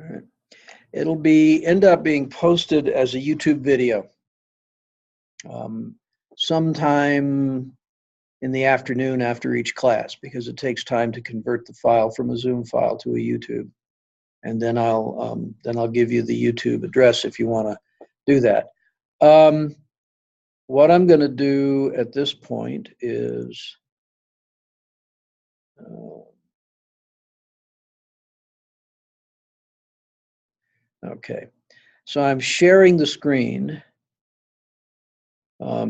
All right. It'll end up being posted as a YouTube video um, sometime in the afternoon after each class, because it takes time to convert the file from a Zoom file to a YouTube. And then I'll give you the YouTube address if you want to do that. What I'm going to do at this point is okay. So I'm sharing the screen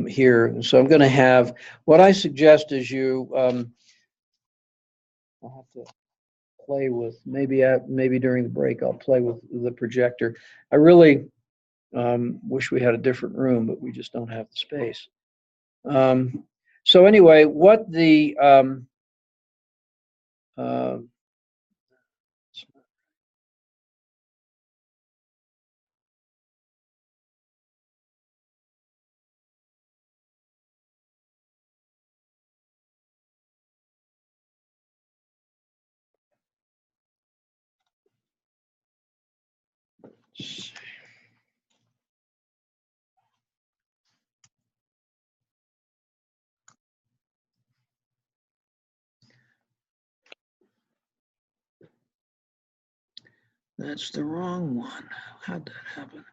here. So I'm going to have, what I suggest is I'll have to play with, maybe during the break, I'll play with the projector. I really wish we had a different room, but we just don't have the space. So anyway, what the, that's the wrong one. How'd that happen?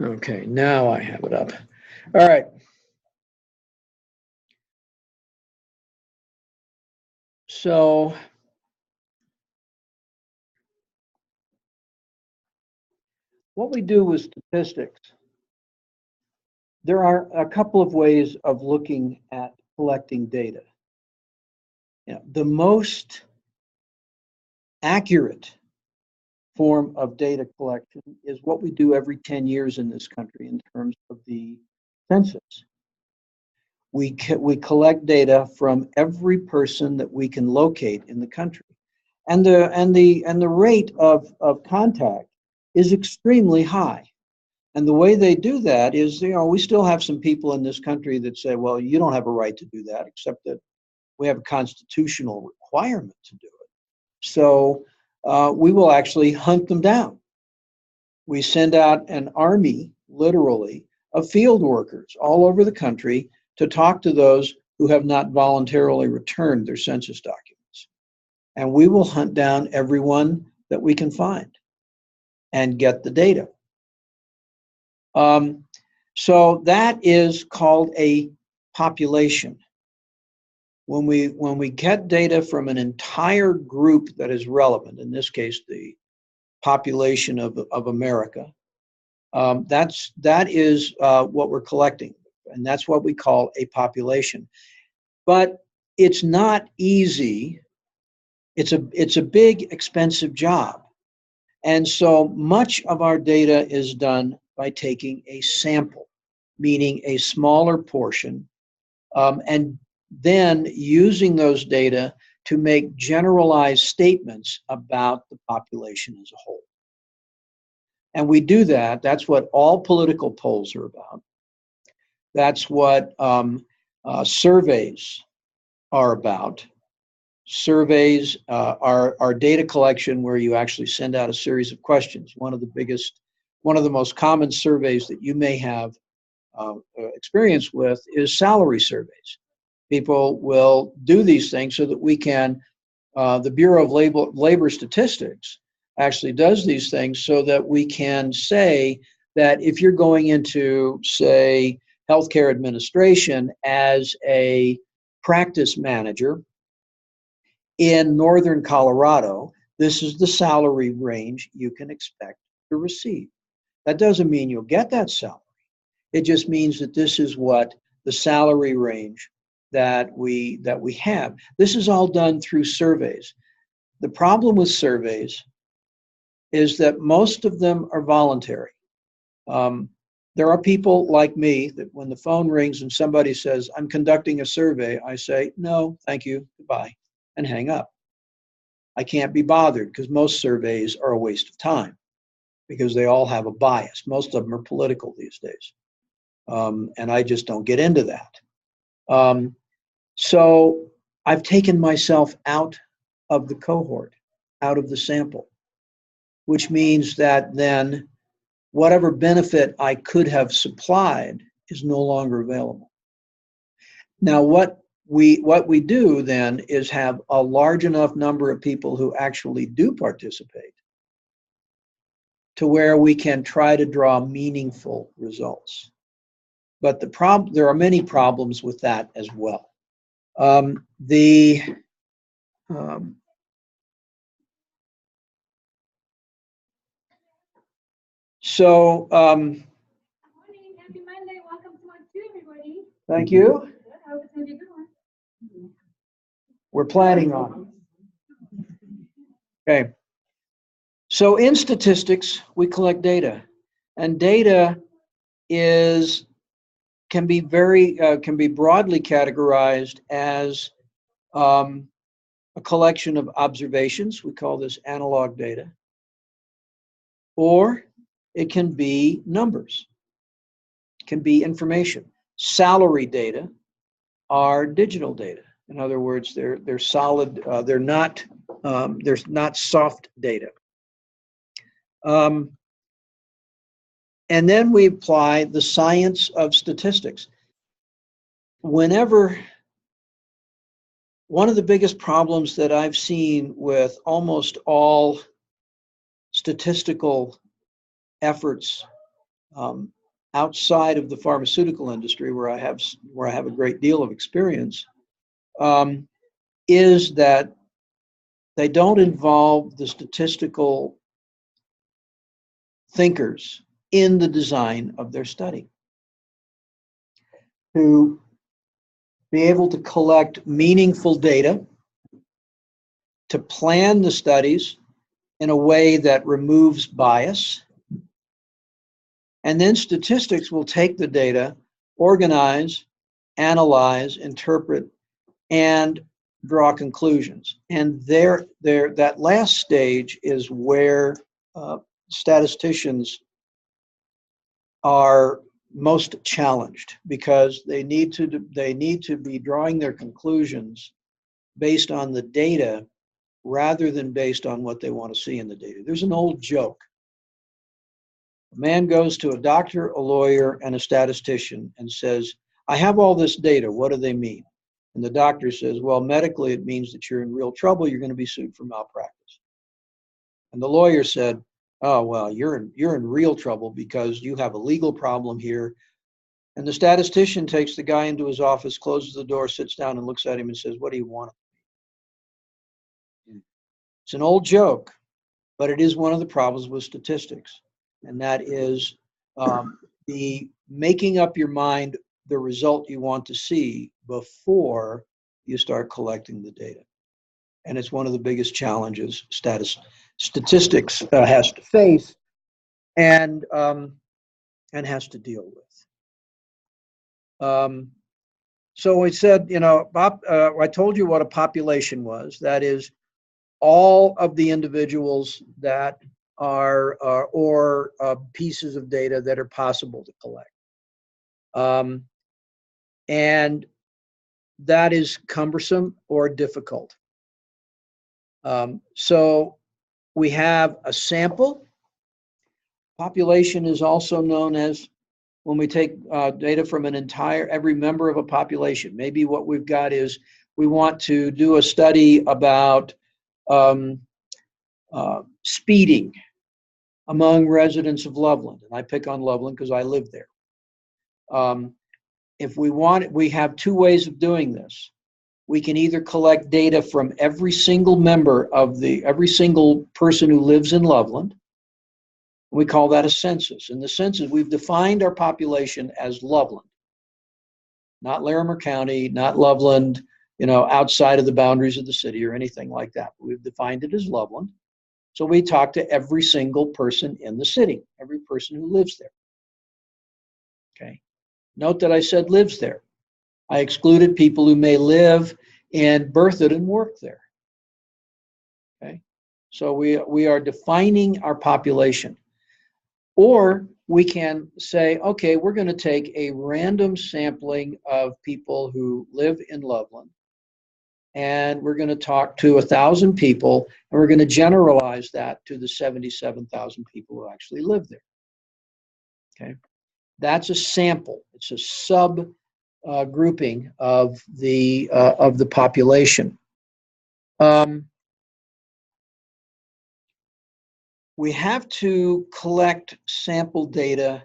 Okay, now I have it up. All right. So what we do with statistics, there are a couple of ways of looking at collecting data. The most accurate form of data collection is what we do every 10 years in this country in terms of the census. We collect data from every person that we can locate in the country, and the rate of contact is extremely high. And the way they do that is, we still have some people in this country that say, well, you don't have a right to do that, except that we have a constitutional requirement to do it. So we will actually hunt them down. We send out an army, literally, of field workers all over the country to talk to those who have not voluntarily returned their census documents. And we will hunt down everyone that we can find and get the data. So that is called a population. When we get data from an entire group that is relevant, in this case, the population of America, that is what we're collecting, and that's what we call a population. But it's not easy. It's a big, expensive job, and so much of our data is done by taking a sample, meaning a smaller portion, and then using those data to make generalized statements about the population as a whole. And we do that. That's what all political polls are about. That's what surveys are about. Surveys are data collection where you actually send out a series of questions. One of the most common surveys that you may have experience with is salary surveys. People will do these things so that we can, the Bureau of Labor Statistics actually does these things so that we can say that if you're going into, say, healthcare administration as a practice manager in northern Colorado, this is the salary range you can expect to receive. That doesn't mean you'll get that salary. It just means that this is what the salary range that we have. This is all done through surveys. The problem with surveys is that most of them are voluntary. There are people like me that when the phone rings and somebody says, I'm conducting a survey, I say, no, thank you, goodbye, and hang up. I can't be bothered because most surveys are a waste of time because they all have a bias. Most of them are political these days. And I just don't get into that. So I've taken myself out of the cohort, out of the sample, which means that then whatever benefit I could have supplied is no longer available. Now, what we do then is have a large enough number of people who actually do participate to where we can try to draw meaningful results. But there are many problems with that as well. So, morning, happy Monday. Welcome to Month 2, everybody. Thank you. Good. I hope it's going to be a good one. We're planning on it. Okay. So in statistics, we collect data, and data can be broadly categorized as a collection of observations. We call this analog data, or it can be numbers. It can be information. Salary data are digital data. In other words, they're solid. They're not soft data. And then we apply the science of statistics. One of the biggest problems that I've seen with almost all statistical efforts outside of the pharmaceutical industry, where I have a great deal of experience, is that they don't involve the statistical thinkers in the design of their study. To be able to collect meaningful data, to plan the studies in a way that removes bias, and then statistics will take the data, organize, analyze, interpret, and draw conclusions. And that last stage is where statisticians are most challenged, because they need to be drawing their conclusions based on the data rather than based on what they want to see in the data. There's an old joke. A man goes to a doctor, a lawyer, and a statistician and says, I have all this data, what do they mean? And the doctor says, well, medically it means that you're in real trouble, you're going to be sued for malpractice. And the lawyer said, oh, well, you're in real trouble because you have a legal problem here. And the statistician takes the guy into his office, closes the door, sits down and looks at him and says, what do you want? It's an old joke, but it is one of the problems with statistics. And that is the making up your mind the result you want to see before you start collecting the data. And it's one of the biggest challenges statistics has to face and has to deal with. So we said, I told you what a population was. That is all of the individuals that are or pieces of data that are possible to collect. And that is cumbersome or difficult. So we have a sample. Population is also known as when we take data from every member of a population. Maybe what we've got is we want to do a study about speeding among residents of Loveland. And I pick on Loveland because I live there. If we have two ways of doing this. We can either collect data from every single person who lives in Loveland. We call that a census. In the census, we've defined our population as Loveland, not Larimer County, not Loveland, outside of the boundaries of the city or anything like that. We've defined it as Loveland. So we talk to every single person in the city, every person who lives there. Okay. Note that I said lives there. I excluded people who may live and birthed and work there. Okay. So we are defining our population. Or we can say, okay, we're going to take a random sampling of people who live in Loveland, and we're going to talk to 1,000 people, and we're going to generalize that to the 77,000 people who actually live there. Okay, that's a sample. It's a sub grouping of the population. We have to collect sample data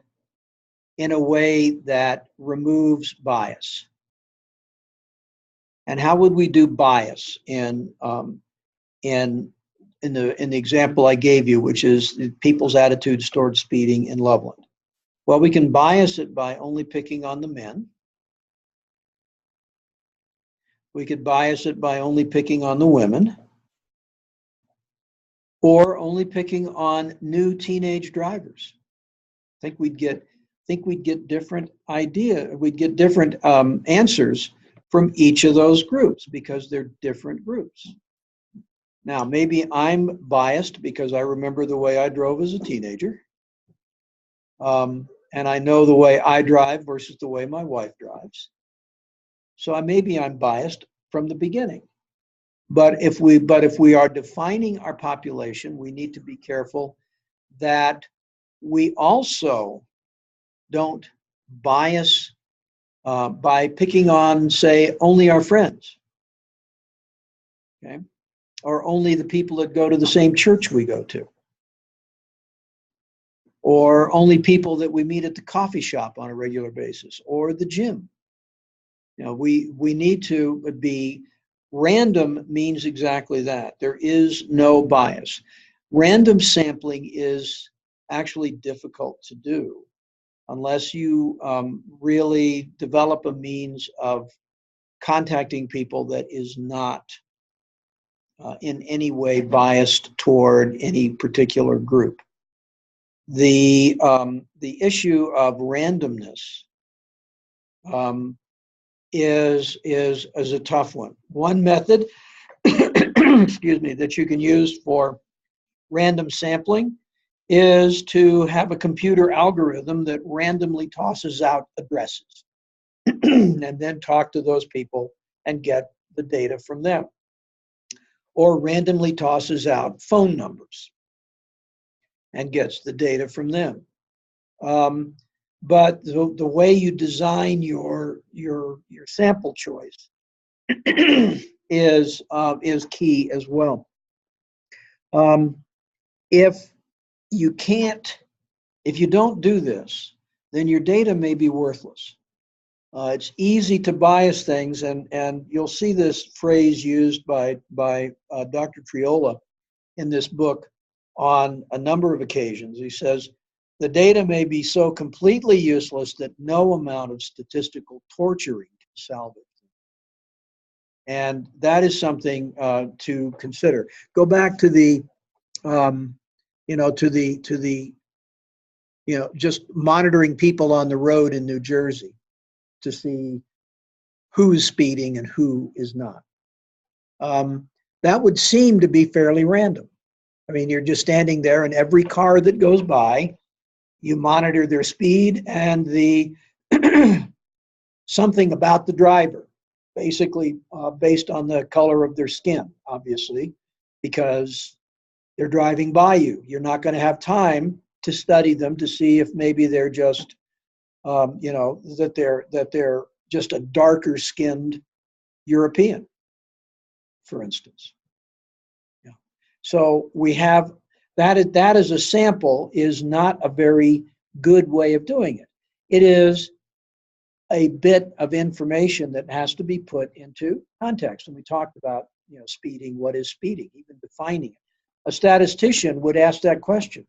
in a way that removes bias. And how would we do bias in the example I gave you, which is people's attitudes toward speeding in Loveland? Well, we can bias it by only picking on the men. We could bias it by only picking on the women, or only picking on new teenage drivers. I think we'd get different answers from each of those groups because they're different groups. Now, maybe I'm biased because I remember the way I drove as a teenager. And I know the way I drive versus the way my wife drives. So maybe I'm biased from the beginning. But if we are defining our population, we need to be careful that we also don't bias by picking on, say, only our friends, okay, or only the people that go to the same church we go to, or only people that we meet at the coffee shop on a regular basis, or the gym. You know, we need to be random. Means exactly that. There is no bias. Random sampling is actually difficult to do unless you really develop a means of contacting people that is not in any way biased toward any particular group. The issue of randomness is a tough one. One method, excuse me, that you can use for random sampling is to have a computer algorithm that randomly tosses out addresses and then talk to those people and get the data from them. Or randomly tosses out phone numbers and gets the data from them. But the way you design your sample choice is key as well. If you don't do this, then your data may be worthless. It's easy to bias things, and you'll see this phrase used by Dr. Triola in this book on a number of occasions. He says, the data may be so completely useless that no amount of statistical torturing can salvage them. And that is something to consider. Go back to the, just monitoring people on the road in New Jersey to see who's speeding and who is not. That would seem to be fairly random. I mean, you're just standing there, and every car that goes by, you monitor their speed and the something about the driver, basically based on the color of their skin, obviously, because they're driving by you. You're not going to have time to study them to see if maybe they're just, that they're just a darker skinned European, for instance. Yeah. So we have that as a sample is not a very good way of doing it. It is a bit of information that has to be put into context. And we talked about, speeding. What is speeding? Even defining it. A statistician would ask that question.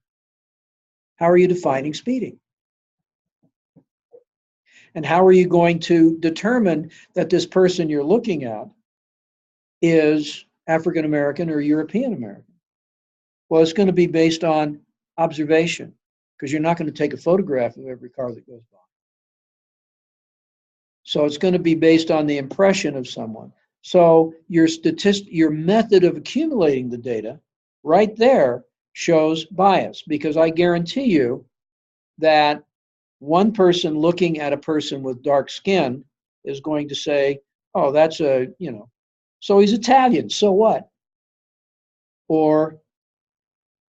How are you defining speeding? And how are you going to determine that this person you're looking at is African American or European American? Well, it's going to be based on observation, because you're not going to take a photograph of every car that goes by. So it's going to be based on the impression of someone. So your method of accumulating the data right there shows bias, because I guarantee you that one person looking at a person with dark skin is going to say, oh, that's so he's Italian, so what? Or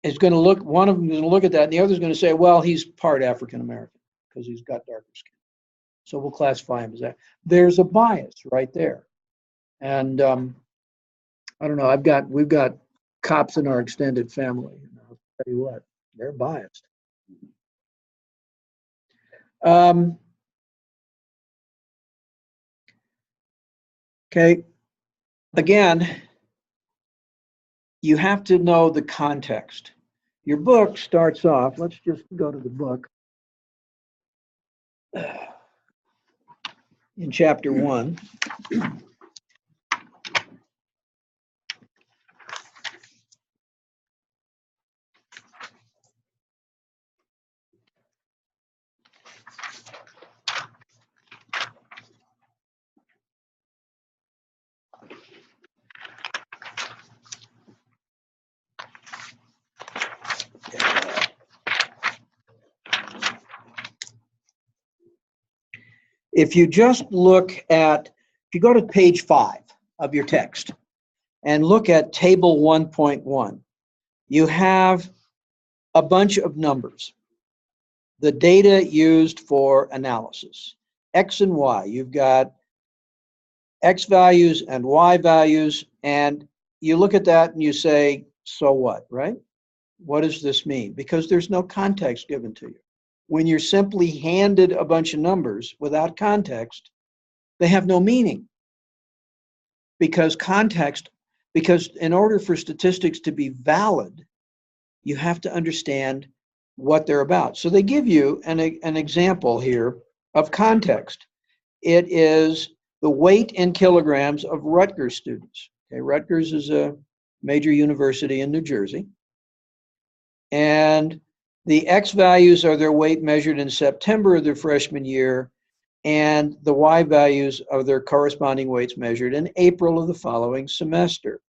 is going to look, one of them is going to look at that, and the other is going to say, well, he's part African American because he's got darker skin. So we'll classify him as that. There's a bias right there. And I don't know, we've got cops in our extended family. And I'll tell you what, they're biased. Okay, again, you have to know the context. Your book starts off, let's just go to the book. In chapter 1. If you just look at, if you go to page 5 of your text and look at table 1.1, you have a bunch of numbers, the data used for analysis, X and Y. You've got X values and Y values, and you look at that and you say, so what, right? What does this mean? Because there's no context given to you. When you're simply handed a bunch of numbers without context, they have no meaning. Because in order for statistics to be valid, you have to understand what they're about. So they give you an example here of context. It is the weight in kilograms of Rutgers students. Okay, Rutgers is a major university in New Jersey. And the X values are their weight measured in September of their freshman year, and the Y values are their corresponding weights measured in April of the following semester.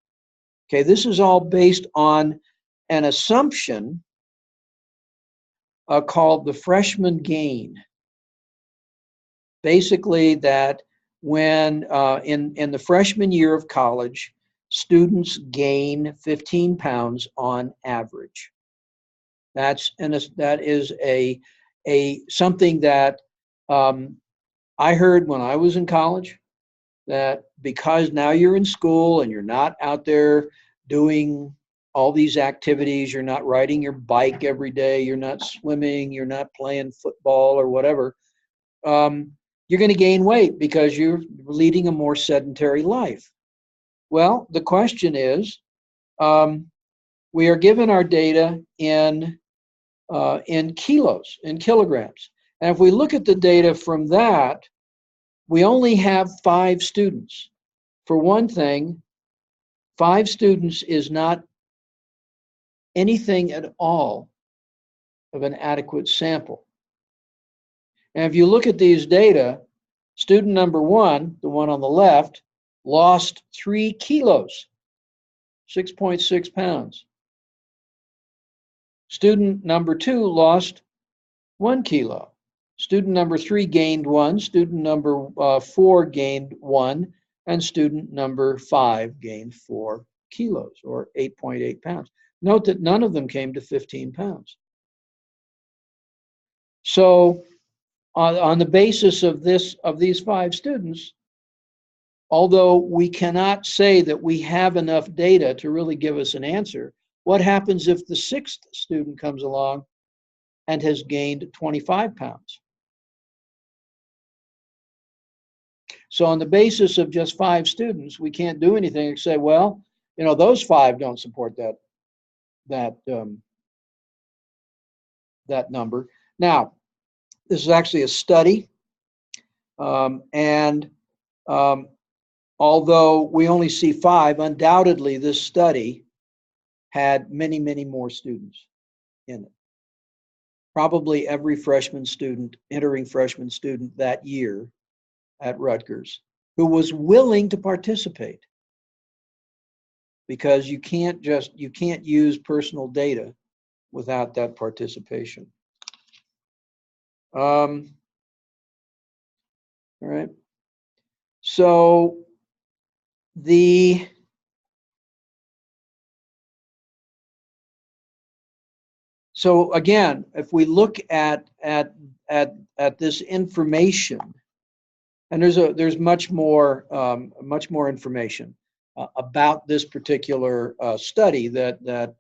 Okay, this is all based on an assumption called the freshman gain. Basically, that when in the freshman year of college, students gain 15 pounds on average. That is a something that I heard when I was in college, that because now you're in school and you're not out there doing all these activities, you're not riding your bike every day, you're not swimming, you're not playing football or whatever, you're going to gain weight because you're leading a more sedentary life. Well, the question is, we are given our data in kilos, in kilograms. And if we look at the data from that, we only have 5 students. For one thing, 5 students is not anything at all of an adequate sample. And if you look at these data, student number 1, the one on the left, lost 3 kilos, 6.6 pounds. Student number 2 lost 1 kilo. Student number 3 gained 1, student number 4 gained 1, and student number 5 gained 4 kilos, or 8.8 pounds. Note that none of them came to 15 pounds. So on the basis of these 5 students, although we cannot say that we have enough data to really give us an answer, what happens if the 6th student comes along and has gained 25 pounds? So on the basis of just 5 students, we can't do anything except say, well, those 5 don't support that number. Now, this is actually a study, and although we only see 5, undoubtedly this study had many, many more students in it. Probably every entering freshman student that year at Rutgers who was willing to participate, because you can't use personal data without that participation. All right. So again, if we look at this information, and there's much more information about this particular study that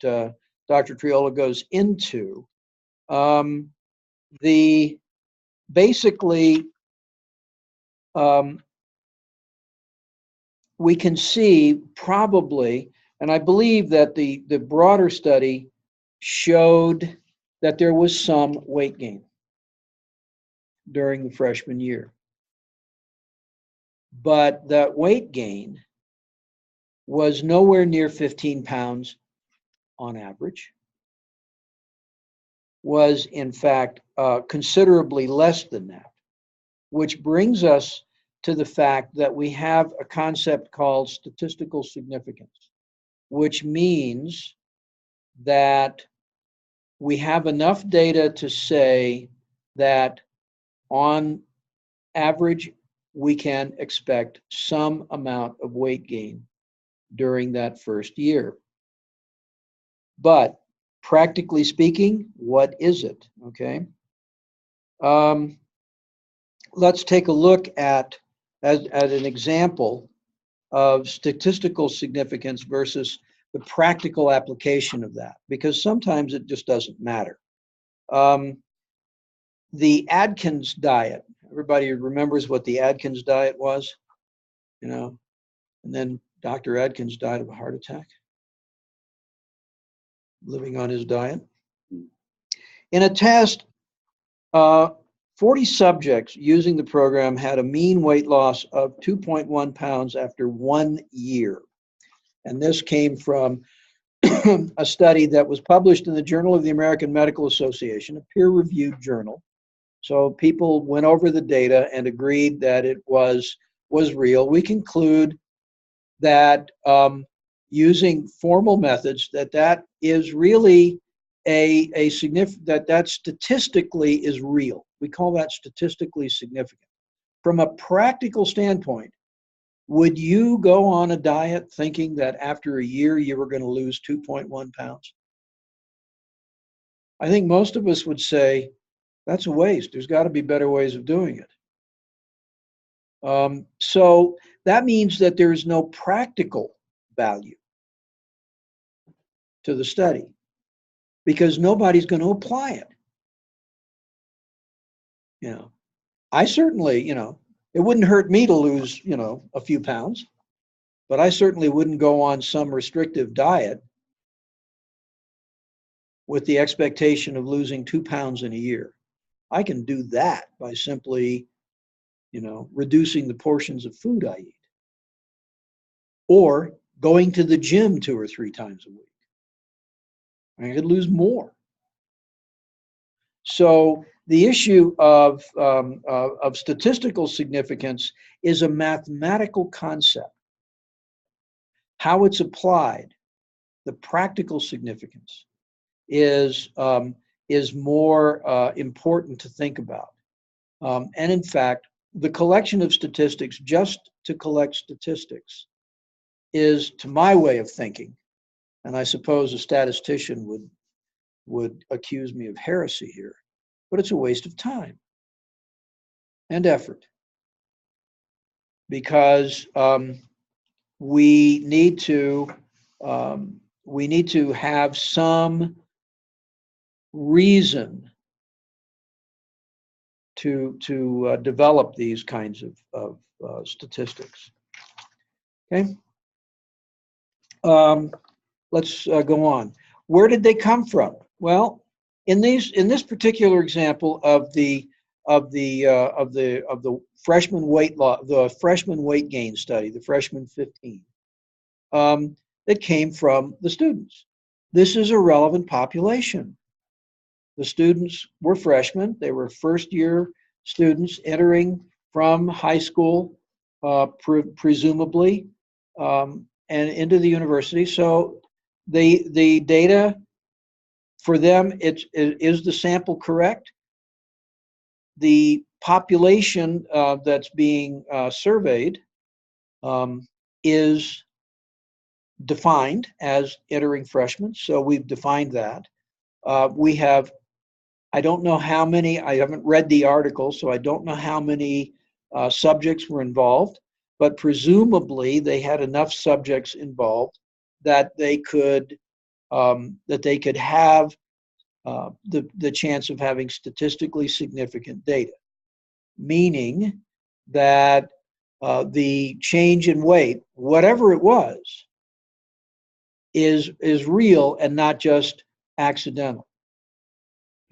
Dr. Triola goes into. Basically, we can see probably, and I believe that the broader study showed that there was some weight gain during the freshman year. But that weight gain was nowhere near 15 pounds on average, was in fact considerably less than that, which brings us to the fact that we have a concept called statistical significance, which means that we have enough data to say that on average, we can expect some amount of weight gain during that first year. But practically speaking, what is it? Okay. Let's take a look at an example of statistical significance versus the practical application of that, because sometimes it just doesn't matter. The Atkins diet, everybody remembers what the Atkins diet was, and then Dr. Atkins died of a heart attack, living on his diet. In a test, 40 subjects using the program had a mean weight loss of 2.1 pounds after 1 year. And this came from a study that was published in the Journal of the American Medical Association, a peer-reviewed journal. So people went over the data and agreed that it was real. We conclude that using formal methods, that is really a significant, that statistically is real. We call that statistically significant. From a practical standpoint, would you go on a diet thinking that after a year you were going to lose 2.1 pounds? I think most of us would say that's a waste. There's got to be better ways of doing it. So that means that there is no practical value to the study, because nobody's going to apply it. I certainly, it wouldn't hurt me to lose, a few pounds, but I certainly wouldn't go on some restrictive diet with the expectation of losing 2 pounds in a year. I can do that by simply, reducing the portions of food I eat, or going to the gym 2 or 3 times a week. I could lose more. So the issue of statistical significance is a mathematical concept. How it's applied, the practical significance, is more important to think about. And in fact, the collection of statistics, just to collect statistics, is, to my way of thinking, and I suppose a statistician would accuse me of heresy here, but it's a waste of time and effort, because we need to have some reason to develop these kinds of statistics. Okay. Let's go on. Where did they come from? Well, in this particular example of the freshman weight gain study, the freshman 15, it came from the students. This is a relevant population. The students were freshmen. They were first-year students entering from high school, presumably, and into the university. So the data for them, is the sample correct? The population that's being surveyed is defined as entering freshmen. So we've defined that. We have, I don't know how many, I haven't read the article, so I don't know how many subjects were involved, but presumably they had enough subjects involved that they could have the chance of having statistically significant data, meaning that the change in weight, whatever it was, is real and not just accidental.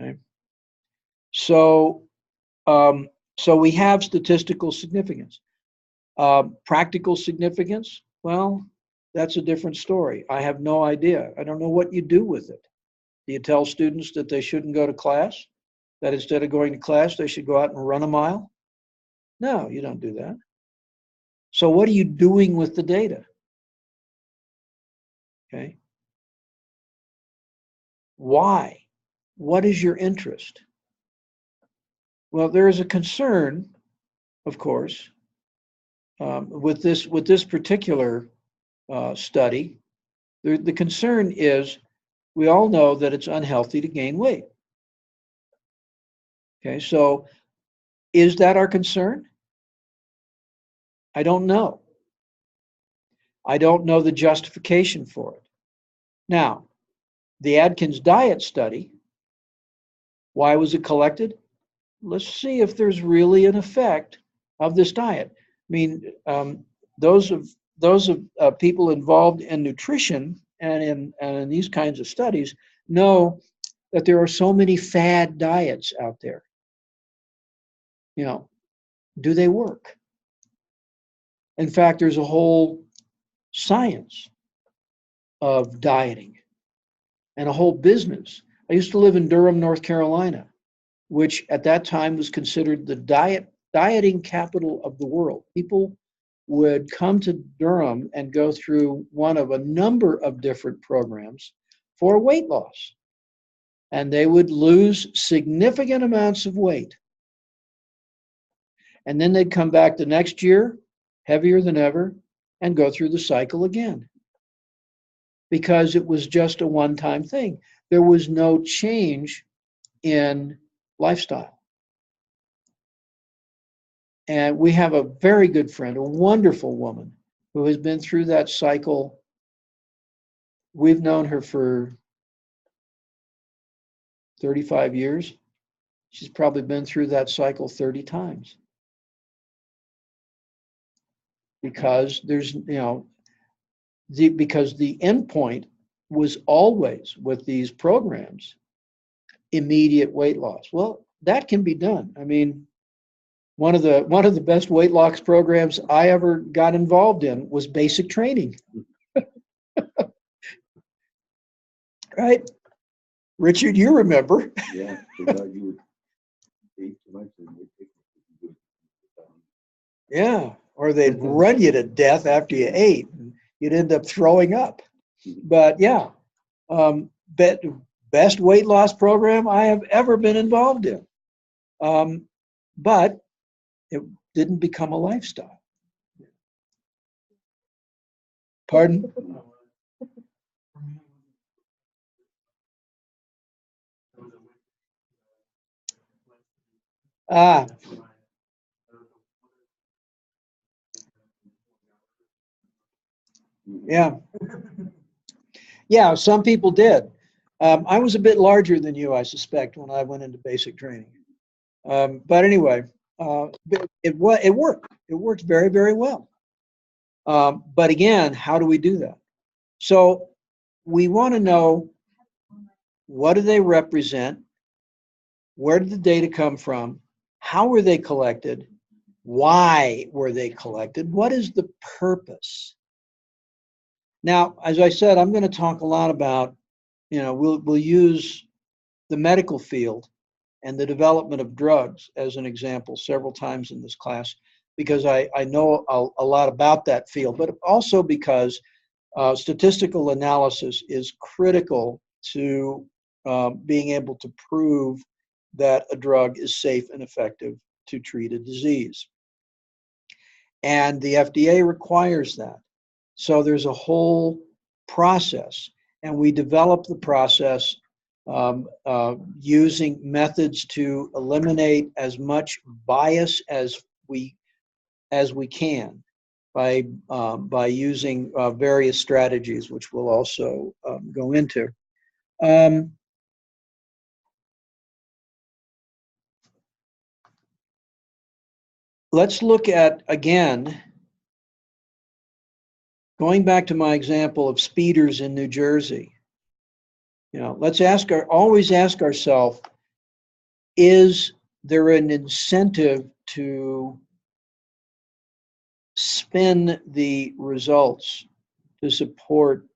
Okay? So we have statistical significance. Practical significance, well, that's a different story. I have no idea. I don't know what you do with it. Do you tell students that they shouldn't go to class? That instead of going to class, they should go out and run a mile? No, you don't do that. So what are you doing with the data? Okay. Why? What is your interest? Well, there is a concern, of course, with this particular study. The concern is we all know that it's unhealthy to gain weight. Okay, so is that our concern? I don't know. I don't know the justification for it. Now, the Atkins diet study, why was it collected? Let's see if there's really an effect of this diet. I mean, those of people involved in nutrition and in these kinds of studies know that there are so many fad diets out there. You know, do they work? In fact, there's a whole science of dieting and a whole business. I used to live in Durham, North Carolina, which at that time was considered the dieting capital of the world. People would come to Durham and go through one of a number of different programs for weight loss. And they would lose significant amounts of weight. And then they'd come back the next year, heavier than ever, and go through the cycle again. Because it was just a one-time thing. There was no change in lifestyle. And we have a very good friend, a wonderful woman, who has been through that cycle. We've known her for 35 years. She's probably been through that cycle 30 times. Because there's, because the end point was always with these programs, immediate weight loss. Well, that can be done. I mean, one of the best weight loss programs I ever got involved in was basic training. Right? Richard, you remember. Yeah. Yeah, or they'd run you to death after you ate, and you'd end up throwing up. But yeah, best weight loss program I have ever been involved in. But it didn't become a lifestyle. Pardon? Ah. Yeah. Yeah, some people did. I was a bit larger than you, I suspect, when I went into basic training. But anyway, it worked. It worked very, very well. But again, how do we do that? So we want to know, what do they represent? Where did the data come from? How were they collected? Why were they collected? What is the purpose? Now, as I said, I'm going to talk a lot about, we'll use the medical field and the development of drugs as an example several times in this class because I know a lot about that field, but also because statistical analysis is critical to being able to prove that a drug is safe and effective to treat a disease. And the FDA requires that. So there's a whole process, and we develop the process using methods to eliminate as much bias as we can by using various strategies, which we'll also go into. Let's look at, again, going back to my example of speeders in New Jersey. Let's always ask ourselves, is there an incentive to spin the results to support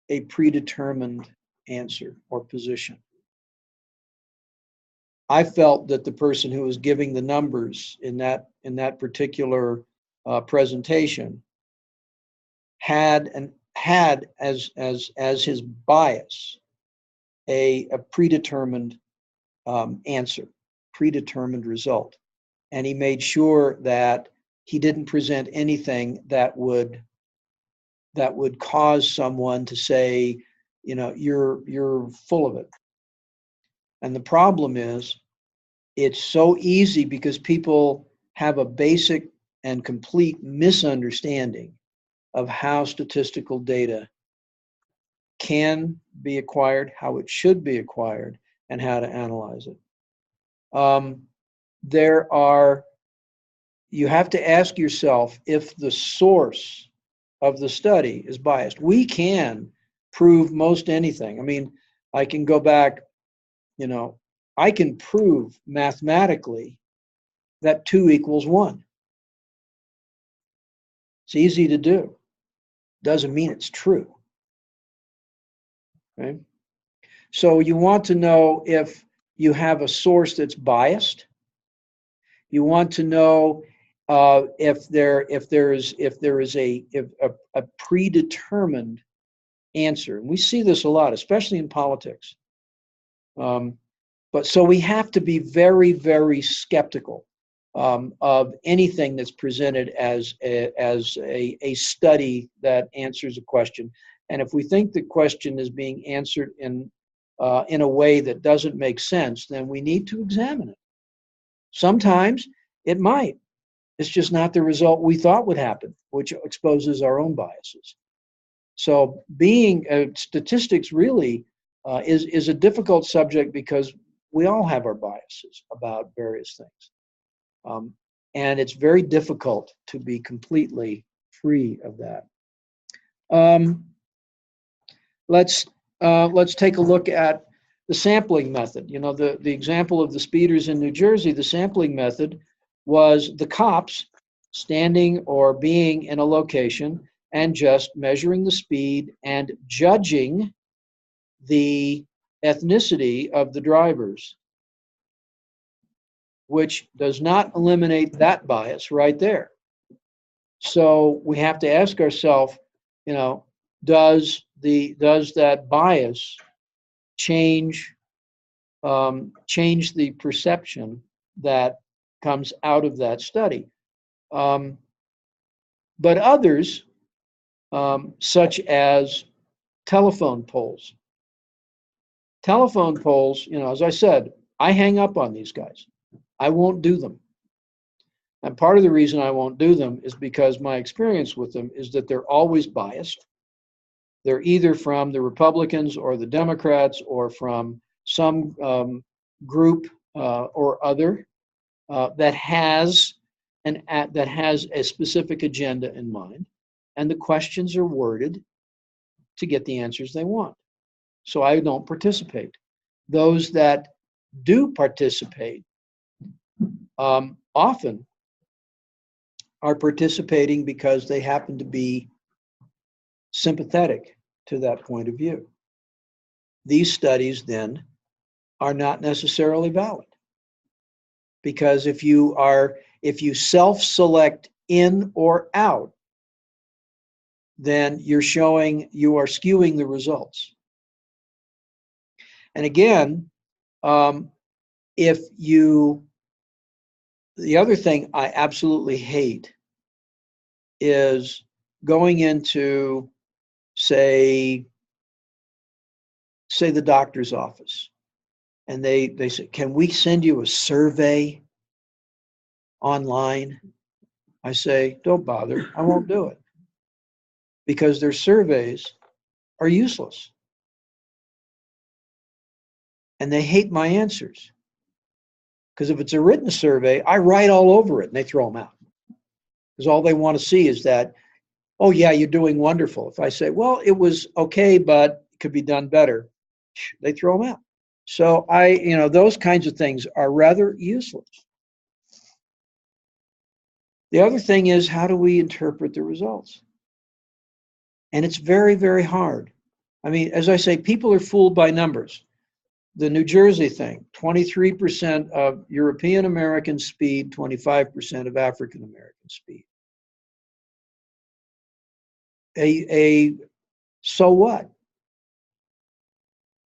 a predetermined answer or position? I felt that the person who was giving the numbers in that particular presentation had as his bias a predetermined answer, predetermined result, and he made sure that he didn't present anything that would cause someone to say, you're full of it. And the problem is, it's so easy because people have a basic and complete misunderstanding of how statistical data can be acquired, how it should be acquired, and how to analyze it. You have to ask yourself if the source of the study is biased. We can prove most anything. I mean, I can go back, I can prove mathematically that 2 equals 1. It's easy to do. Doesn't mean it's true. Okay? So you want to know if you have a source that's biased. You want to know if there is a predetermined answer. And we see this a lot, especially in politics. But so we have to be very, very skeptical of anything that's presented as a study that answers a question. And if we think the question is being answered in a way that doesn't make sense, then we need to examine it. Sometimes it might. It's just not the result we thought would happen, which exposes our own biases. So statistics really is a difficult subject because we all have our biases about various things. And it's very difficult to be completely free of that. Let's take a look at the sampling method. The example of the speeders in New Jersey, the sampling method was the cops standing or being in a location and just measuring the speed and judging the ethnicity of the drivers, which does not eliminate that bias right there. So we have to ask ourselves, does that bias change the perception that comes out of that study? But others, such as telephone polls. Telephone polls, as I said, I hang up on these guys. I won't do them. And part of the reason I won't do them is because my experience with them is that they're always biased. They're either from the Republicans or the Democrats or from some group or other that has a specific agenda in mind, and the questions are worded to get the answers they want. So I don't participate. Those that do participate often are participating because they happen to be sympathetic to that point of view. These studies then are not necessarily valid. because if you self-select in or out, then you are skewing the results. And again, the other thing I absolutely hate is going into, say the doctor's office, and they say, "Can we send you a survey online?" I say, "Don't bother, I won't do it." Because their surveys are useless. And they hate my answers. Because if it's a written survey, I write all over it and they throw them out. Because all they want to see is that, "Oh yeah, you're doing wonderful." If I say, "Well, it was okay, but it could be done better," they throw them out. So those kinds of things are rather useless. The other thing is, how do we interpret the results? And it's very, very hard. I mean, as I say, people are fooled by numbers. The New Jersey thing, 23% of European American speed, 25% of African American speed. So what?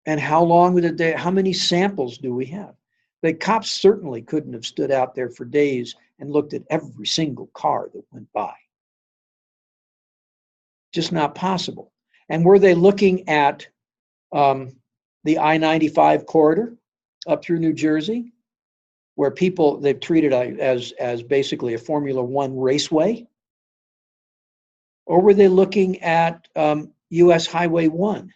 And how many samples do we have? The cops certainly couldn't have stood out there for days and looked at every single car that went by. Just not possible. And were they looking at the I-95 corridor up through New Jersey, where they've treated as basically a Formula One raceway? Or were they looking at US Highway 1,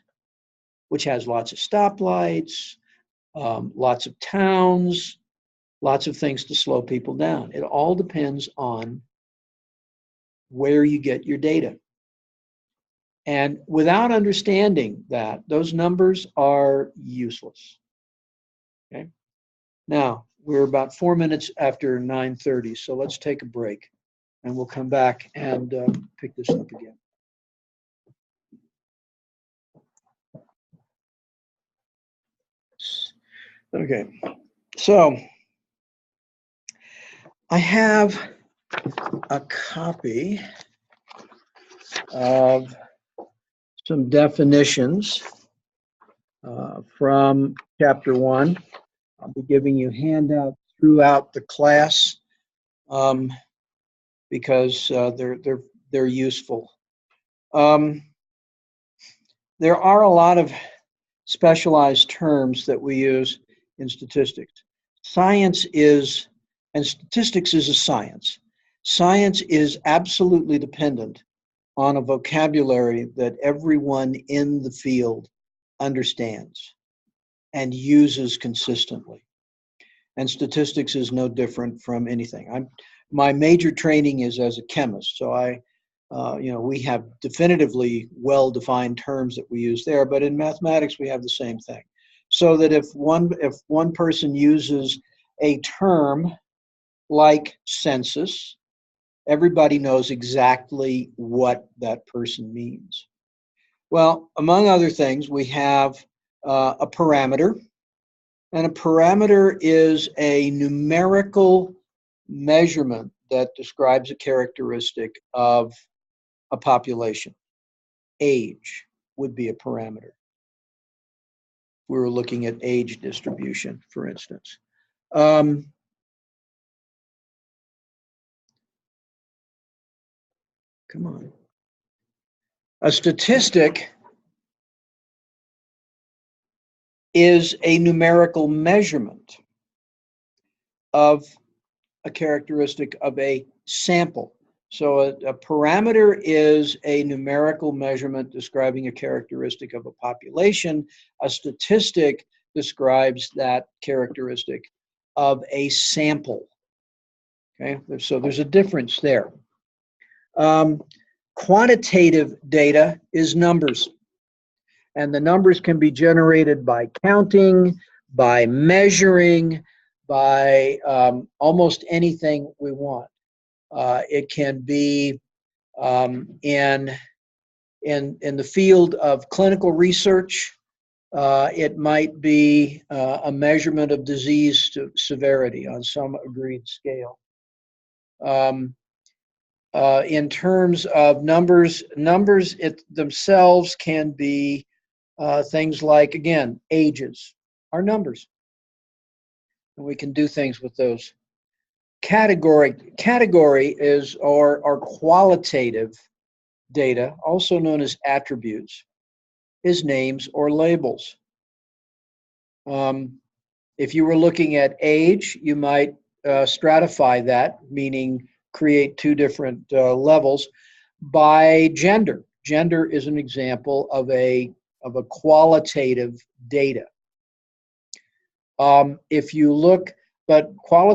which has lots of stoplights, lots of towns, lots of things to slow people down? It all depends on where you get your data. And without understanding that, those numbers are useless. Okay. Now, we're about 4 minutes after 9:30, so let's take a break, and we'll come back and pick this up again. Okay, so I have a copy of some definitions from Chapter 1. I'll be giving you handouts throughout the class because they're useful. There are a lot of specialized terms that we use in statistics. Statistics is a science. Science is absolutely dependent on a vocabulary that everyone in the field understands and uses consistently. And statistics is no different from anything. My major training is as a chemist, so we have definitively well-defined terms that we use there, but in mathematics we have the same thing. So that if one person uses a term like census, everybody knows exactly what that person means. Well, among other things, we have a parameter, and a parameter is a numerical measurement that describes a characteristic of a population. Age would be a parameter. We were looking at age distribution, for instance. Come on. A statistic is a numerical measurement of a characteristic of a sample. So a parameter is a numerical measurement describing a characteristic of a population. A statistic describes that characteristic of a sample. Okay, so there's a difference there. Quantitative data is numbers. And the numbers can be generated by counting, by measuring, by almost anything we want. It can be in the field of clinical research. It might be a measurement of disease severity on some agreed scale. In terms of numbers themselves can be things like, again, ages are numbers. And we can do things with those. Category is our qualitative data, also known as attributes, is names or labels. If you were looking at age, you might stratify that, meaning create two different levels by gender. Gender is an example of a qualitative data. If you look, but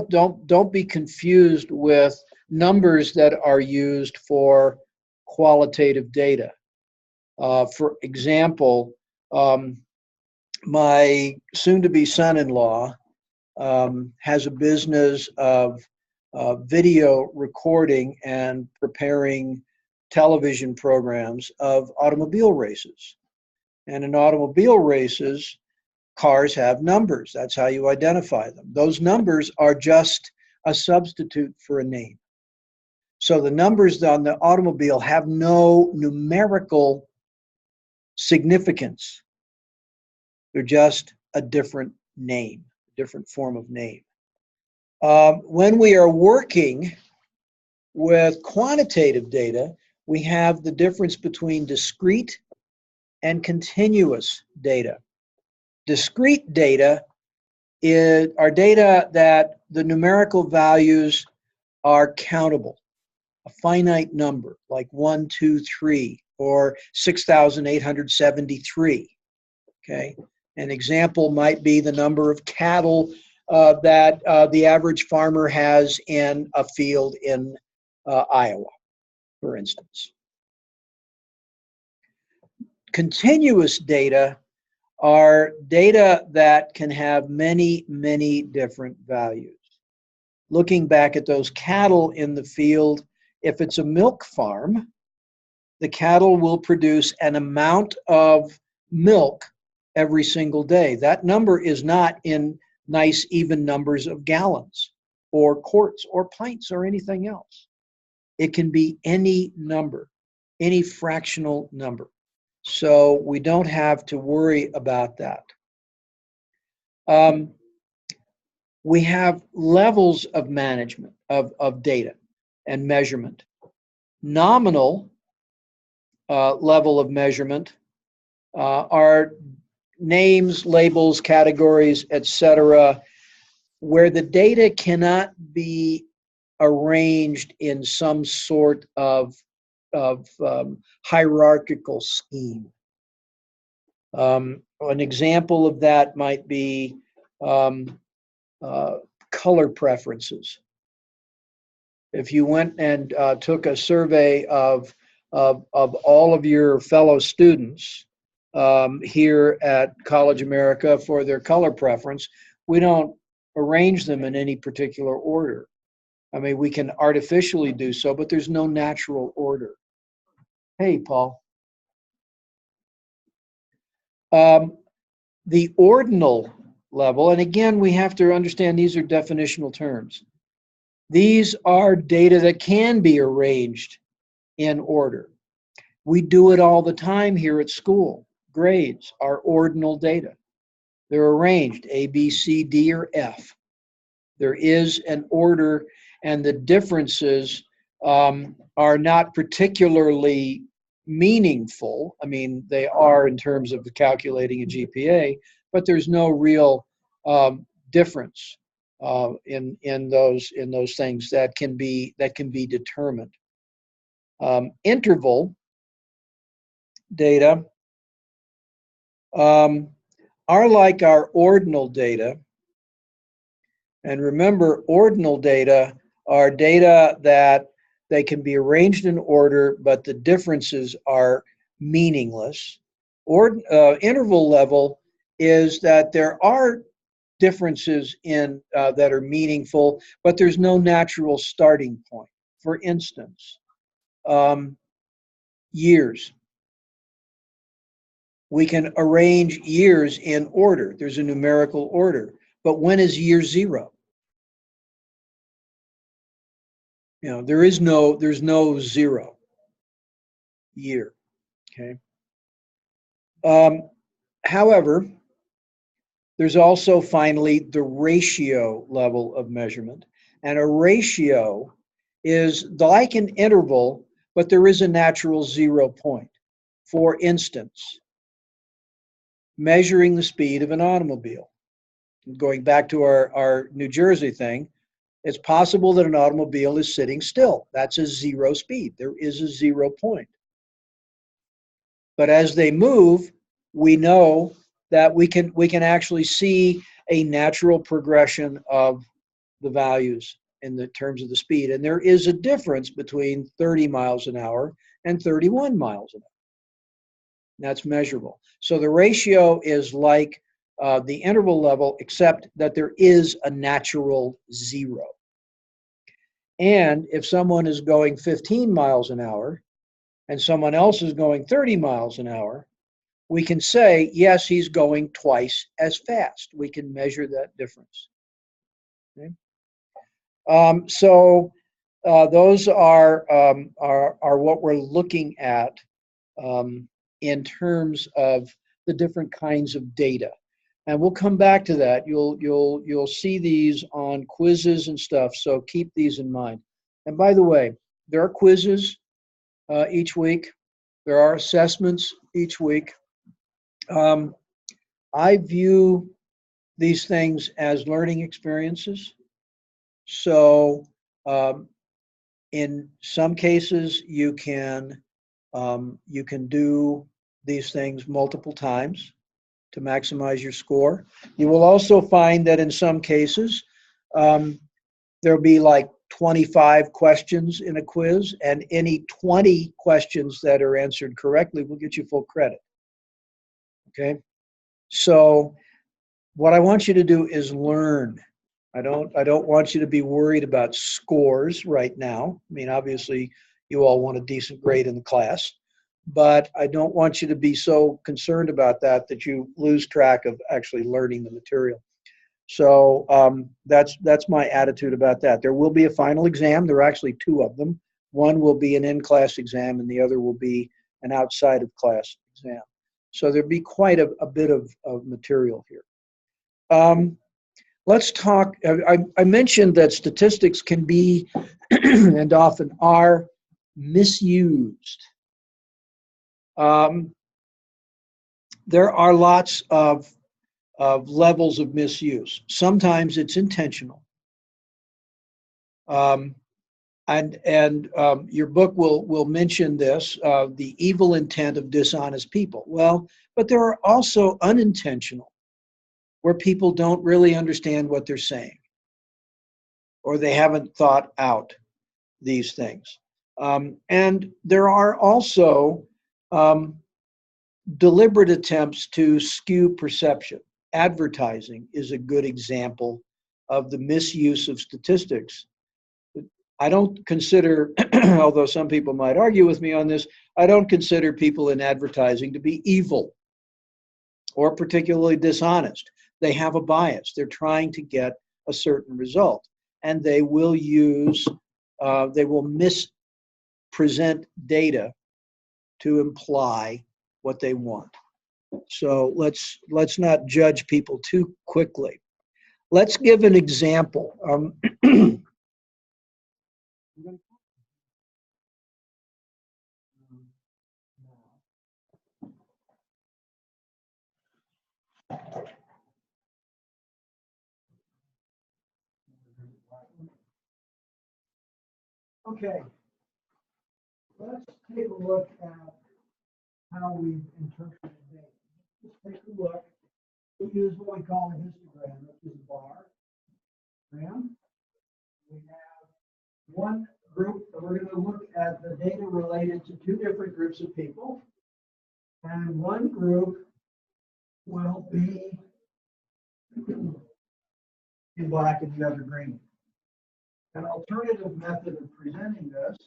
don't be confused with numbers that are used for qualitative data. For example, my soon-to-be son-in-law has a business of video recording and preparing television programs of automobile races. And in automobile races, cars have numbers. That's how you identify them. Those numbers are just a substitute for a name. So the numbers on the automobile have no numerical significance. They're just a different name, a different form of name. When we are working with quantitative data, we have the difference between discrete and continuous data. Discrete data are data that the numerical values are countable, a finite number like 1, 2, 3, or 6,873. Okay, an example might be the number of cattle that the average farmer has in a field in Iowa, for instance. Continuous data are data that can have many, many different values. Looking back at those cattle in the field, if it's a milk farm, the cattle will produce an amount of milk every single day. That number is not in nice even numbers of gallons or quarts or pints or anything else. It can be any number, any fractional number. So we don't have to worry about that. We have levels of management of data and measurement. Nominal level of measurement are names, labels, categories, etc., where the data cannot be arranged in some sort of hierarchical scheme. An example of that might be color preferences. If you went and took a survey of all of your fellow students here at College America for their color preference, we don't arrange them in any particular order. I mean, we can artificially do so, but there's no natural order. Hey, Paul. The ordinal level, and again, we have to understand these are definitional terms. These are data that can be arranged in order. We do it all the time here at school. Grades are ordinal data. They're arranged A, B, C, D, or F. There is an order, and the differences are not particularly meaningful. I mean, they are in terms of calculating a GPA, but there's no real difference in those things that can be determined. Interval data are like our ordinal data. And remember, ordinal data are data that they can be arranged in order, but the differences are meaningless. Interval level is that there are differences in that are meaningful, but there's no natural starting point. For instance, years. We can arrange years in order. There's a numerical order. But when is year 0? You know, there's no 0 year. Okay. However, there's also finally the ratio level of measurement. And a ratio is like an interval, but there is a natural 0 point. For instance, measuring the speed of an automobile. Going back to our New Jersey thing, it's possible that an automobile is sitting still. That's a 0 speed. There is a 0 point. But as they move, we know that we can actually see a natural progression of the values in the terms of the speed. And there is a difference between 30 miles an hour and 31 miles an hour. That's measurable. So the ratio is like the interval level, except that there is a natural 0. And if someone is going 15 miles an hour and someone else is going 30 miles an hour, we can say, yes, he's going twice as fast. We can measure that difference. Okay? Those are what we're looking at in terms of the different kinds of data. And we'll come back to that. You'll see these on quizzes and stuff, so keep these in mind. And by the way, there are quizzes each week. There are assessments each week. I view these things as learning experiences. So in some cases, you can do these things multiple times to maximize your score. You will also find that in some cases, there'll be like 25 questions in a quiz, and any 20 questions that are answered correctly will get you full credit. Okay? So what I want you to do is learn. I don't want you to be worried about scores right now. I mean, obviously, you all want a decent grade in the class, but I don't want you to be so concerned about that you lose track of actually learning the material. So that's my attitude about that. There will be a final exam. There are actually 2 of them. One will be an in-class exam, and the other will be an outside of class exam. So there'll be quite a bit of material here. Let's talk. I mentioned that statistics can be and often are misused. There are lots of levels of misuse. Sometimes it's intentional. Your book will mention this, the evil intent of dishonest people. Well, but there are also unintentional, where people don't really understand what they're saying, or they haven't thought out these things. And there are also deliberate attempts to skew perception. Advertising is a good example of the misuse of statistics. I don't consider, although some people might argue with me on this, I don't consider people in advertising to be evil or particularly dishonest. They have a bias. They're trying to get a certain result, and they will mispresent data to imply what they want. So let's not judge people too quickly. Let's give an example. Okay, let's take a look at how we interpret data. Let's take a look. We use what we call a histogram, which is a bar. We have one group, and we're going to look at the data related to 2 different groups of people. And one group will be in black and the other green. An alternative method of presenting this.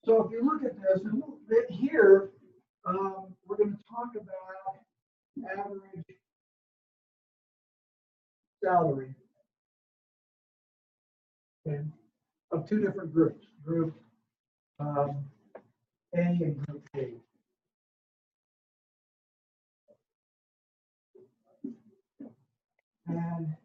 So if you look at this, here We're going to talk about average salary, okay, of two different groups, group A and group B. And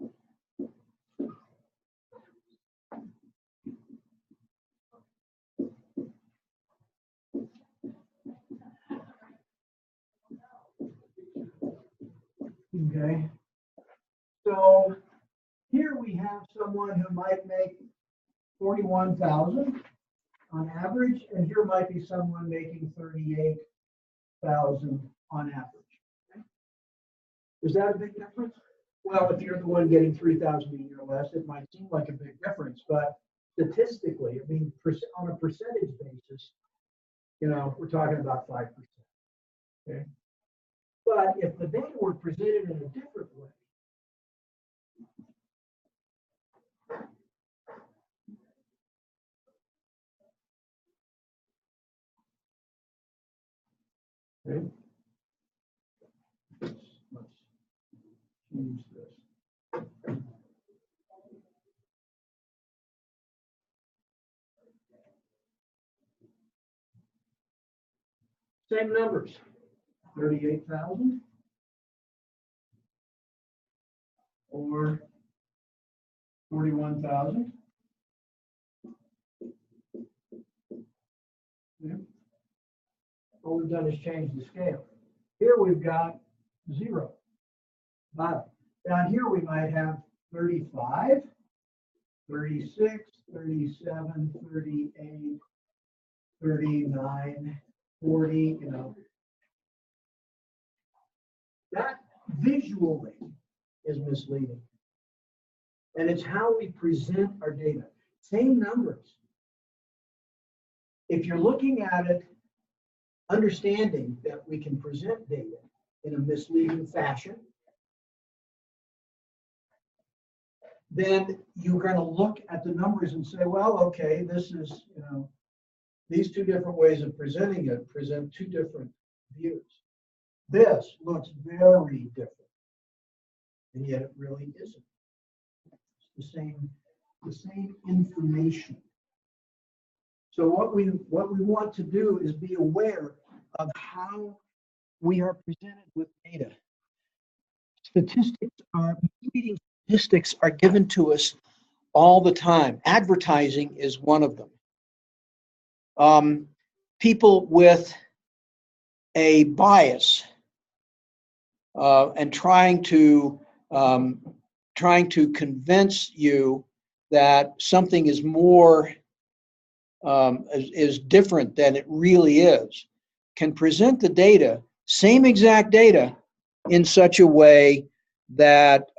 okay, so here we have someone who might make 41,000 on average, and here might be someone making 38,000 on average. Is that a big difference? Well, if you're the one getting 3,000 a year less, it might seem like a big difference, but statistically, I mean, on a percentage basis, we're talking about 5%. Okay. But if the data were presented in a different way, okay, let's use this. Same numbers, 38,000 or 41,000. Yeah. All we've done is change the scale. Here we've got 0, bottom. Down here we might have 35, 36, 37, 38, 39, 40, That visually is misleading. And it's how we present our data. Same numbers. If you're looking at it, understanding that we can present data in a misleading fashion, then you're going to look at the numbers and say, well, okay, this is, these two different ways of presenting it present two different views. This looks very different, and yet it really isn't. It's the same information. So what we want to do is be aware of how we are presented with data. Misleading statistics are given to us all the time. Advertising is one of them. People with a bias and trying to convince you that something is more is different than it really is, can present the data, same exact data, in such a way that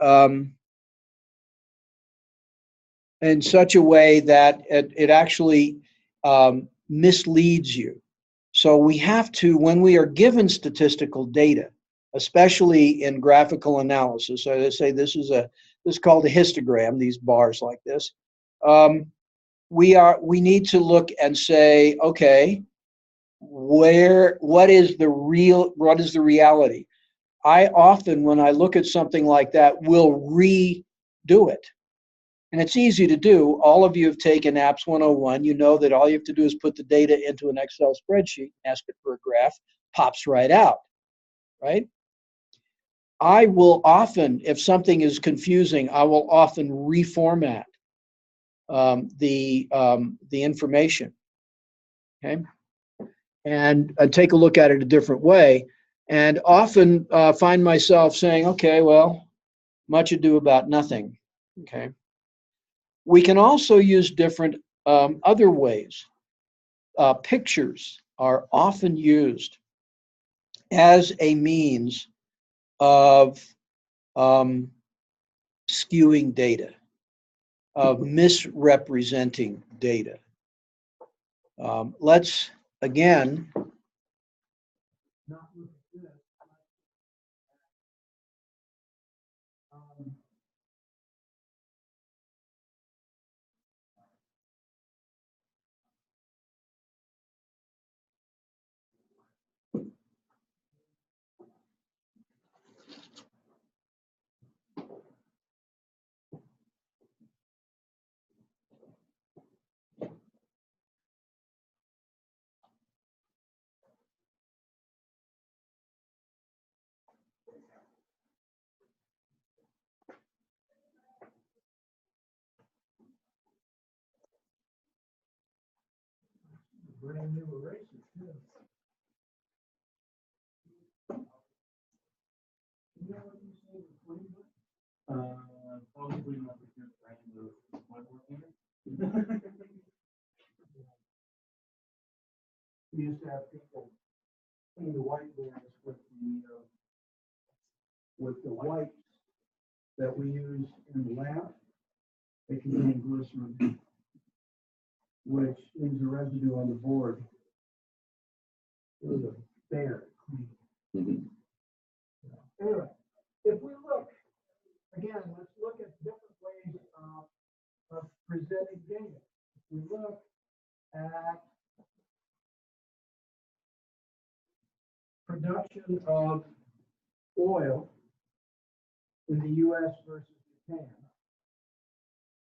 it actually misleads you. So we have to, when we are given statistical data, especially in graphical analysis, so they say this is called a histogram, these bars like this. We need to look and say, okay, what is the reality? I often, when I look at something like that, will redo it. And it's easy to do. All of you have taken Apps 101. You know that all you have to do is put the data into an Excel spreadsheet, ask it for a graph, pops right out, right? I will often, if something is confusing, I will often reformat the information, okay? And take a look at it a different way, and often find myself saying, okay, well, much ado about nothing, okay? We can also use different other ways. Pictures are often used as a means of skewing data, of misrepresenting data. Let's again not look at this. brand new erasers too. You know what you say with 20 bucks? Probably not the good brand of whiteboard. We used to have people clean the whiteboards with the wipes that we use in the lab. They contain glycerin, which leaves a residue on the board. It was a bear clean. Anyway, if we look, again, let's look at different ways of presenting data. If we look at production of oil in the U.S. versus Japan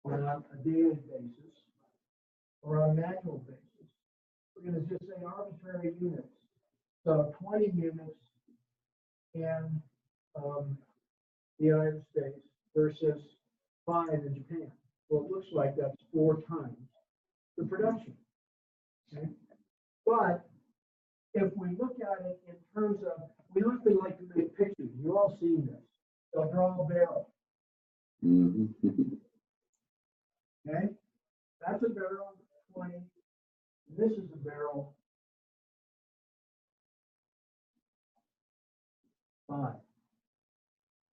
on a daily basis or on an annual basis, we're going to just say arbitrary units. So 20 units in the United States versus 5 in Japan. Well, it looks like that's 4 times the production. Okay? But if we look at it in terms of, we usually like to make pictures. You've all seen this. They'll draw a barrel. Okay? That's a barrel, 20. This is a barrel, 5.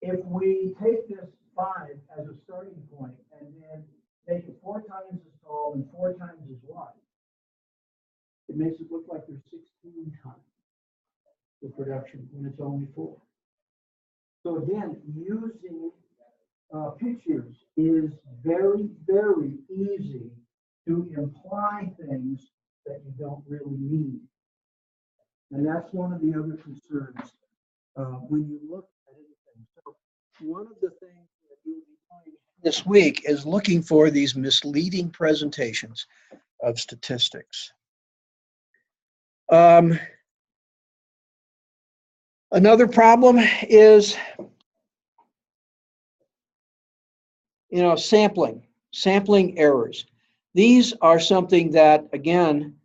If we take this 5 as a starting point and then make it 4 times as tall and 4 times as wide, it makes it look like there's 16 times the production when it's only 4. So again, using pictures is very, very easy to imply things that you don't really need. And that's one of the other concerns when you look at anything. So one of the things that you'll be doing this week is looking for these misleading presentations of statistics. Another problem is, sampling errors. These are something that, again,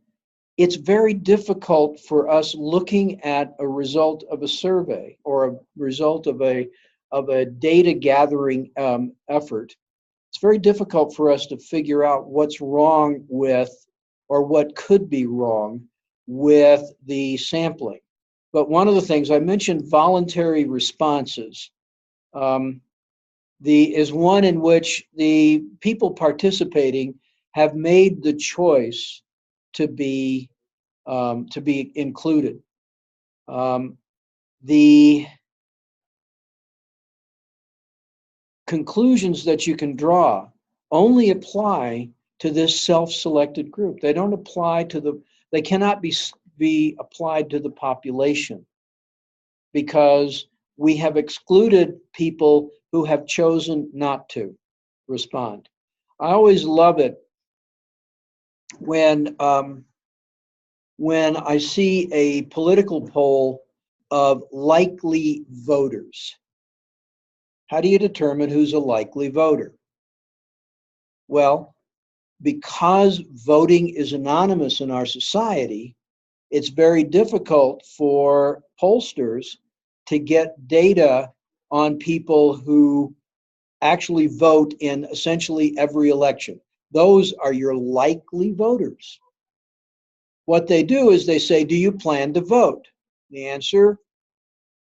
it's very difficult for us looking at a result of a survey or a result of a data gathering effort. It's very difficult for us to figure out what's wrong with, or what could be wrong with the sampling. But one of the things I mentioned, voluntary responses, is one in which the people participating have made the choice to be included. The conclusions that you can draw only apply to this self-selected group. They don't apply to they cannot be applied to the population, because we have excluded people who have chosen not to respond. I always love it when I see a political poll of likely voters. How do you determine who's a likely voter? Well, because voting is anonymous in our society, it's very difficult for pollsters to get data on people who actually vote in essentially every election. Those are your likely voters. What they do is they say, do you plan to vote? The answer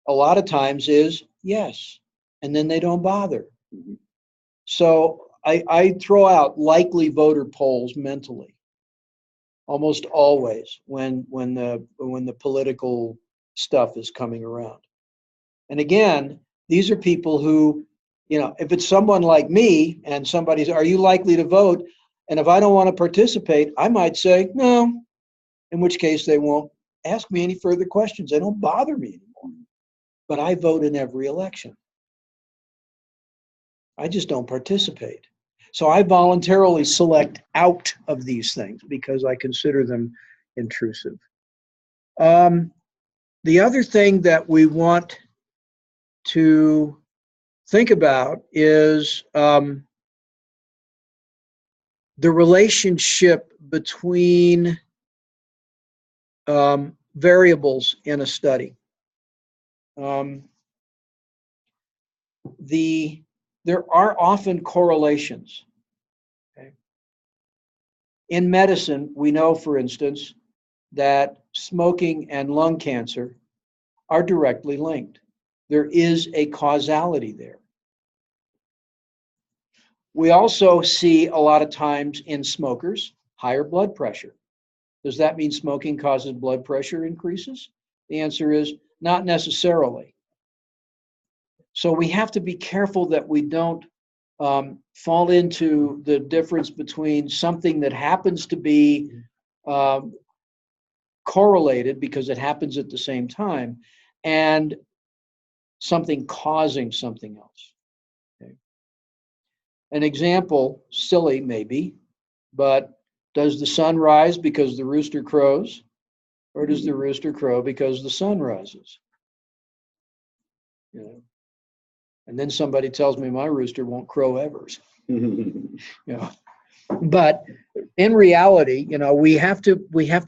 a lot of times is yes, and then they don't bother. So I throw out likely voter polls mentally, almost always when the political stuff is coming around. And again, these are people who, if it's someone like me and somebody's, are you likely to vote? And if I don't want to participate, I might say no, in which case they won't ask me any further questions. They don't bother me anymore. But I vote in every election. I just don't participate. So I voluntarily select out of these things because I consider them intrusive. The other thing that we want to think about is the relationship between variables in a study. There are often correlations. Okay? In medicine, we know, for instance, that smoking and lung cancer are directly linked. There is a causality there. We also see a lot of times in smokers higher blood pressure. Does that mean smoking causes blood pressure increases? The answer is not necessarily. So we have to be careful that we don't fall into the difference between something that happens to be correlated because it happens at the same time and something causing something else. Okay. An example, silly maybe, but does the sun rise because the rooster crows, or does the rooster crow because the sun rises? You know, and then somebody tells me my rooster won't crow ever. You know, but in reality, you know, we have to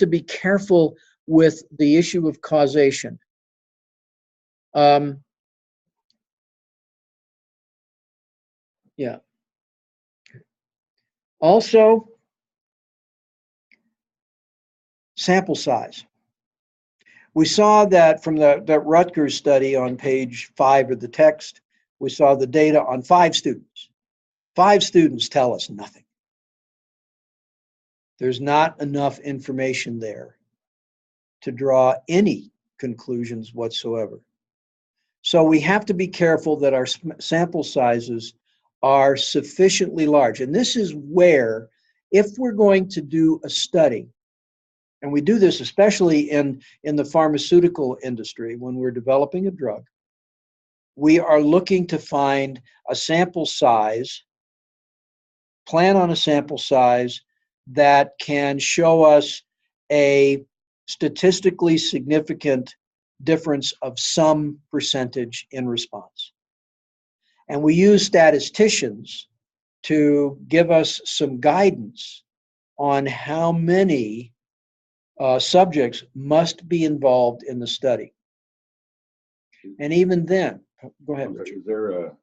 be careful with the issue of causation. Yeah. Also, sample size. We saw that from that Rutgers study on page 5 of the text, we saw the data on 5 students. 5 students tell us nothing. There's not enough information there to draw any conclusions whatsoever. So we have to be careful that our sample sizes are sufficiently large. And this is where, if we're going to do a study, and we do this especially in the pharmaceutical industry when we're developing a drug, we are looking to find a sample size, plan on a sample size that can show us a statistically significant difference of some percentage in response. And we use statisticians to give us some guidance on how many subjects must be involved in the study. And even then, go ahead. Is there a,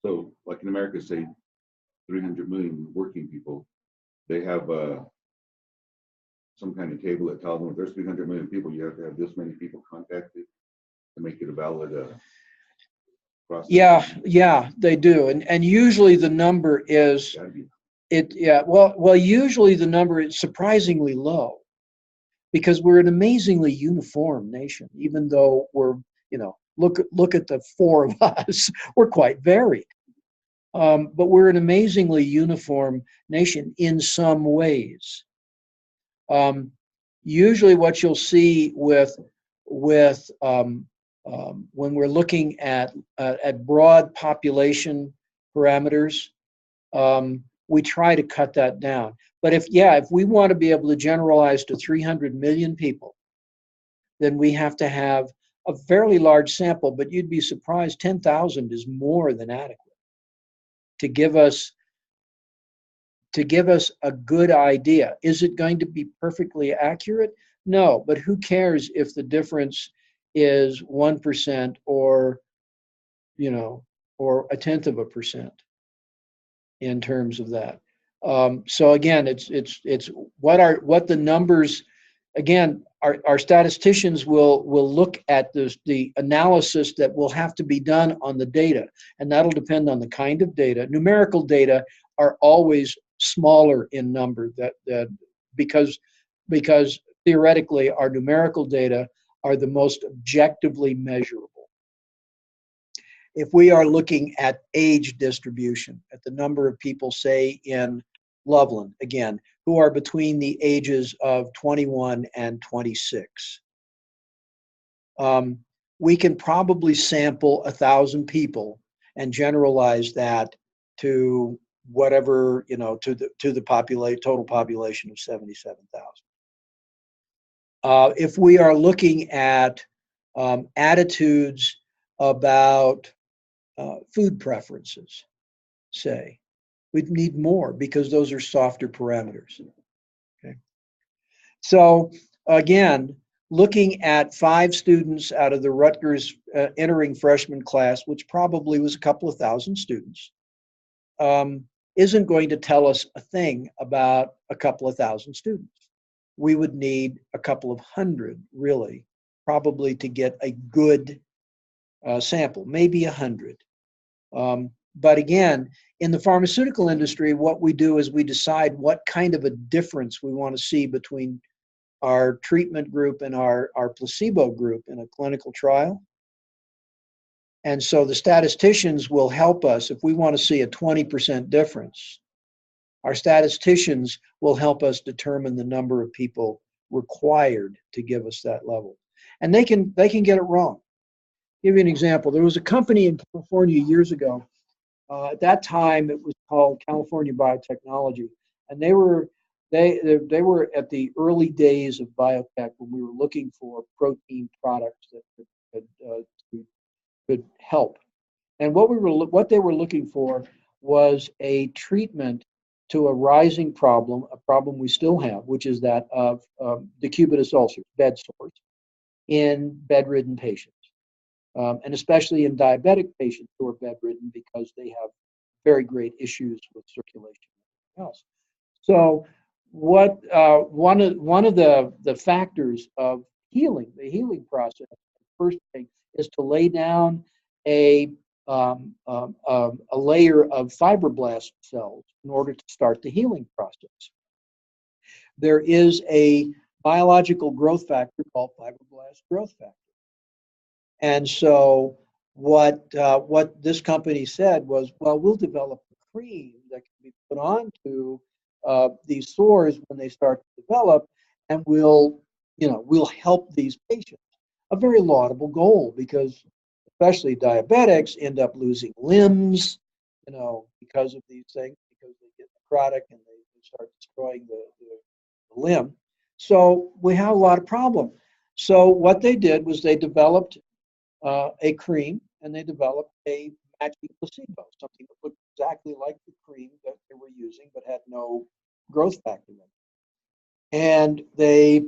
so like in America, say 300 million working people, they have some kind of table that tells them if there's 300 million people, you have to have this many people contacted to make it a valid process? Yeah, they do. And usually the number is, usually the number is surprisingly low because we're an amazingly uniform nation, even though we're, you know, look at the 4 of us, we're quite varied. But we're an amazingly uniform nation in some ways. Usually what you'll see with when we're looking at broad population parameters, we try to cut that down. But if we want to be able to generalize to 300 million people, then we have to have a fairly large sample, but you'd be surprised 10,000 is more than adequate to give us a good idea. Is it going to be perfectly accurate? No, but who cares if the difference is 1% or, you know, or 0.1% in terms of that. So again, it's what the numbers. Again, our statisticians will look at the analysis that will have to be done on the data, and that'll depend on the kind of data. Numerical data are always smaller in number because theoretically our numerical data are the most objectively measurable. If we are looking at age distribution, at the number of people, say in Loveland, again, who are between the ages of 21 and 26, we can probably sample 1,000 people and generalize that to whatever, you know, to the total population of 77,000. If we are looking at attitudes about food preferences, say, we'd need more because those are softer parameters. Okay. So again, looking at 5 students out of the Rutgers entering freshman class, which probably was a couple of thousand students, isn't going to tell us a thing about a couple of thousand students. We would need a couple of hundred, really, probably to get a good sample, maybe 100. But again, in the pharmaceutical industry, what we do is we decide what kind of a difference we want to see between our treatment group and our placebo group in a clinical trial. And so the statisticians will help us if we want to see a 20% difference. Our statisticians will help us determine the number of people required to give us that level. And they can get it wrong. Give you an example. There was a company in California years ago. At that time, it was called California Biotechnology, and they were at the early days of biotech when we were looking for protein products that could help. And what they were looking for was a treatment to a rising problem, a problem we still have, which is that of decubitus ulcers, bed sores, in bedridden patients. And especially in diabetic patients who are bedridden because they have very great issues with circulation and everything else. So one of the factors of healing, the healing process, first thing is to lay down a layer of fibroblast cells in order to start the healing process. There is a biological growth factor called fibroblast growth factor. And so what this company said was, well, we'll develop a cream that can be put onto these sores when they start to develop, and we'll help these patients. A very laudable goal, because especially diabetics end up losing limbs, because of these things, because they get necrotic and they start destroying the limb. So we have a lot of problem. So what they did was they developed a cream, and they developed a matching placebo, something that looked exactly like the cream that they were using, but had no growth factor in it. And they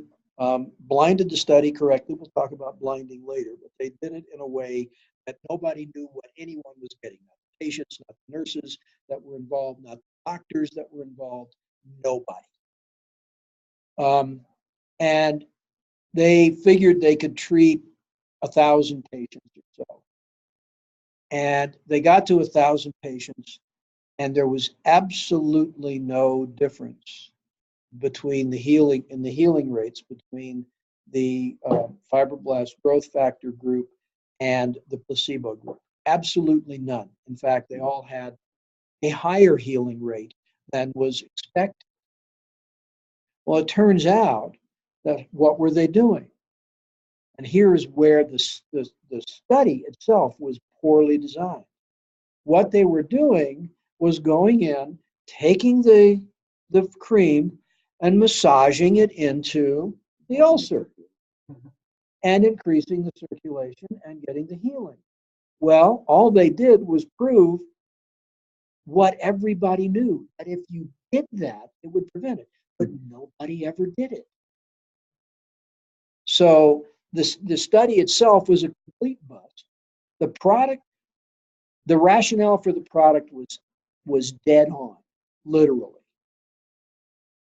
blinded the study correctly. We'll talk about blinding later, but they did it in a way that nobody knew what anyone was getting. Not the patients, not the nurses that were involved, not the doctors that were involved, nobody. And they figured they could treat 1,000 patients or so. And they got to 1,000 patients, and there was absolutely no difference between the healing rates between the fibroblast growth factor group and the placebo group. Absolutely none. In fact, they all had a higher healing rate than was expected. Well, it turns out that what were they doing? And here is where the study itself was poorly designed. What they were doing was going in, taking the cream and massaging it into the ulcer and increasing the circulation and getting the healing. Well, all they did was prove what everybody knew, that if you did that, it would prevent it. But nobody ever did it. So the study itself was a complete bust. The product, the rationale for the product was dead on, literally.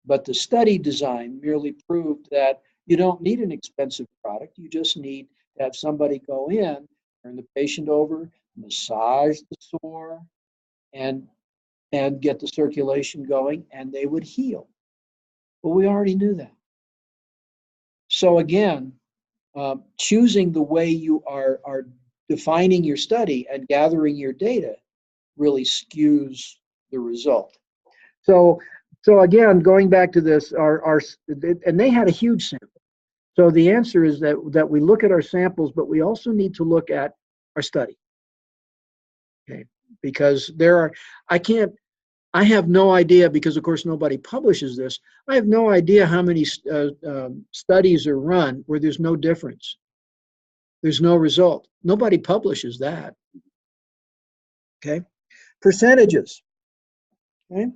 But the study design merely proved that you don't need an expensive product. You just need to have somebody go in, turn the patient over, massage the sore, and get the circulation going, and they would heal. Well, we already knew that. So again, choosing the way you are defining your study and gathering your data really skews the result. So again, going back to this, and they had a huge sample. So the answer is that we look at our samples, but we also need to look at our study. Okay, because I have no idea, because of course nobody publishes this. I have no idea how many studies are run where there's no difference. There's no result. Nobody publishes that. Okay, percentages. Okay,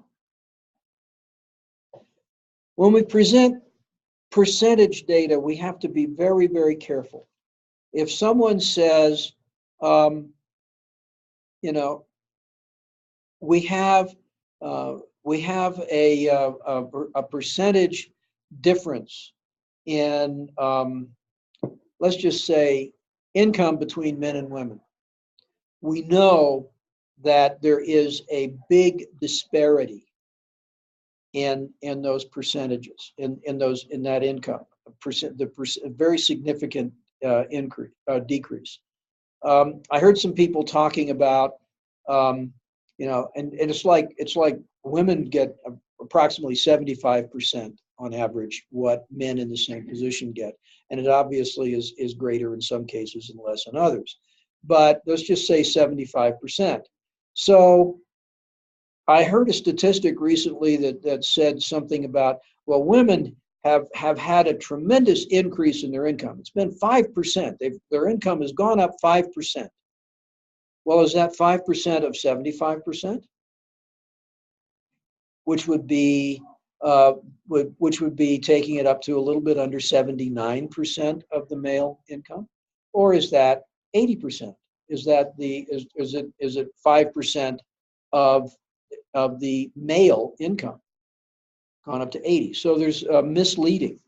when we present percentage data, we have to be very, very careful. If someone says, you know, we have a percentage difference in, let's just say, income between men and women. We know that there is a big disparity in those percentages, in that income, very significant decrease. I heard some people talking about, you know, and it's like women get approximately 75% on average what men in the same position get, and it obviously is greater in some cases and less in others. But let's just say 75%. So I heard a statistic recently that said something about, well, women have had a tremendous increase in their income. It's been 5%. Their income has gone up 5%. Well, is that 5% of 75%? Which would be taking it up to a little bit under 79% of the male income, or is that 80%? Is it 5% of the male income gone up to 80? So there's misleading.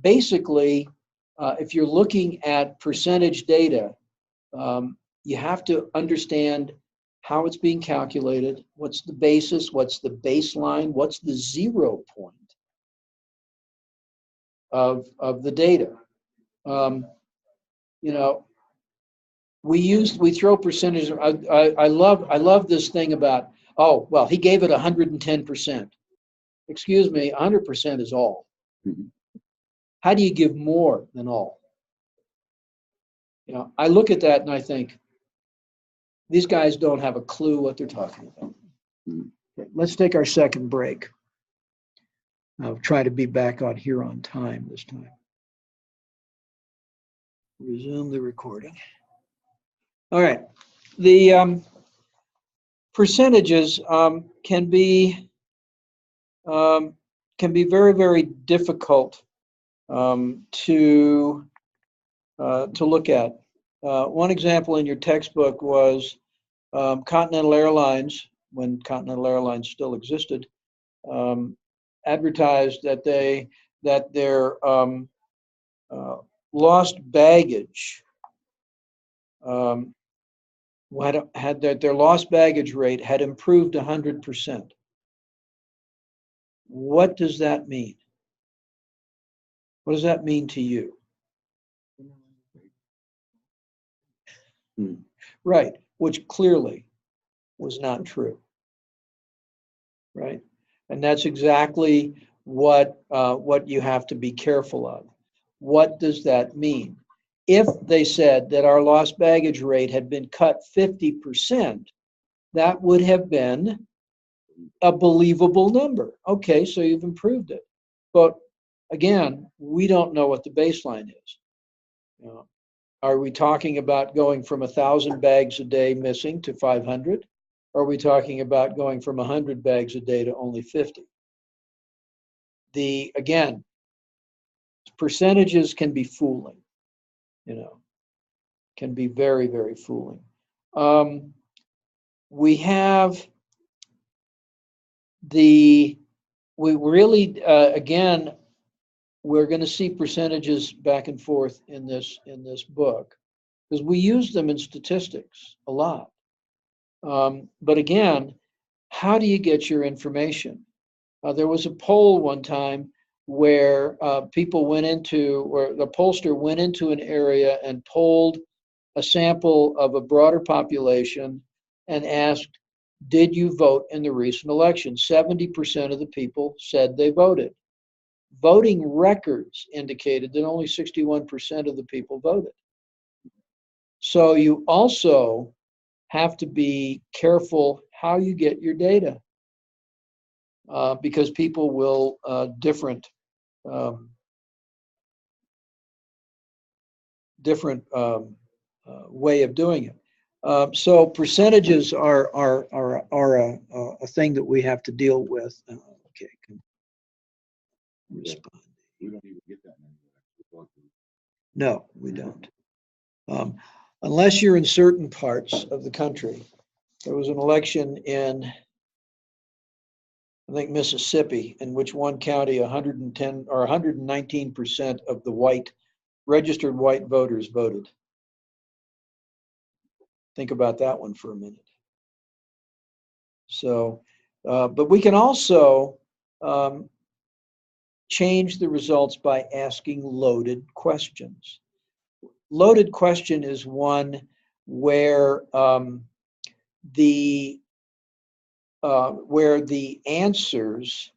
Basically, if you're looking at percentage data, you have to understand how it's being calculated, what's the basis, what's the baseline, what's the 0 point of the data. We throw percentages. I love this thing about, oh, well, he gave it 110%. Excuse me, 100% is all. Mm-hmm. How do you give more than all? I look at that and I think, these guys don't have a clue what they're talking about. Mm-hmm. Okay, let's take our second break. I'll try to be back on here on time this time. Resume the recording. All right. The percentages can be very, very difficult to look at. One example in your textbook was Continental Airlines, when Continental Airlines still existed, advertised that their lost baggage their lost baggage rate had improved 100%. What does that mean? What does that mean to you? Right, which clearly was not true. Right, and that's exactly what you have to be careful of. What does that mean? If they said that our lost baggage rate had been cut 50%, that would have been a believable number. Okay, so you've improved it. But again, we don't know what the baseline is. Are we talking about going from 1,000 bags a day missing to 500? Or are we talking about going from 100 bags a day to only 50? Again, percentages can be fooling. Can be very, very fooling. We have again, we're going to see percentages back and forth in this book because we use them in statistics a lot. But again, how do you get your information? There was a poll one time where people went into, or the pollster went into an area and polled a sample of a broader population and asked, did you vote in the recent election? 70% of the people said they voted. Voting records indicated that only 61% of the people voted. So you also have to be careful how you get your data because people will different way of doing it. So percentages are a thing that we have to deal with. Okay. Respond. We don't even get that many. No, we don't. Unless you're in certain parts of the country. There was an election in, I think, Mississippi, in which one county, 110 or 119% of the registered white voters voted. Think about that one for a minute. So, but we can also change the results by asking loaded questions. Loaded question is one where the answers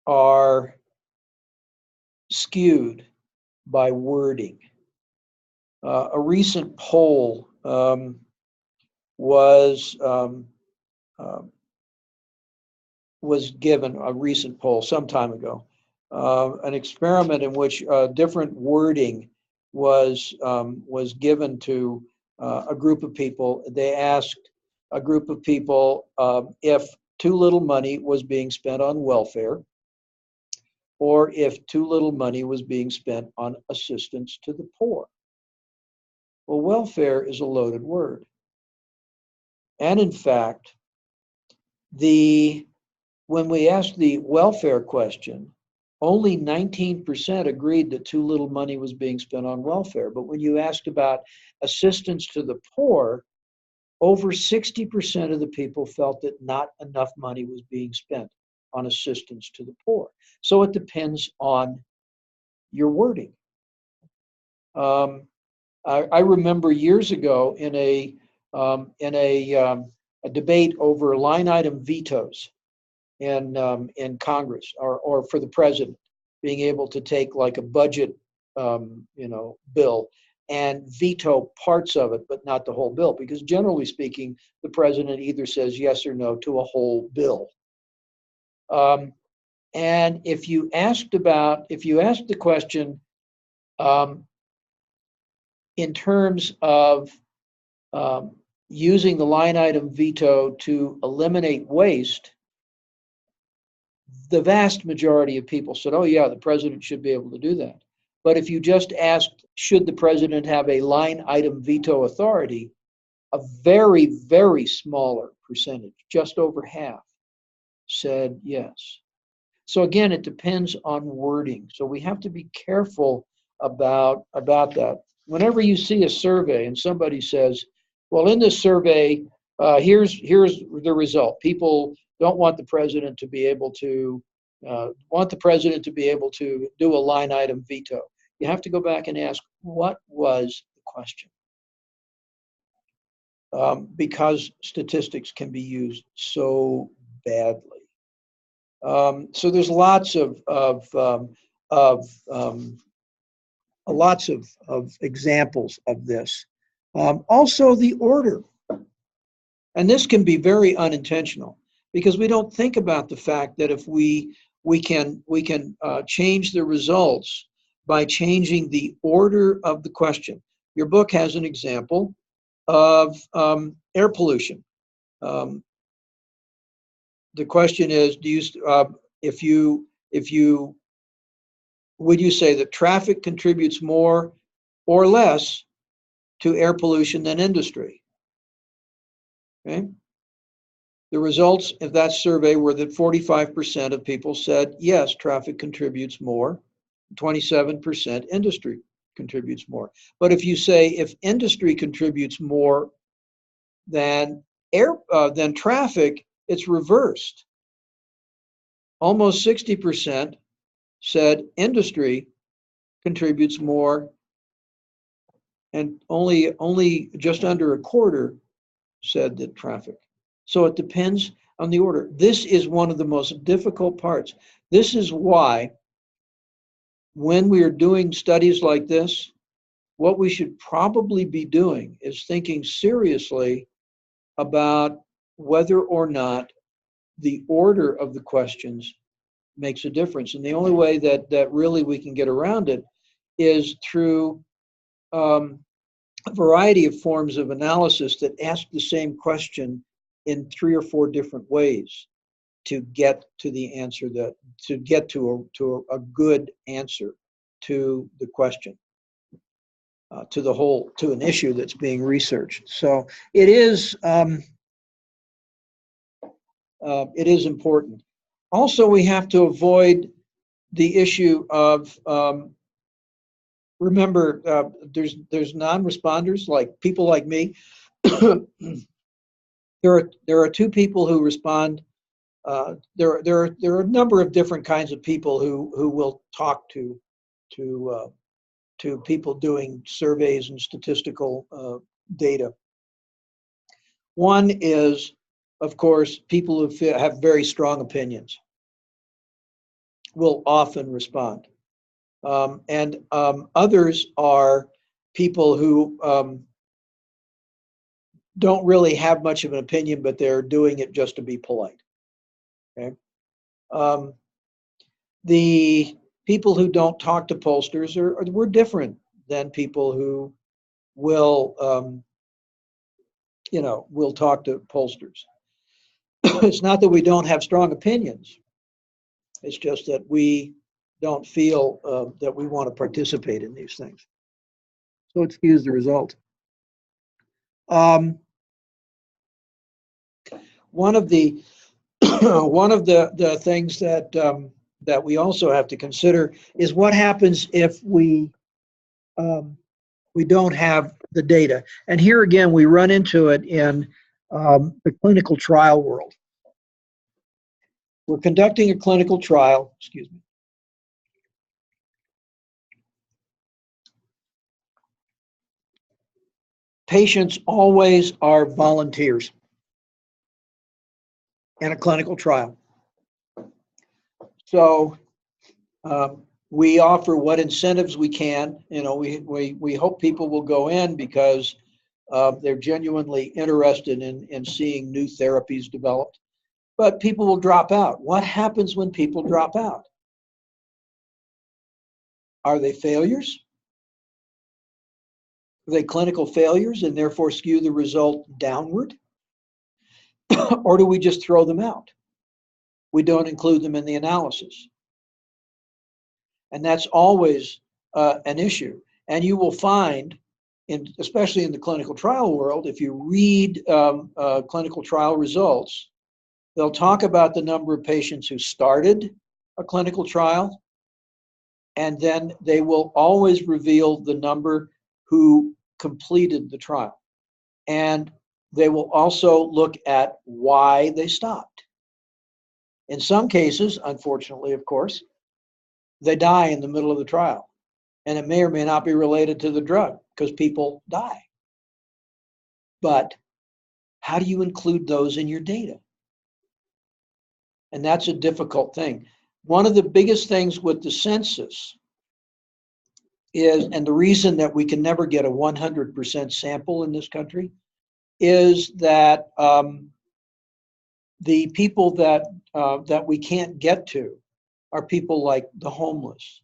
are skewed by wording. A recent poll was given, a recent poll some time ago, an experiment in which different wording was given to a group of people. They asked a group of people if too little money was being spent on welfare, or if too little money was being spent on assistance to the poor. Well, welfare is a loaded word. And in fact, when we asked the welfare question, only 19% agreed that too little money was being spent on welfare. But when you asked about assistance to the poor, over 60% of the people felt that not enough money was being spent on assistance to the poor. So it depends on your wording. I remember years ago in a debate over line item vetoes in Congress, or for the president being able to take like a budget bill and veto parts of it, but not the whole bill, because generally speaking, the president either says yes or no to a whole bill. And if you asked the question in terms of using the line item veto to eliminate waste, the vast majority of people said, oh yeah, the president should be able to do that. But if you just asked, should the president have a line item veto authority, a very, very smaller percentage, just over half, said yes. So again, it depends on wording. So we have to be careful about that. Whenever you see a survey and somebody says, well, in this survey, here's the result. People don't want the president to be able to do a line item veto. You have to go back and ask, what was the question? Because statistics can be used so badly. So there's lots of examples of this. Also, the order, and this can be very unintentional because we don't think about the fact that if we can change the results by changing the order of the question. Your book has an example of air pollution. The question is, would you say that traffic contributes more or less to air pollution than industry? Okay. The results of that survey were that 45% of people said, yes, traffic contributes more, 27% industry contributes more. But if you say if industry contributes more than traffic, it's reversed. Almost 60% said industry contributes more, and only just under a quarter said that traffic. So it depends on the order. This is one of the most difficult parts. This is why when we are doing studies like this, what we should probably be doing is thinking seriously about whether or not the order of the questions makes a difference. And the only way that really we can get around it is through a variety of forms of analysis that ask the same question in 3 or 4 different ways to get to the answer to get to a good answer to the question, to an issue that's being researched. So it is important. Also, we have to avoid the issue of remember, there's non-responders, like people like me. There are 2 people who respond. There are a number of different kinds of people who will talk to people doing surveys and statistical data. One is, of course, people who have very strong opinions will often respond. And others are people who don't really have much of an opinion, but they're doing it just to be polite. Okay. The people who don't talk to pollsters were different than people who will, will talk to pollsters. It's not that we don't have strong opinions. It's just that we don't feel that we want to participate in these things. So excuse the result. One of the things that we also have to consider is what happens if we don't have the data. And here again, we run into it in the clinical trial world. We're conducting a clinical trial, excuse me. Patients always are volunteers in a clinical trial. So we offer what incentives we can. We hope people will go in because they're genuinely interested in seeing new therapies developed. But people will drop out. What happens when people drop out? Are they failures? Are they clinical failures and therefore skew the result downward? Or do we just throw them out? We don't include them in the analysis. And that's always an issue. And you will find, especially in the clinical trial world, if you read clinical trial results, they'll talk about the number of patients who started a clinical trial, and then they will always reveal the number who completed the trial. And they will also look at why they stopped. In some cases, unfortunately, of course, they die in the middle of the trial. And it may or may not be related to the drug because people die. But how do you include those in your data? And that's a difficult thing. One of the biggest things with the census is, and the reason that we can never get a 100% sample in this country, is that the people that we can't get to are people like the homeless.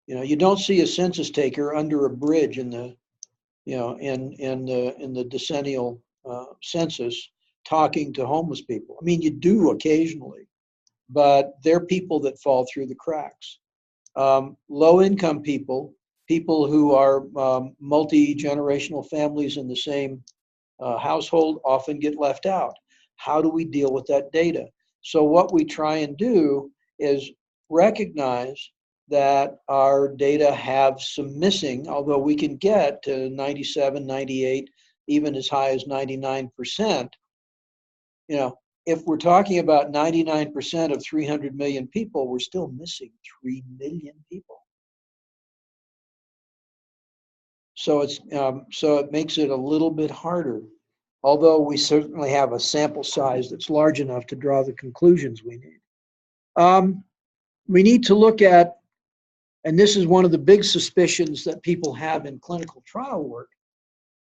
You don't see a census taker under a bridge in the decennial census talking to homeless people. I mean, you do occasionally, but they're people that fall through the cracks. Low-income people who are multi-generational families in the same household often get left out. How do we deal with that data? So what we try and do is recognize that our data have some missing, although we can get to 97, 98, even as high as 99%. If we're talking about 99% of 300 million people, we're still missing 3 million people. So it makes it a little bit harder, although we certainly have a sample size that's large enough to draw the conclusions we need. We need to look at, and this is one of the big suspicions that people have in clinical trial work,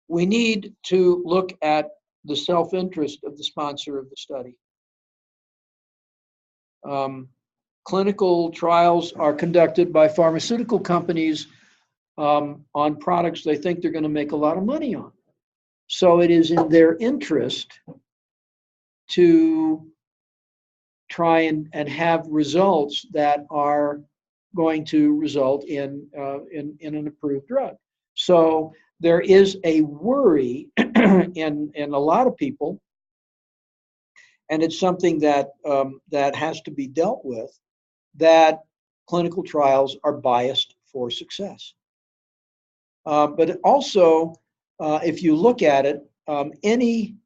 we need to look at the self-interest of the sponsor of the study. Clinical trials are conducted by pharmaceutical companies on products they think they're going to make a lot of money on. So it is in their interest to try and have results that are going to result in an approved drug. So there is a worry in a lot of people, and it's something that that has to be dealt with, that clinical trials are biased for success. But also, if you look at it, any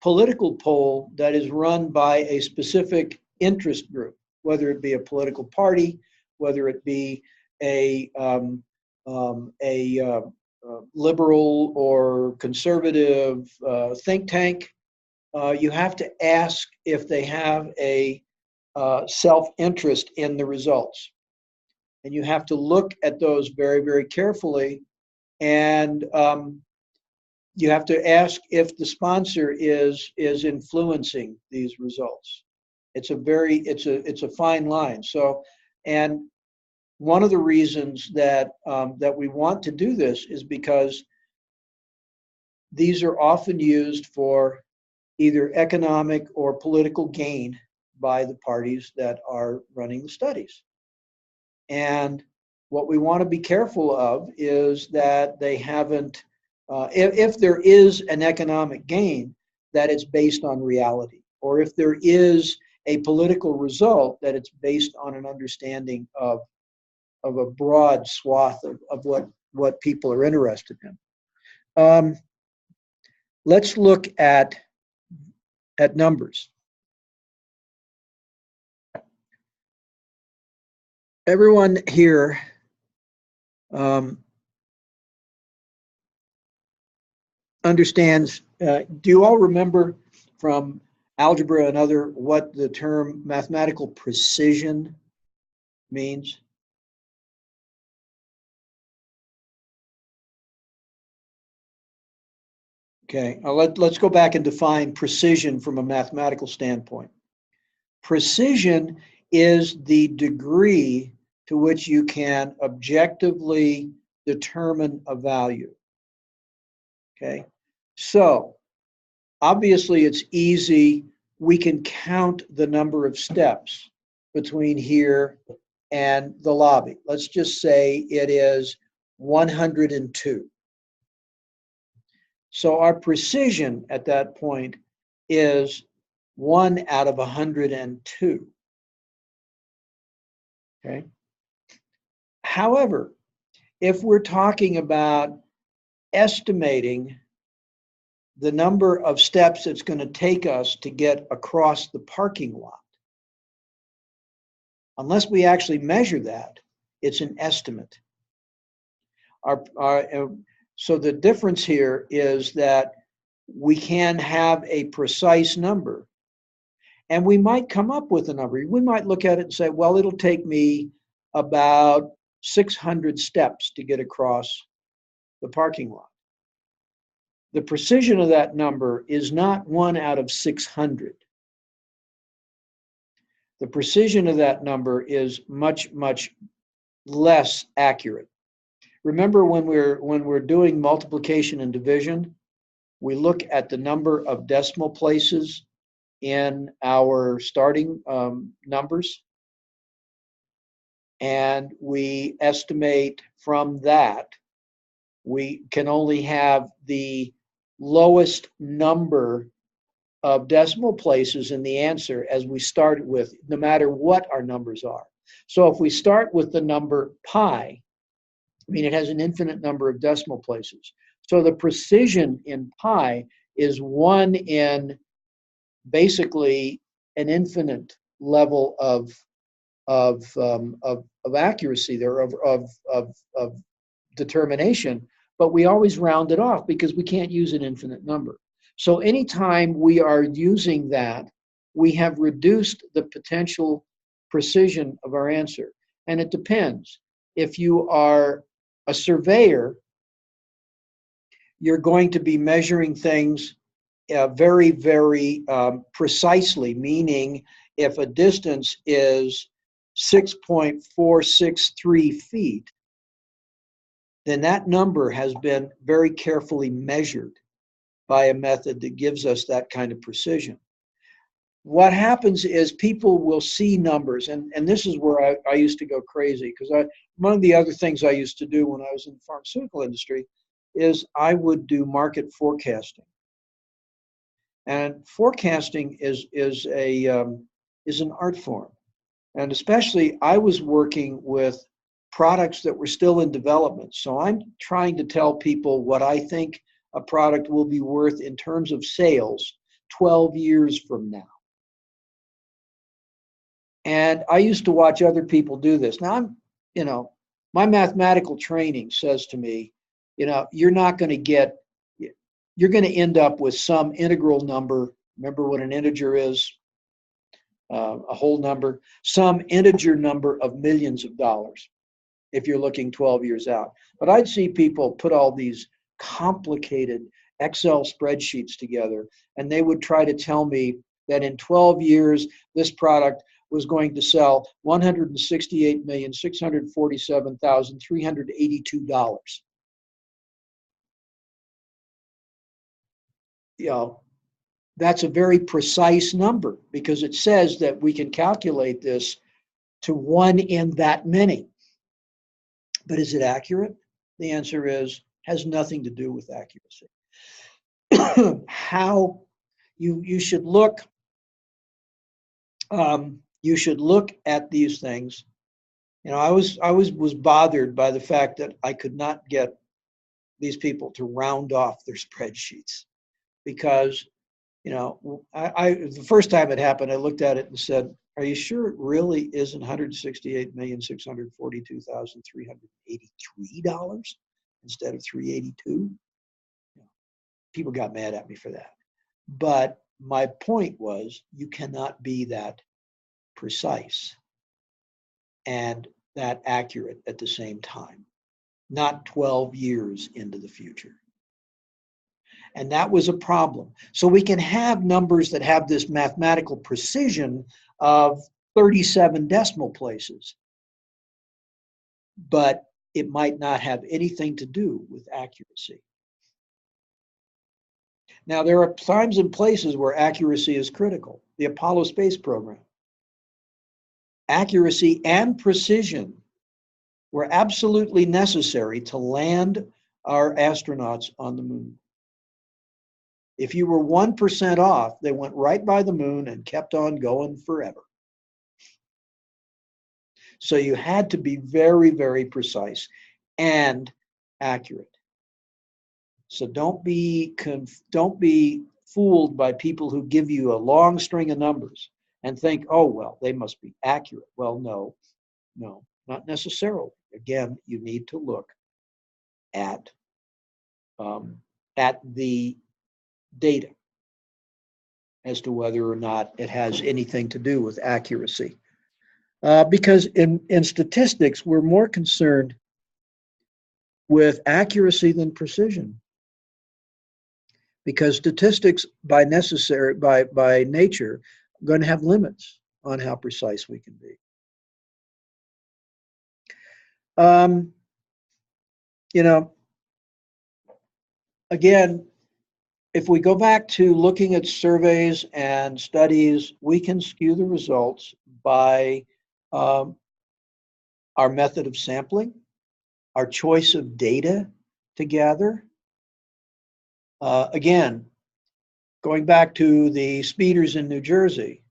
political poll that is run by a specific interest group, whether it be a political party, whether it be a liberal or conservative think tank, you have to ask if they have a self-interest in the results. And you have to look at those very, very carefully. And you have to ask if the sponsor is influencing these results. It's a fine line. So, and one of the reasons that that we want to do this is because these are often used for either economic or political gain by the parties that are running the studies. And what we want to be careful of is that they haven't, if there is an economic gain, that it's based on reality. Or if there is a political result, that it's based on an understanding of a broad swath of what people are interested in. Let's look at numbers. Everyone here understands, do you all remember from algebra and other what the term mathematical precision means? Okay, let's go back and define precision from a mathematical standpoint. Precision is the degree to which you can objectively determine a value. Okay, so obviously it's easy. We can count the number of steps between here and the lobby. Let's just say it is 102. So our precision at that point is 1 out of 102. Okay. However, if we're talking about estimating the number of steps it's going to take us to get across the parking lot, unless we actually measure that, it's an estimate. So the difference here is that we can have a precise number, and we might come up with a number. We might look at it and say, well, it'll take me about 600 steps to get across the parking lot. The precision of that number is not 1 out of 600. The precision of that number is much, much less accurate. Remember, when we're doing multiplication and division, we look at the number of decimal places in our starting numbers, and we estimate from that. We can only have the lowest number of decimal places in the answer as we start with, no matter what our numbers are. So if we start with the number pi, I mean, it has an infinite number of decimal places. So the precision in pi is 1 in basically an infinite level of accuracy there, of determination, but we always round it off because we can't use an infinite number. So anytime we are using that, we have reduced the potential precision of our answer. And it depends. If you are a surveyor, you're going to be measuring things very, very precisely, meaning if a distance is 6.463 feet, then that number has been very carefully measured by a method that gives us that kind of precision. What happens is people will see numbers, and this is where I used to go crazy, because among the other things I used to do when I was in the pharmaceutical industry is I would do market forecasting. And forecasting is an art form. And especially I was working with products that were still in development. So I'm trying to tell people what I think a product will be worth in terms of sales 12 years from now. And I used to watch other people do this. Now my mathematical training says to me, you're not going to get, you're going to end up with some integral number. Remember what an integer is? A whole number, some integer number of millions of dollars if you're looking 12 years out. But I'd see people put all these complicated Excel spreadsheets together, and they would try to tell me that in 12 years, this product was going to sell $168,647,382. That's a very precise number because it says that we can calculate this to 1 in that many. But is it accurate? The answer has nothing to do with accuracy. How you should look at these things. I was bothered by the fact that I could not get these people to round off their spreadsheets because the first time it happened, I looked at it and said, "Are you sure it really isn't $168,642,383 instead of 382?" People got mad at me for that. But my point was, you cannot be that precise and that accurate at the same time, not 12 years into the future. And that was a problem. So we can have numbers that have this mathematical precision of 37 decimal places, but it might not have anything to do with accuracy. Now, there are times and places where accuracy is critical. The Apollo space program. Accuracy and precision were absolutely necessary to land our astronauts on the moon. If you were 1% off, they went right by the moon and kept on going forever. So you had to be very, very precise and accurate. So don't be fooled by people who give you a long string of numbers and think, oh, well, they must be accurate. Well, no, not necessarily. Again, you need to look at the data as to whether or not it has anything to do with accuracy. Because in statistics, we're more concerned with accuracy than precision. Because statistics by nature are going to have limits on how precise we can be. Again, if we go back to looking at surveys and studies, we can skew the results by our method of sampling, our choice of data to gather. Again, going back to the speeders in New Jersey,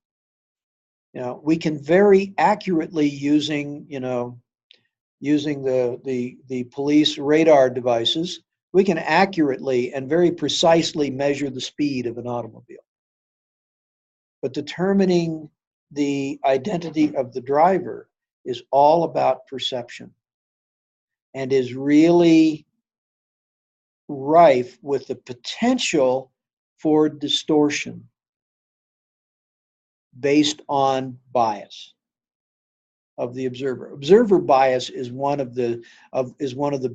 we can very accurately using the police radar devices, we can accurately and very precisely measure the speed of an automobile. But determining the identity of the driver is all about perception and is really rife with the potential for distortion based on bias of the observer. Observer bias is one of the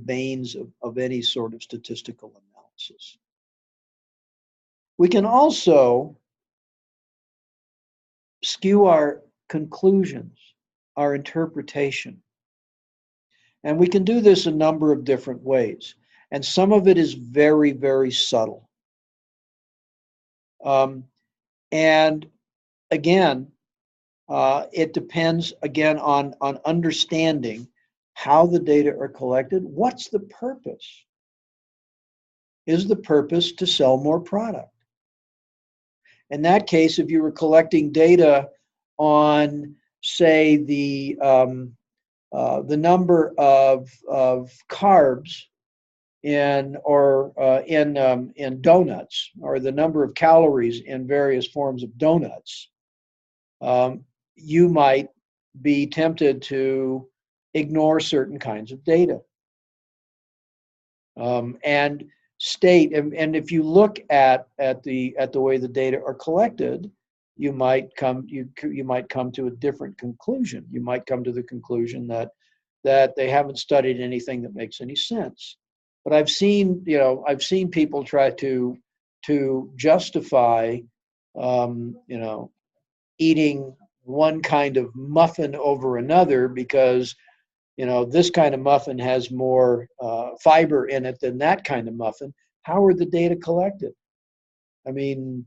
banes of any sort of statistical analysis. We can also skew our conclusions, our interpretation. And we can do this a number of different ways. And some of it is very, very subtle. And again, it depends again on understanding how the data are collected. What's the purpose? Is the purpose to sell more product? In that case, if you were collecting data on, say, the number of carbs in donuts, or the number of calories in various forms of donuts, you might be tempted to ignore certain kinds of data. And if you look at the way the data are collected, you might come to a different conclusion. You might come to the conclusion that they haven't studied anything that makes any sense. But I've seen people try to justify eating one kind of muffin over another because this kind of muffin has more fiber in it than that kind of muffin. How are the data collected? I mean,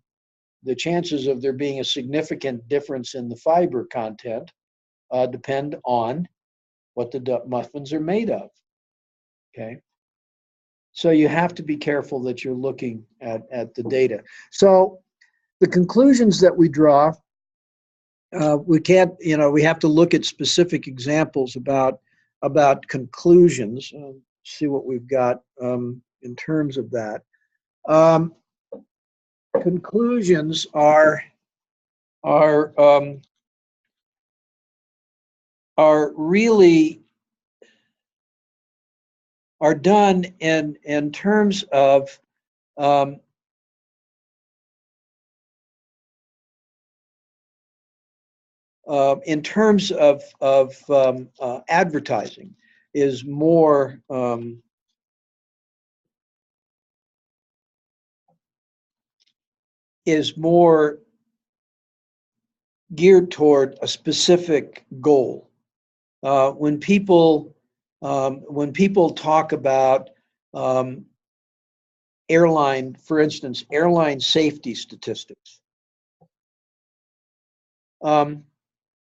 the chances of there being a significant difference in the fiber content depend on what the muffins are made of. Okay. So you have to be careful that you're looking at the data. So the conclusions that we draw, we can't, we have to look at specific examples about conclusions. See what we've got in terms of that. Conclusions are really done in terms of advertising is more geared toward a specific goal. When people talk about for instance, airline safety statistics.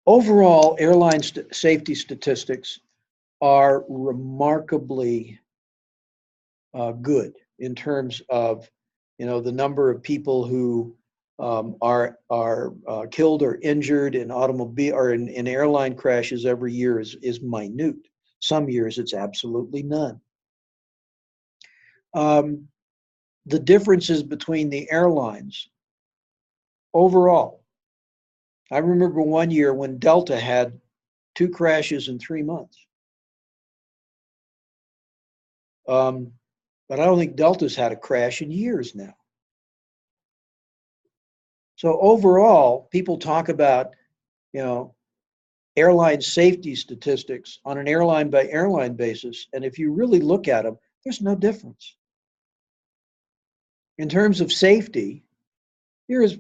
Overall, airline safety statistics are remarkably good in terms of the number of people who are killed or injured in automobile or in airline crashes every year is minute. Some years it's absolutely none. The differences between the airlines overall. I remember one year when Delta had 2 crashes in 3 months. But I don't think Delta's had a crash in years now. So overall, people talk about, airline safety statistics on an airline by airline basis. And if you really look at them, there's no difference. In terms of safety, you're as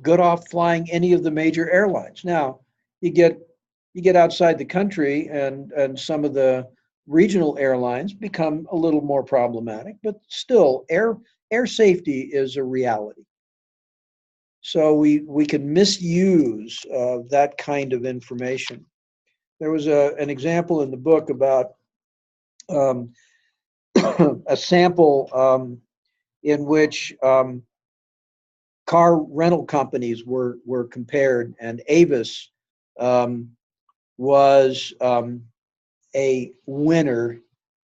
good off flying any of the major airlines. Now, you get outside the country and some of the regional airlines become a little more problematic, but still air safety is a reality. So we can misuse that kind of information. There was an example in the book about a sample in which car rental companies were compared, and Avis was a winner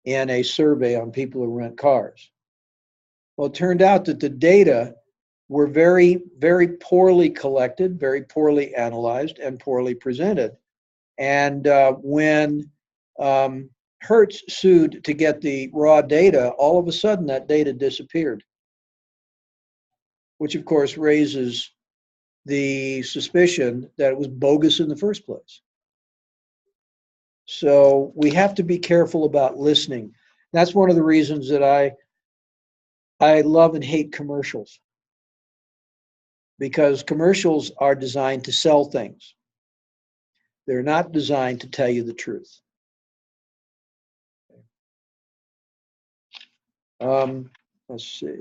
in a survey on people who rent cars. Well, it turned out that the data were very, very poorly collected, very poorly analyzed, and poorly presented. And when Hertz sued to get the raw data, all of a sudden that data disappeared, which of course raises the suspicion that it was bogus in the first place. So we have to be careful about listening. That's one of the reasons that I love and hate commercials, because commercials are designed to sell things. They're not designed to tell you the truth. Let's see.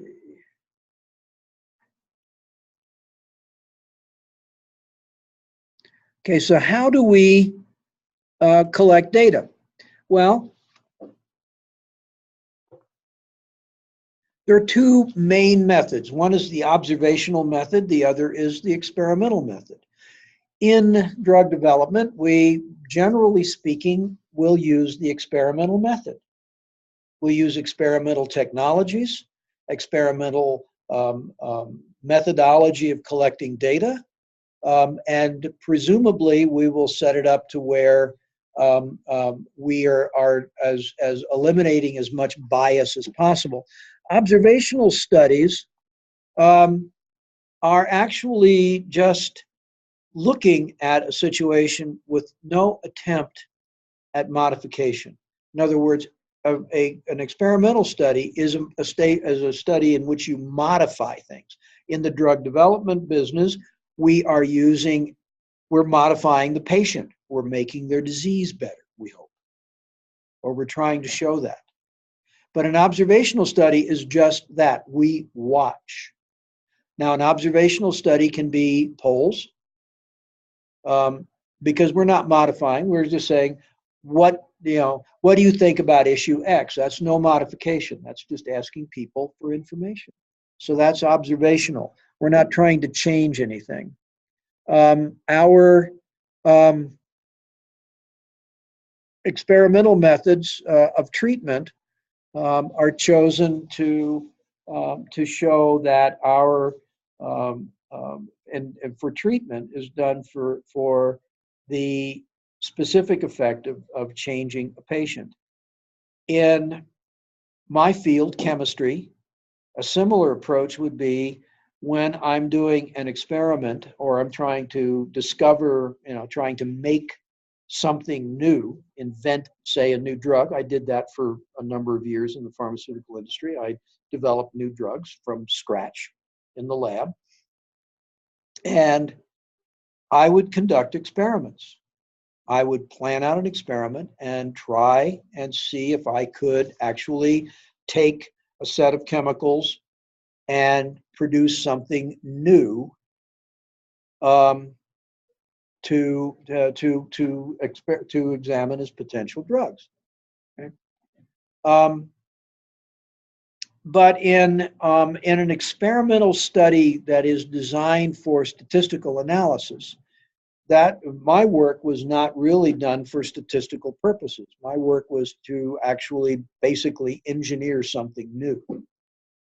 Okay, so how do we collect data? Well, there are two main methods. One is the observational method, the other is the experimental method. In drug development, we, generally speaking, will use the experimental method. We use experimental technologies, experimental methodology of collecting data, and presumably we will set it up to where we are as eliminating as much bias as possible. Observational studies are actually just looking at a situation with no attempt at modification. In other words, an experimental study is a study in which you modify things. In the drug development business, we're modifying the patient. We're making their disease better, we hope, or we're trying to show that. But an observational study is just that. We watch. Now, an observational study can be polls, because we're not modifying. We're just saying, what do you think about issue X? That's no modification. That's just asking people for information. So that's observational. We're not trying to change anything. Our experimental methods of treatment are chosen to show that our and for treatment is done for the specific effect of changing a patient. In my field, chemistry, a similar approach would be when I'm doing an experiment or I'm trying to discover, trying to make something new, invent, say, a new drug. I did that for a number of years in the pharmaceutical industry. I developed new drugs from scratch in the lab. And I would conduct experiments. I would plan out an experiment and try and see if I could actually take a set of chemicals and produce something new to examine as potential drugs. Okay? But in an experimental study that is designed for statistical analysis, that my work was not really done for statistical purposes. My work was to actually basically engineer something new.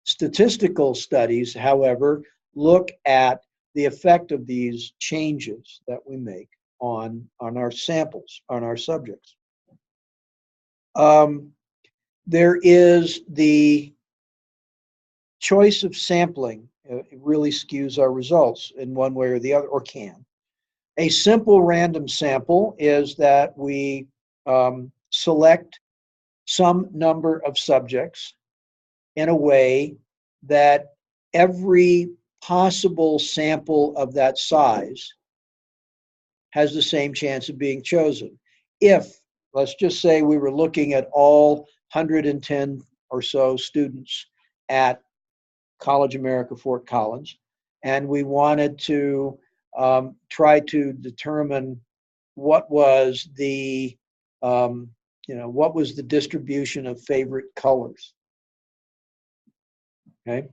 Statistical studies, however, look at the effect of these changes that we make on our samples, on our subjects. There is the choice of sampling. It really skews our results in one way or the other, or can. A simple random sample is that we select some number of subjects in a way that every possible sample of that size has the same chance of being chosen. If, let's just say we were looking at all 110 or so students at College America Fort Collins, and we wanted to try to determine what was the distribution of favorite colors. Okay,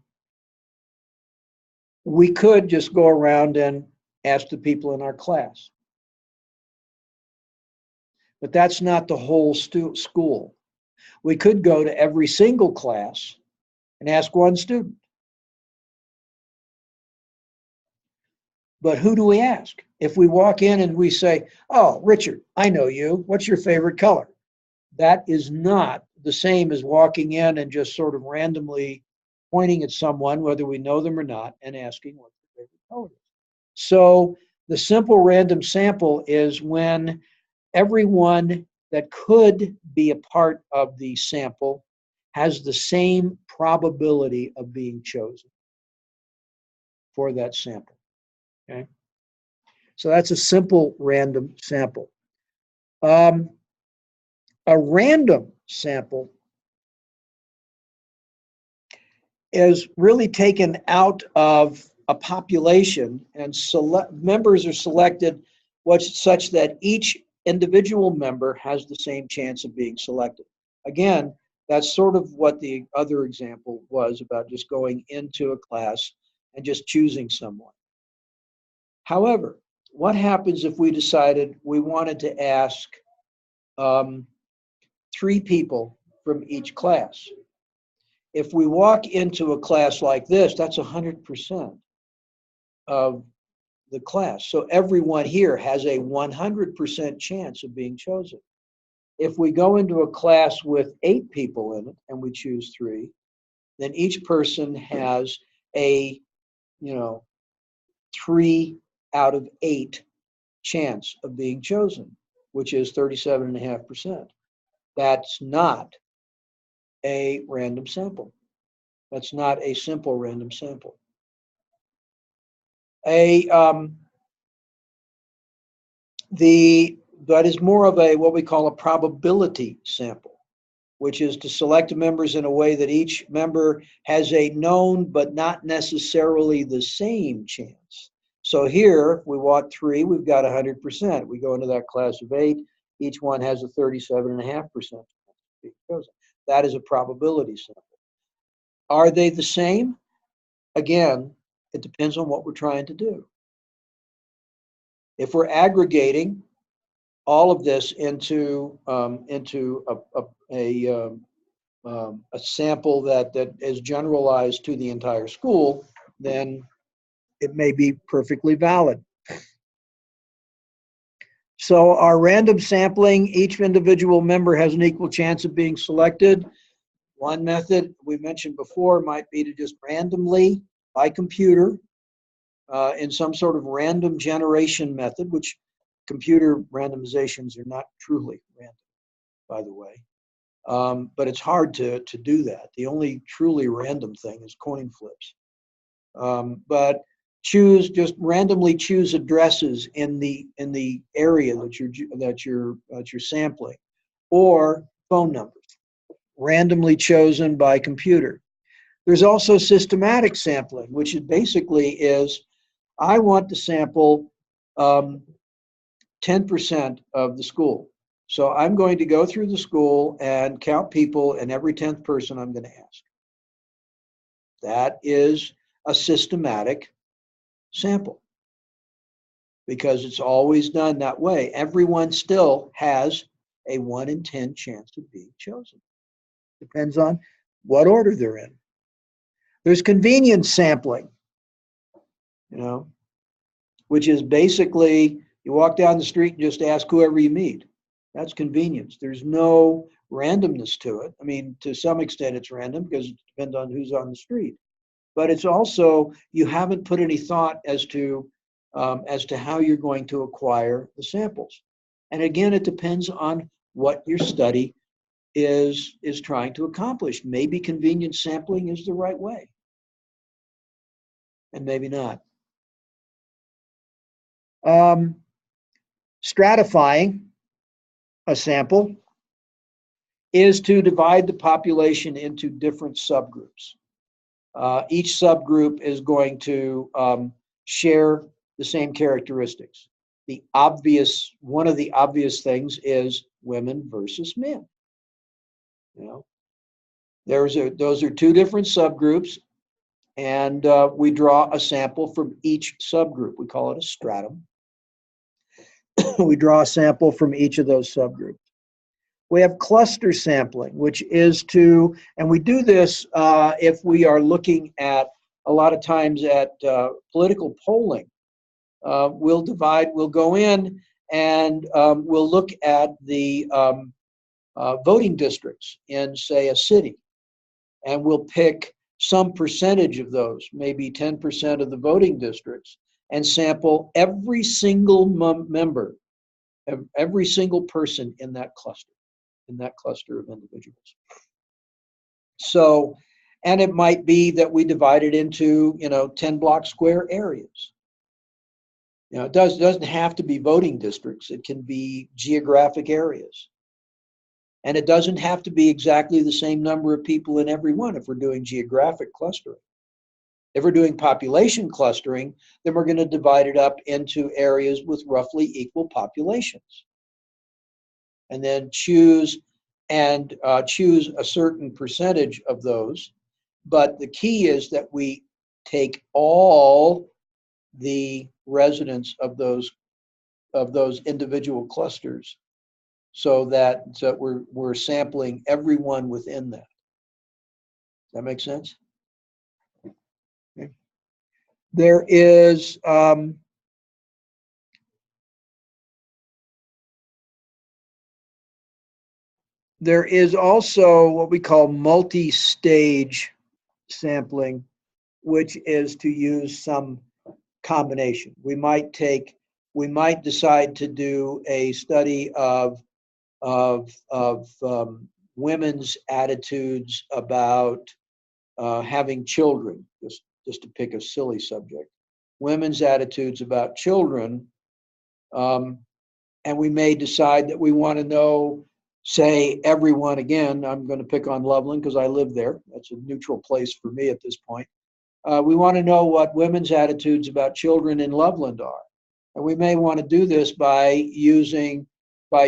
we could just go around and ask the people in our class, but that's not the whole school. We could go to every single class and ask one student. But who do we ask? If we walk in and we say, "Oh, Richard, I know you. What's your favorite color?" That is not the same as walking in and just sort of randomly pointing at someone, whether we know them or not, and asking what their favorite color is. So the simple random sample is when everyone that could be a part of the sample has the same probability of being chosen for that sample. Okay, so that's a simple random sample. A random sample is really taken out of a population, and members are selected such that each individual member has the same chance of being selected. Again, that's sort of what the other example was about, just going into a class and just choosing someone. However, what happens if we decided we wanted to ask 3 people from each class? If we walk into a class like this, that's 100% of the class. So everyone here has a 100% chance of being chosen. If we go into a class with 8 people in it and we choose 3, then each person has a, 3 out of 8 chance of being chosen, which is 37.5%. That's not a random sample. That's not a simple random sample. That is more of a what we call a probability sample, which is to select members in a way that each member has a known but not necessarily the same chance. So here, if we want 3, we've got 100%. We go into that class of 8, each one has a 37.5% chance of being chosen. That is a probability sample. Are they the same? Again, it depends on what we're trying to do. If we're aggregating all of this into a sample that is generalized to the entire school, then it may be perfectly valid. So our random sampling, each individual member has an equal chance of being selected. One method we mentioned before might be to just randomly, by computer, in some sort of random generation method, which computer randomizations are not truly random, by the way. But it's hard to do that. The only truly random thing is coin flips. But just randomly choose addresses in the area that you're sampling, or phone numbers, randomly chosen by computer. There's also systematic sampling, which basically is, I want to sample 10% of the school. So I'm going to go through the school and count people, and every 10th person I'm going to ask. That is a systematic sample, because it's always done that way. Everyone still has a 1 in 10 chance of being chosen. Depends on what order they're in. There's convenience sampling, which is basically you walk down the street and just ask whoever you meet. That's convenience. There's no randomness to it. I mean, to some extent it's random because it depends on who's on the street. But it's also, you haven't put any thought as to how you're going to acquire the samples. And again, it depends on what your study is trying to accomplish. Maybe convenience sampling is the right way, and maybe not. Stratifying a sample is to divide the population into different subgroups. Each subgroup is going to share the same characteristics. One of the obvious things is women versus men. Those are 2 different subgroups, and we draw a sample from each subgroup. We call it a stratum. We draw a sample from each of those subgroups. We have cluster sampling, which is and we do this if we are looking at, a lot of times at political polling. We'll go in and we'll look at the voting districts in, say, a city, and we'll pick some percentage of those, maybe 10% of the voting districts, and sample every single member, every single person in that cluster of individuals. So, and it might be that we divide it into 10 block square areas. It doesn't have to be voting districts. It can be geographic areas. And it doesn't have to be exactly the same number of people in every one if we're doing geographic clustering. If we're doing population clustering, then we're going to divide it up into areas with roughly equal populations. And then choose a certain percentage of those. But the key is that we take all the residents of those individual clusters, so that we're sampling everyone within that. Does that make sense? Okay. There is also what we call multi-stage sampling, which is to use some combination. We might decide to do a study of women's attitudes about having children, just to pick a silly subject. Women's attitudes about children, and we may decide that we want to know, say, everyone. Again, I'm going to pick on Loveland because I live there. That's a neutral place for me at this point. We want to know what women's attitudes about children in Loveland are. And we may want to do this by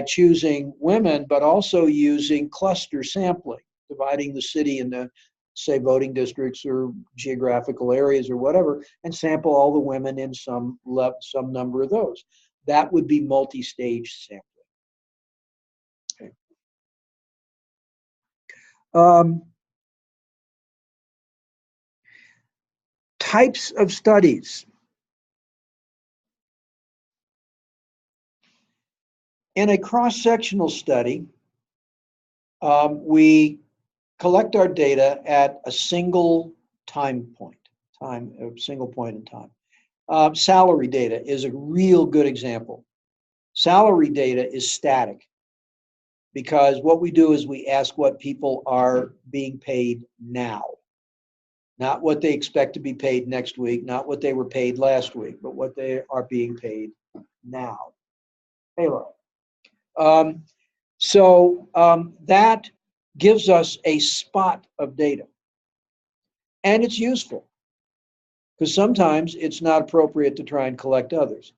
choosing women, but also using cluster sampling, dividing the city into, say, voting districts or geographical areas or whatever, and sample all the women in some number of those. That would be multi-stage sampling. Okay. Types of studies. In a cross-sectional study, we collect our data at a single point in time. Salary data is a real good example. Salary data is static because what we do is we ask what people are being paid now, not what they expect to be paid next week, not what they were paid last week, but what they are being paid now. Halo. That gives us a spot of data. And it's useful because sometimes it's not appropriate to try and collect others.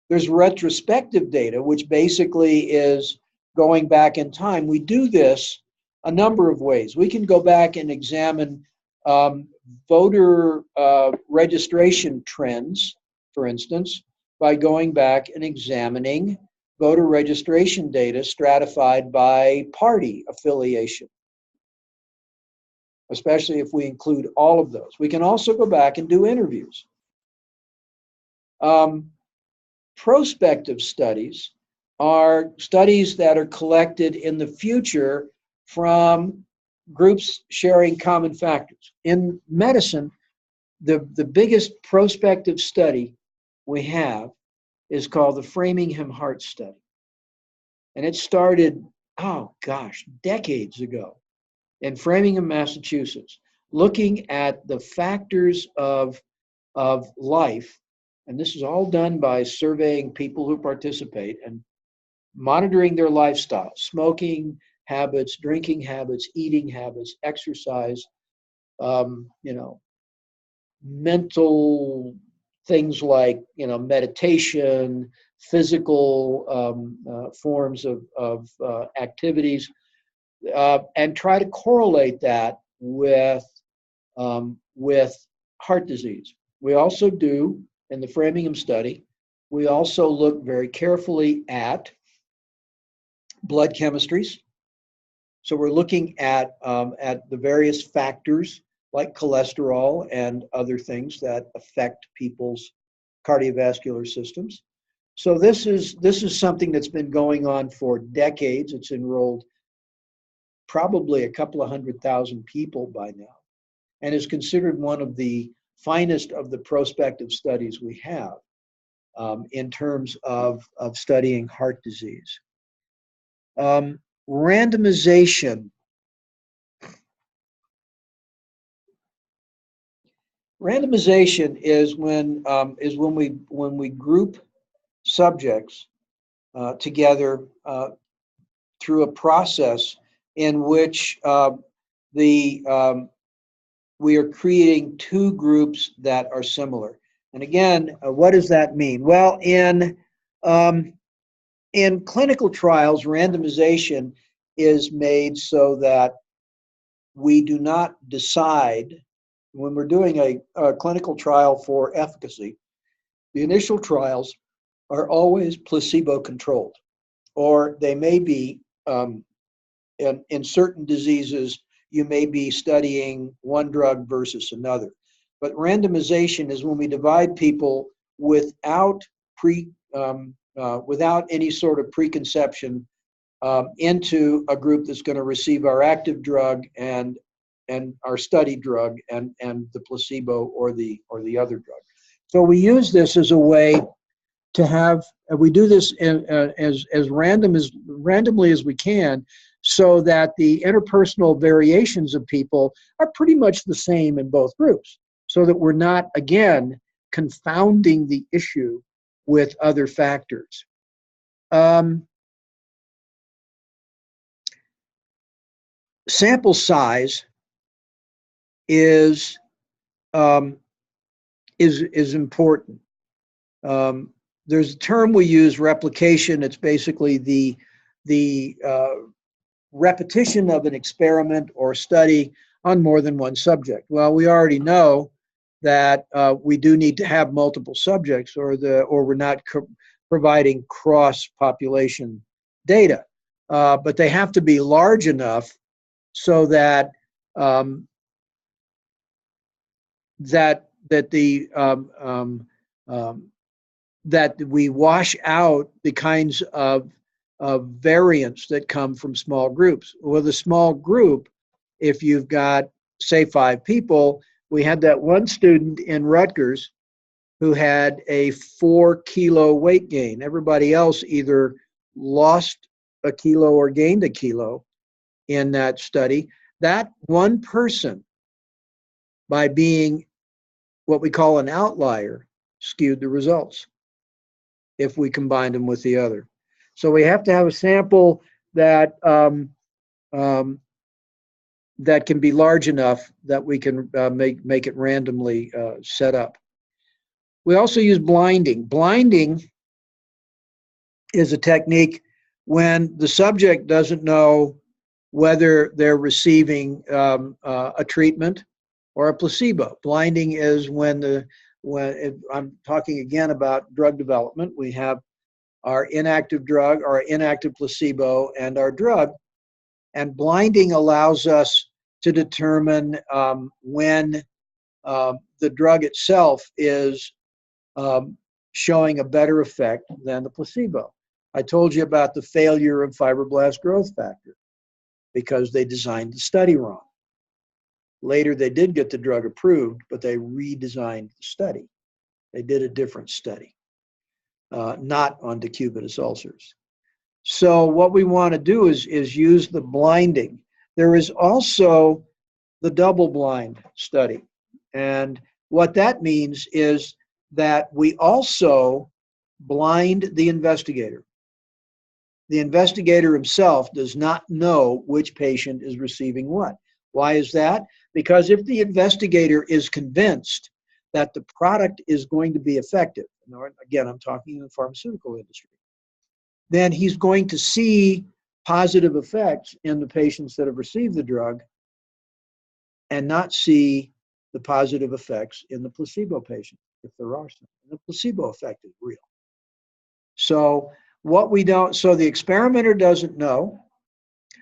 There's retrospective data, which basically is going back in time. We do this a number of ways. We can go back and examine voter registration trends, for instance, by going back and examining voter registration data stratified by party affiliation, especially if we include all of those. We can also go back and do interviews. Prospective studies are studies that are collected in the future from groups sharing common factors. In medicine, the biggest prospective study we have is called the Framingham Heart Study. And it started, decades ago in Framingham, Massachusetts, looking at the factors of life. And this is all done by surveying people who participate and monitoring their lifestyle, smoking habits, drinking habits, eating habits, exercise, mental things like, meditation, physical forms of activities, and try to correlate that with heart disease. We also do, in the Framingham study, we also look very carefully at blood chemistries. So we're looking at the various factors like cholesterol and other things that affect people's cardiovascular systems. So this is something that's been going on for decades. It's enrolled probably a couple of 100,000 people by now, and is considered one of the finest of the prospective studies we have in terms of studying heart disease. Randomization. Randomization is when we group subjects together through a process in which we are creating two groups that are similar. And again, what does that mean? Well, in clinical trials, randomization is made so that we do not decide when we're doing a clinical trial for efficacy. The initial trials are always placebo-controlled, or they may be, in certain diseases, you may be studying one drug versus another. But randomization is when we divide people without any sort of preconception into a group that's going to receive our active drug and our study drug and the placebo or the other drug. So we use this as a way to have, we do this as randomly as we can, so that the interpersonal variations of people are pretty much the same in both groups, so that we're not, again, confounding the issue with other factors. Sample size is important. There's a term we use, replication. It's basically the repetition of an experiment or study on more than one subject. Well, we already know that we do need to have multiple subjects, or we're not providing cross-population data. But they have to be large enough so that that we wash out the kinds of variance that come from small groups. With a small group, if you've got, say, 5 people, we had that one student in Rutgers who had a 4-kilo weight gain. Everybody else either lost a kilo or gained a kilo in that study. That one person, by being what we call an outlier, skewed the results if we combined them with the other. So we have to have a sample that that can be large enough that we can make it randomly set up. We also use blinding. Blinding is a technique when the subject doesn't know whether they're receiving a treatment or a placebo. Blinding is when I'm talking again about drug development. We have our inactive drug, our inactive placebo, and our drug. And blinding allows us to determine when the drug itself is showing a better effect than the placebo. I told you about the failure of fibroblast growth factor because they designed the study wrong. Later, they did get the drug approved, but they redesigned the study. They did a different study, not on decubitus ulcers. So what we want to do is use the blinding. There is also the double-blind study. And what that means is that we also blind the investigator. The investigator himself does not know which patient is receiving what. Why is that? Because if the investigator is convinced that the product is going to be effective, again, I'm talking in the pharmaceutical industry, then he's going to see positive effects in the patients that have received the drug and not see the positive effects in the placebo patient, if there are some. And the placebo effect is real. So the experimenter doesn't know,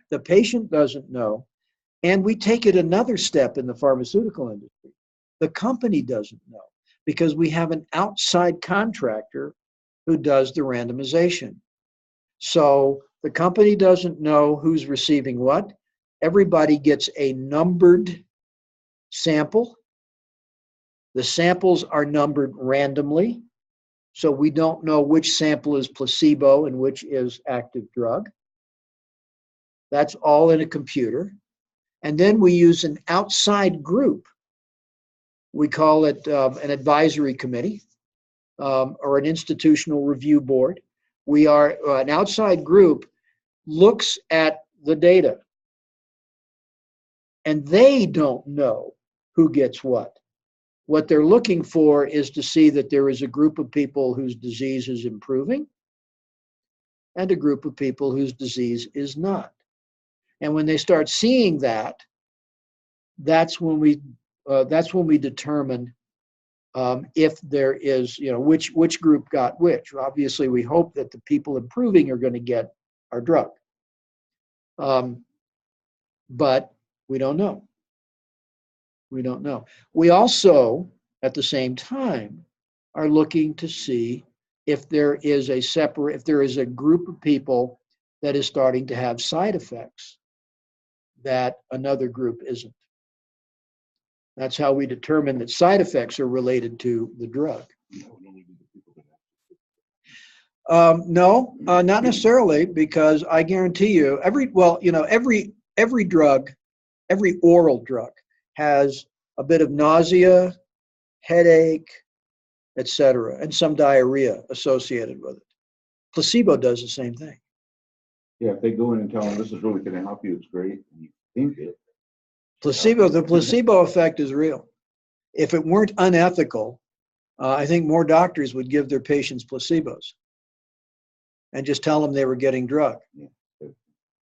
the patient doesn't know, and we take it another step in the pharmaceutical industry. The company doesn't know because we have an outside contractor who does the randomization. So the company doesn't know who's receiving what. Everybody gets a numbered sample. The samples are numbered randomly, so we don't know which sample is placebo and which is active drug. That's all in a computer. And then we use an outside group. We call it an advisory committee or an institutional review board. An outside group looks at the data And they don't know who gets what. What they're looking for is to see that there is a group of people whose disease is improving and a group of people whose disease is not. And when they start seeing that, that's when we determine if there is, which group got which. Obviously, we hope that the people improving are going to get our drug, but we don't know. We don't know. We also, at the same time, are looking to see if there is a group of people that is starting to have side effects that another group isn't. That's how we determine that side effects are related to the drug. No, not necessarily, because I guarantee you, every drug, every oral drug has a bit of nausea, headache, etc., and some diarrhea associated with it. Placebo does the same thing. Yeah, if they go in and tell them this is really going to help you, it's great, and you think it. The placebo effect is real. If it weren't unethical, I think more doctors would give their patients placebos and just tell them they were getting drug.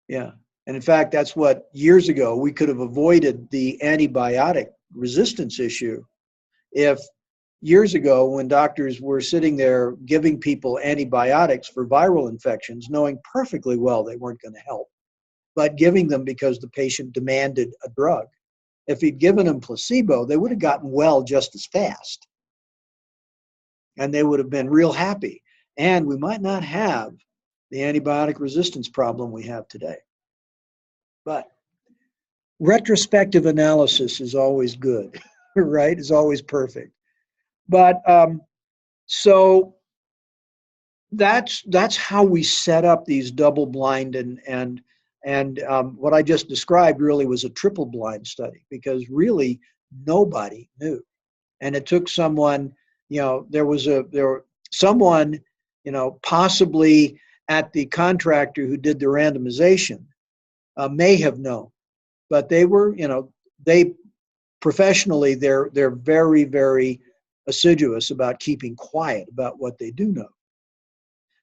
Yeah. And in fact, that's what years ago we could have avoided the antibiotic resistance issue if years ago when doctors were sitting there giving people antibiotics for viral infections, knowing perfectly well they weren't going to help, but giving them because the patient demanded a drug. If he'd given them placebo, they would have gotten well just as fast. And they would have been real happy. And we might not have the antibiotic resistance problem we have today. But retrospective analysis is always good, right? It's always perfect. But so that's how we set up these double blind and what I just described really was a triple blind study, because really nobody knew. And it took someone, someone, possibly at the contractor who did the randomization may have known, but they were, they professionally, they're very, very assiduous about keeping quiet about what they do know.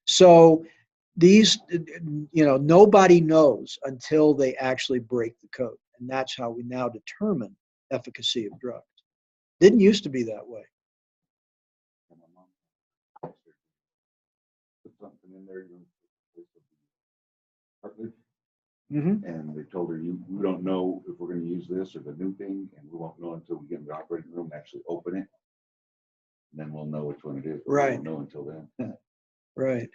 So these, nobody knows until they actually break the code. And that's how we now determine efficacy of drugs. Didn't used to be that way. Put something in there, Mm-hmm. and they told her, we don't know if we're going to use this or the new thing, and we won't know until we get in the operating room and actually open it. And then we'll know which one it is. Right. We won't know until then. Right.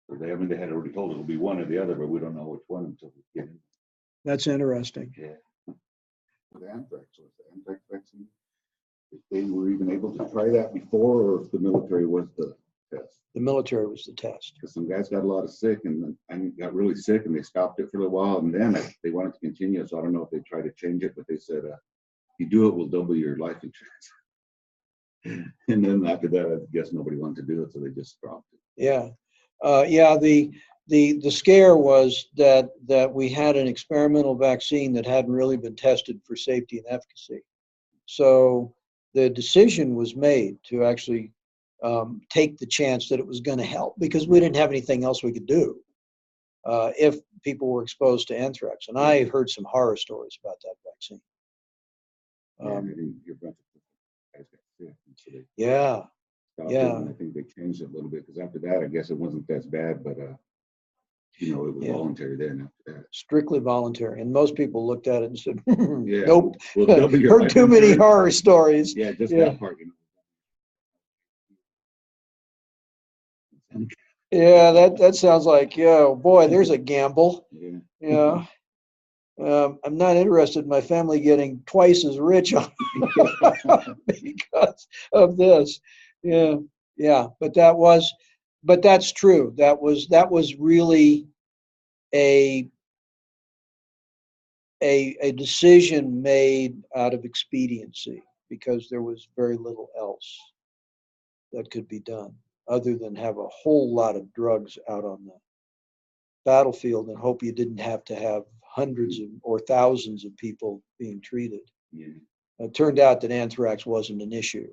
So they had already told us it'll be one or the other, but we don't know which one until we get in. That's interesting. Yeah. The anthrax was the anthrax vaccine. If they were even able to try that before, or if the military was the test. The military was the test. Because some guys got a lot of sick, and I got really sick, and they stopped it for a little while, and then they wanted to continue. So I don't know if they tried to change it, but they said, if you do it, we'll double your life insurance. And then after that, I guess nobody wanted to do it, so they just dropped it. Yeah. The scare was that we had an experimental vaccine that hadn't really been tested for safety and efficacy. So the decision was made to actually take the chance that it was going to help, because we didn't have anything else we could do if people were exposed to anthrax. And I heard some horror stories about that vaccine. Yeah. Yeah. And I think they changed it a little bit, because after that, I guess it wasn't as bad, but it was voluntary then after that. Strictly voluntary. And most people looked at it and said, Yeah, nope, we'll double your heard life too many insurance. horror stories. Yeah, just Yeah. that part. Yeah, that sounds like, boy, there's a gamble. Yeah. Yeah. I'm not interested in my family getting twice as rich because of this. Yeah. Yeah. But that's true. That was really a decision made out of expediency, because there was very little else that could be done other than have a whole lot of drugs out on the battlefield and hope you didn't have to have hundreds of, or thousands of people being treated. Yeah. It turned out that anthrax wasn't an issue,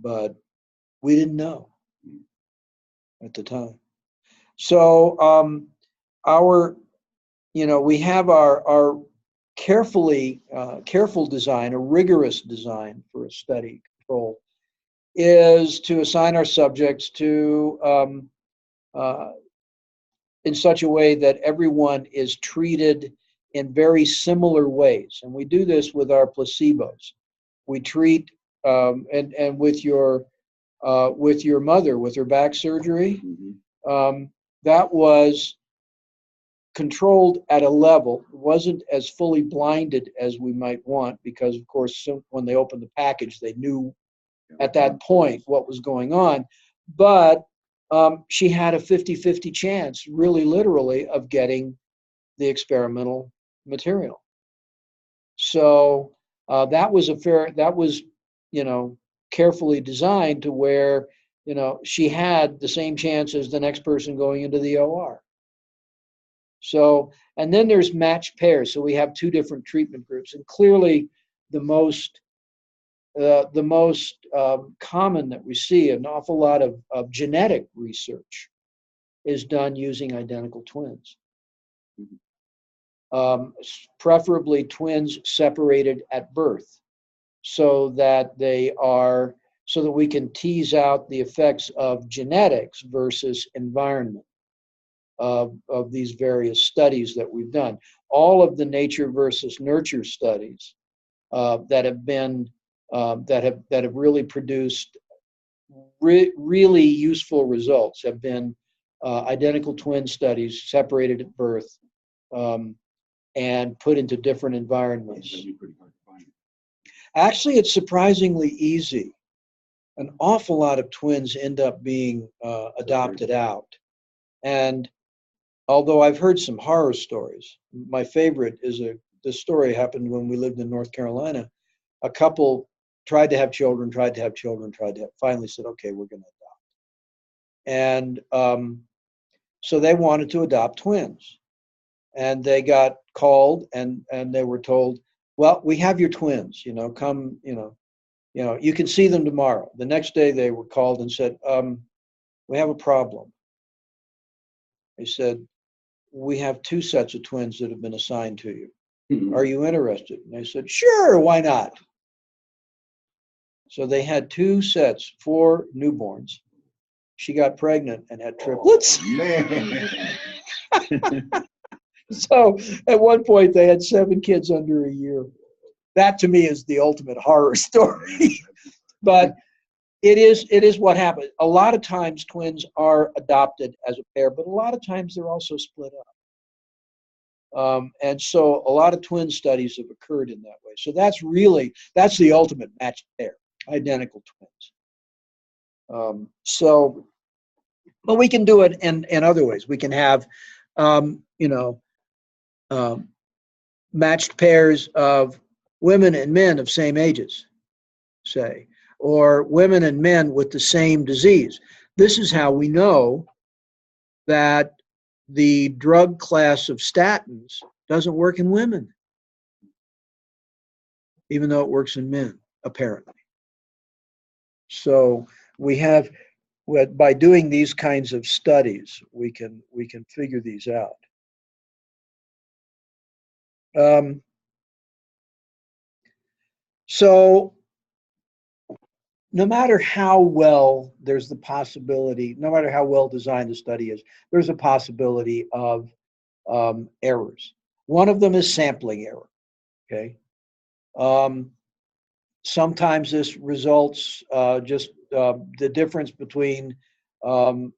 but we didn't know at the time. So we have our careful design, a rigorous design for a study control is to assign our subjects to in such a way that everyone is treated in very similar ways. And we do this with our placebos. We treat, and with your mother, with her back surgery, that was controlled at a level. It wasn't as fully blinded as we might want because, of course, when they opened the package, they knew at that point what was going on. But she had a 50-50 chance, really literally, of getting the experimental material. So that was carefully designed to where, she had the same chance as the next person going into the OR. So, and then there's matched pairs. So we have two different treatment groups, and clearly the most common that we see, an awful lot of genetic research is done using identical twins. Preferably twins separated at birth so that we can tease out the effects of genetics versus environment of these various studies that we've done. All of the nature versus nurture studies that have really produced really useful results have been identical twin studies separated at birth and put into different environments. Actually, it's surprisingly easy. An awful lot of twins end up being adopted out. And although I've heard some horror stories, my favorite is the story happened when we lived in North Carolina. A couple tried to have children, finally said, okay, we're going to adopt. And so they wanted to adopt twins. And they got called and they were told, well, we have your twins, come, you can see them tomorrow. The next day they were called and said, we have a problem. They said, we have two sets of twins that have been assigned to you. Are you interested? And they said, sure, why not? So they had two sets, 4 newborns. She got pregnant and had triplets. Oh, man. So at one point they had 7 kids under a year. That to me is the ultimate horror story. But it is what happens. A lot of times twins are adopted as a pair, but a lot of times they're also split up. And so a lot of twin studies have occurred in that way. So that's the ultimate matched pair, identical twins. But we can do it in other ways. We can have, matched pairs of women and men of same ages, say, or women and men with the same disease. This is how we know that the drug class of statins doesn't work in women, even though it works in men, apparently. So by doing these kinds of studies, we can figure these out. So no matter how well there's the possibility, no matter how well designed the study is, there's a possibility of errors. One of them is sampling error, okay? Sometimes this results the difference between an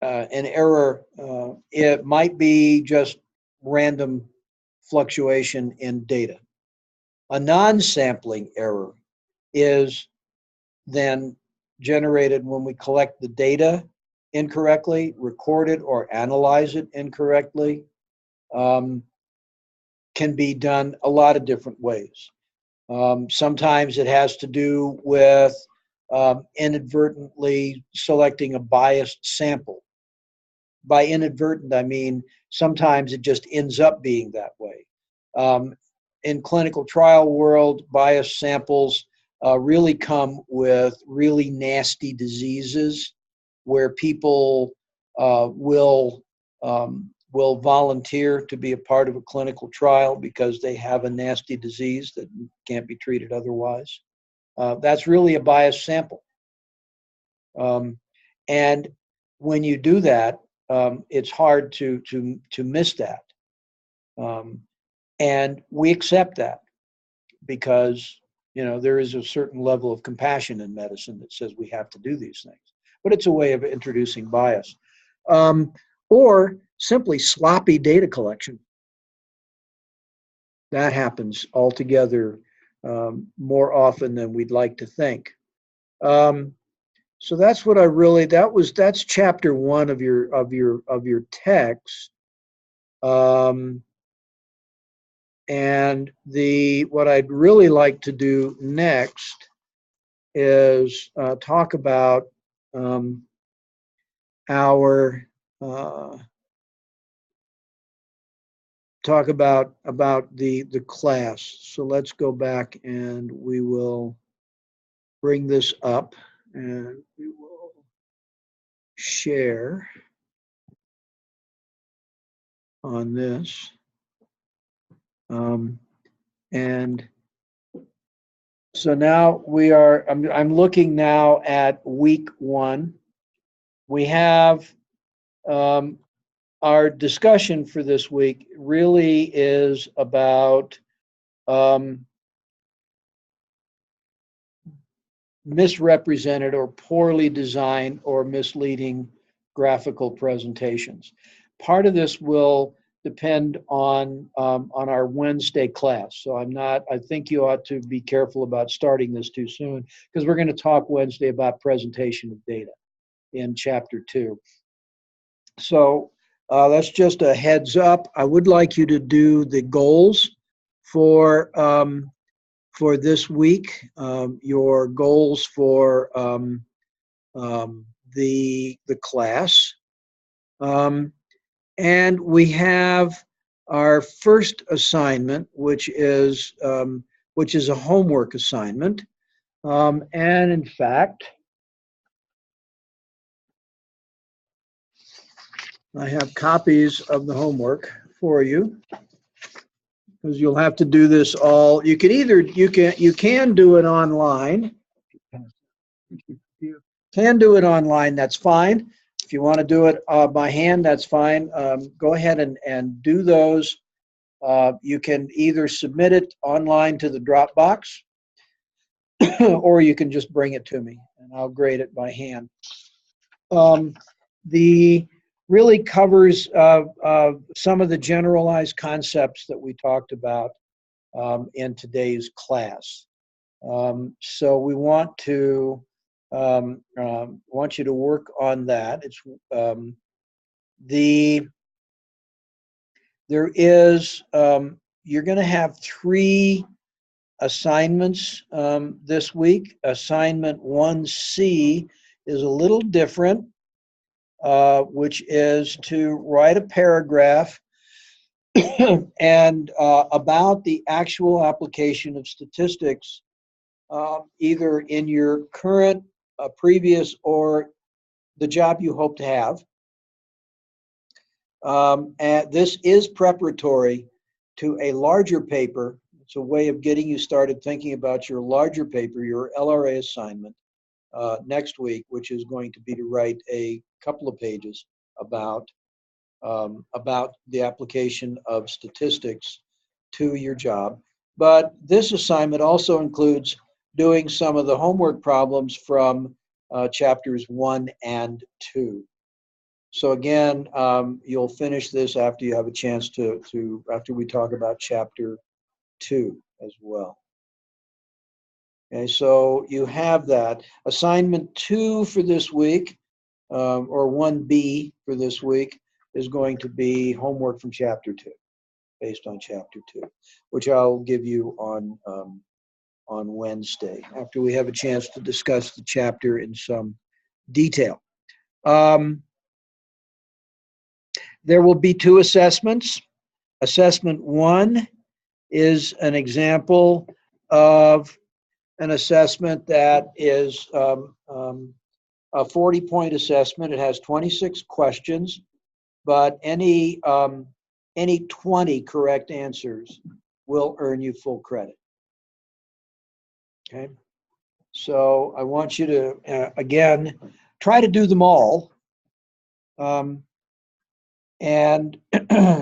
error, it might be just random fluctuation in data. A non-sampling error is then generated when we collect the data incorrectly, record it or analyze it incorrectly. Can be done a lot of different ways. Sometimes it has to do with inadvertently selecting a biased sample. by inadvertent, I mean sometimes it just ends up being that way. In clinical trial world, bias samples really come with really nasty diseases where people will volunteer to be a part of a clinical trial because they have a nasty disease that can't be treated otherwise. That's really a biased sample. And when you do that, it's hard to miss that. And we accept that because, you know, there is a certain level of compassion in medicine that says we have to do these things. But it's a way of introducing bias. Or simply sloppy data collection. That happens altogether more often than we'd like to think. So that's what I really, that's chapter 1 of your text. And what I'd really like to do next is talk about the class. So let's go back and we will bring this up and we will share on this. And so now I'm looking now at week 1. We have our discussion for this week really is about misrepresented or poorly designed or misleading graphical presentations. Part of this will depend on our Wednesday class. So I think you ought to be careful about starting this too soon because we're going to talk Wednesday about presentation of data in chapter 2. So that's just a heads up. I would like you to do the goals for this week, your goals for the class. And we have our first assignment, which is a homework assignment. And in fact, I have copies of the homework for you because you'll have to do this all. You can do it online. You can do it online. That's fine. If you want to do it by hand, that's fine. Go ahead and do those. You can either submit it online to the Dropbox, or you can just bring it to me, and I'll grade it by hand. The really covers some of the generalized concepts that we talked about in today's class. So we want you to work on that. You're going to have 3 assignments this week. Assignment 1C is a little different, which is to write a paragraph and about the actual application of statistics, either in your current, previous, or the job you hope to have. And this is preparatory to a larger paper. It's a way of getting you started thinking about your larger paper, your LRA assignment, next week, which is going to be to write a couple of pages about the application of statistics to your job. But this assignment also includes doing some of the homework problems from chapters 1 and 2. So again, you'll finish this after you have a chance after we talk about chapter 2 as well. Okay, so you have that. Assignment 2 for this week, or 1B for this week, is going to be homework from chapter 2, based on chapter 2, which I'll give you on Wednesday, after we have a chance to discuss the chapter in some detail. There will be two assessments. Assessment 1 is an example of an assessment that is a 40-point assessment. It has 26 questions, but any 20 correct answers will earn you full credit. Okay, so I want you to again try to do them all, and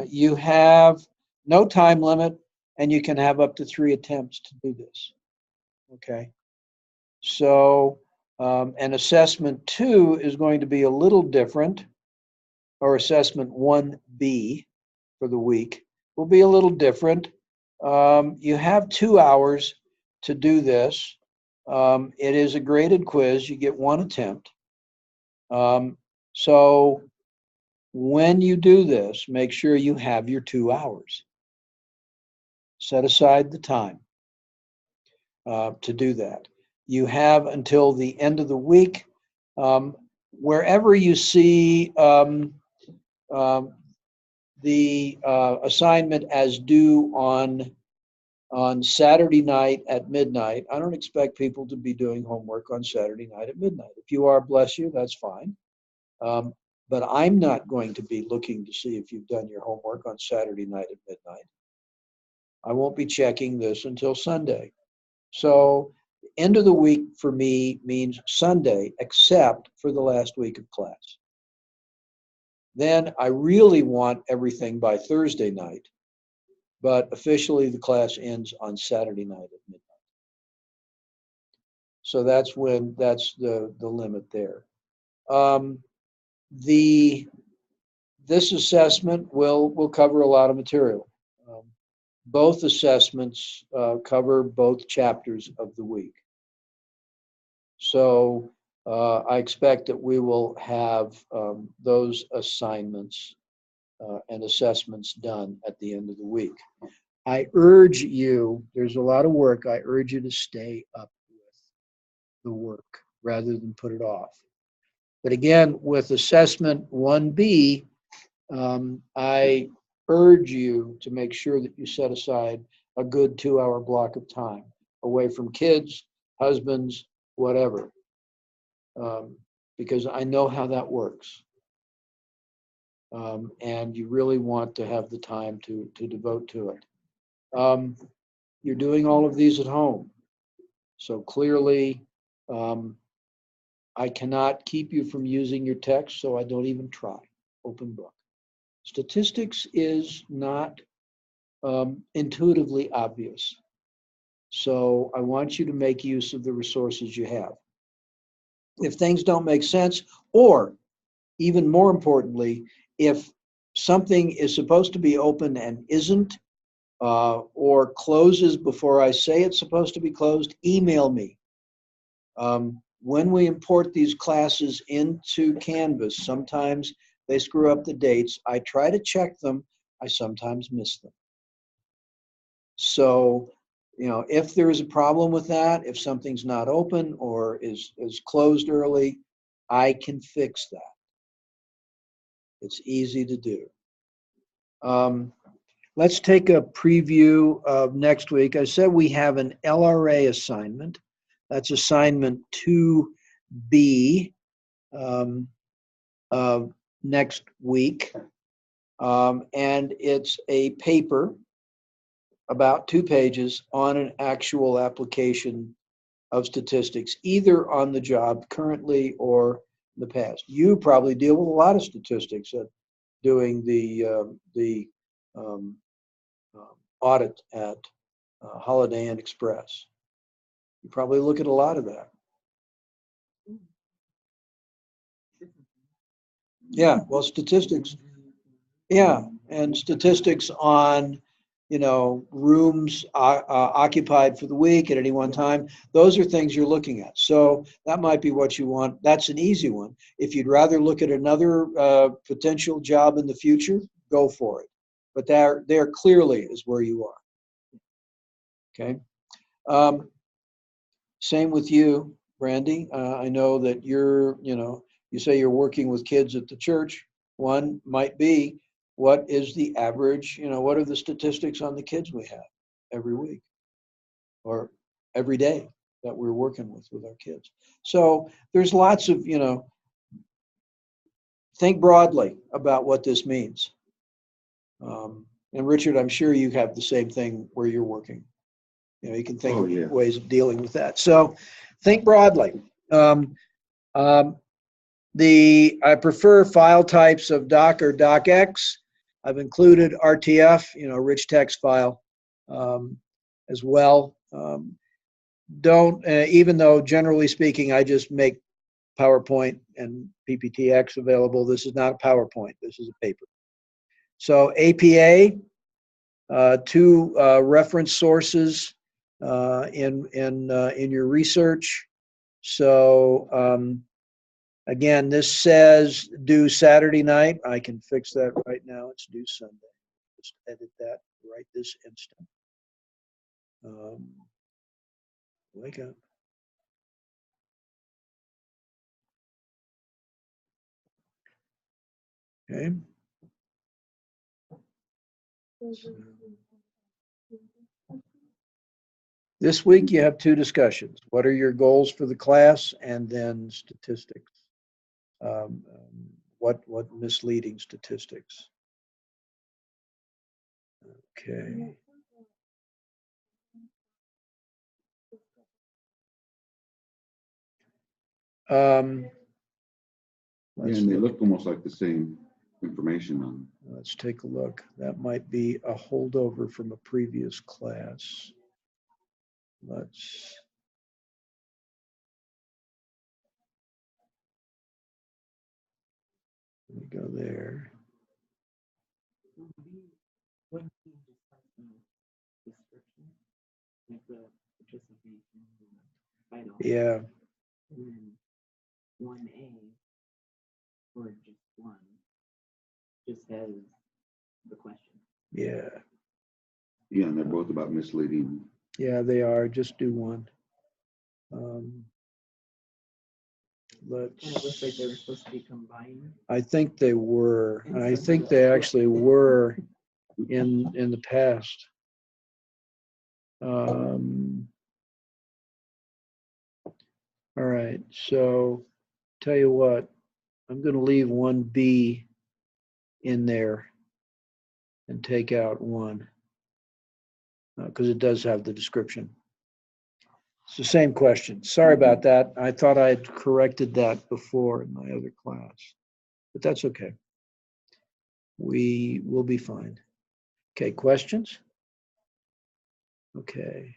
you have no time limit, and you can have up to 3 attempts to do this. Okay, so and assessment 2 is going to be a little different, or assessment 1B for the week will be a little different. You have 2 hours to do this. It is a graded quiz. You get 1 attempt. So when you do this, make sure you have your 2 hours. Set aside the time to do that. You have until the end of the week. Wherever you see the assignment as due on Saturday night at midnight, I don't expect people to be doing homework on Saturday night at midnight. If you are, bless you, that's fine. But I'm not going to be looking to see if you've done your homework on Saturday night at midnight. I won't be checking this until Sunday. So end of the week for me means Sunday, except for the last week of class. Then I really want everything by Thursday night, but officially the class ends on Saturday night at midnight. So that's the limit there. This assessment will cover a lot of material. Both assessments cover both chapters of the week. So I expect that we will have those assignments and assessments done at the end of the week. I urge you, there's a lot of work, I urge you to stay up with the work rather than put it off. But again, with assessment 1B, I urge you to make sure that you set aside a good 2-hour block of time away from kids, husbands, whatever, because I know how that works. And you really want to have the time to devote to it. You're doing all of these at home. So clearly, I cannot keep you from using your text, so I don't even try. Open book. Statistics is not intuitively obvious. So I want you to make use of the resources you have. If things don't make sense, or even more importantly, if something is supposed to be open and isn't, or closes before I say it's supposed to be closed, email me. When we import these classes into Canvas, sometimes they screw up the dates. I try to check them. I sometimes miss them. So, if there is a problem with that, if something's not open or is closed early, I can fix that. It's easy to do. Let's take a preview of next week. I said we have an LRA assignment. That's assignment 2B next week. And it's a paper about 2 pages on an actual application of statistics, either on the job currently or in the past. You probably deal with a lot of statistics at doing the audit at Holiday Inn Express. You probably look at a lot of that. Yeah, well, statistics. Yeah, and statistics on, rooms occupied for the week at any one time. Those are things you're looking at. So that might be what you want. That's an easy one. If you'd rather look at another potential job in the future, go for it. But there clearly is where you are. Okay. Same with you, Brandy. I know that you say you're working with kids at the church. One might be what is the average, what are the statistics on the kids we have every week or every day that we're working with our kids. So there's lots of, think broadly about what this means. And Richard, I'm sure you have the same thing where you're working. You can think Oh, yeah. of ways of dealing with that. So think broadly. I prefer file types of doc or docx. I've included RTF, rich text file, as well. Even though generally speaking, I just make PowerPoint and PPTX available. This is not a PowerPoint. This is a paper. So APA, 2 reference sources in your research. So again, this says due Saturday night. I can fix that right now. It's due Sunday. Just edit that right this instant. Wake up. Okay. This week you have 2 discussions. What are your goals for the class, and then statistics. What misleading statistics? Okay. Yeah, Let's and they look. look almost like the same information on them. Let's take a look. That might be a holdover from a previous class. Let me go there. When you discuss the description, like the participation title, Yeah. and then 1A, or just 1, just has the question. Yeah. Yeah, and they're both about misleading. Yeah, they are. Just do one. And it looks like they were supposed to be combined. I think they were. I think they actually were in the past. All right. So tell you what, I'm going to leave 1B in there and take out 1 because it does have the description. It's the same question. Sorry about that. I thought I had corrected that before in my other class, but that's okay. We will be fine. Okay, questions? Okay.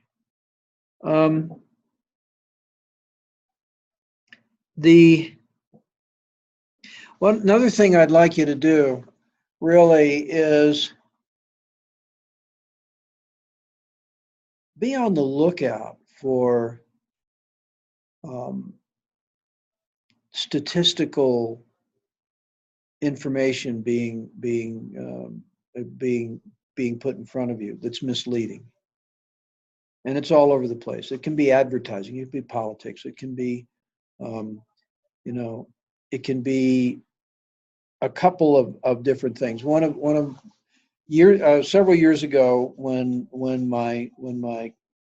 Another thing I'd like you to do really is be on the lookout for statistical information being put in front of you that's misleading. And it's all over the place. It can be advertising, it can be politics, it can be, it can be a couple of different things. Several years ago, when my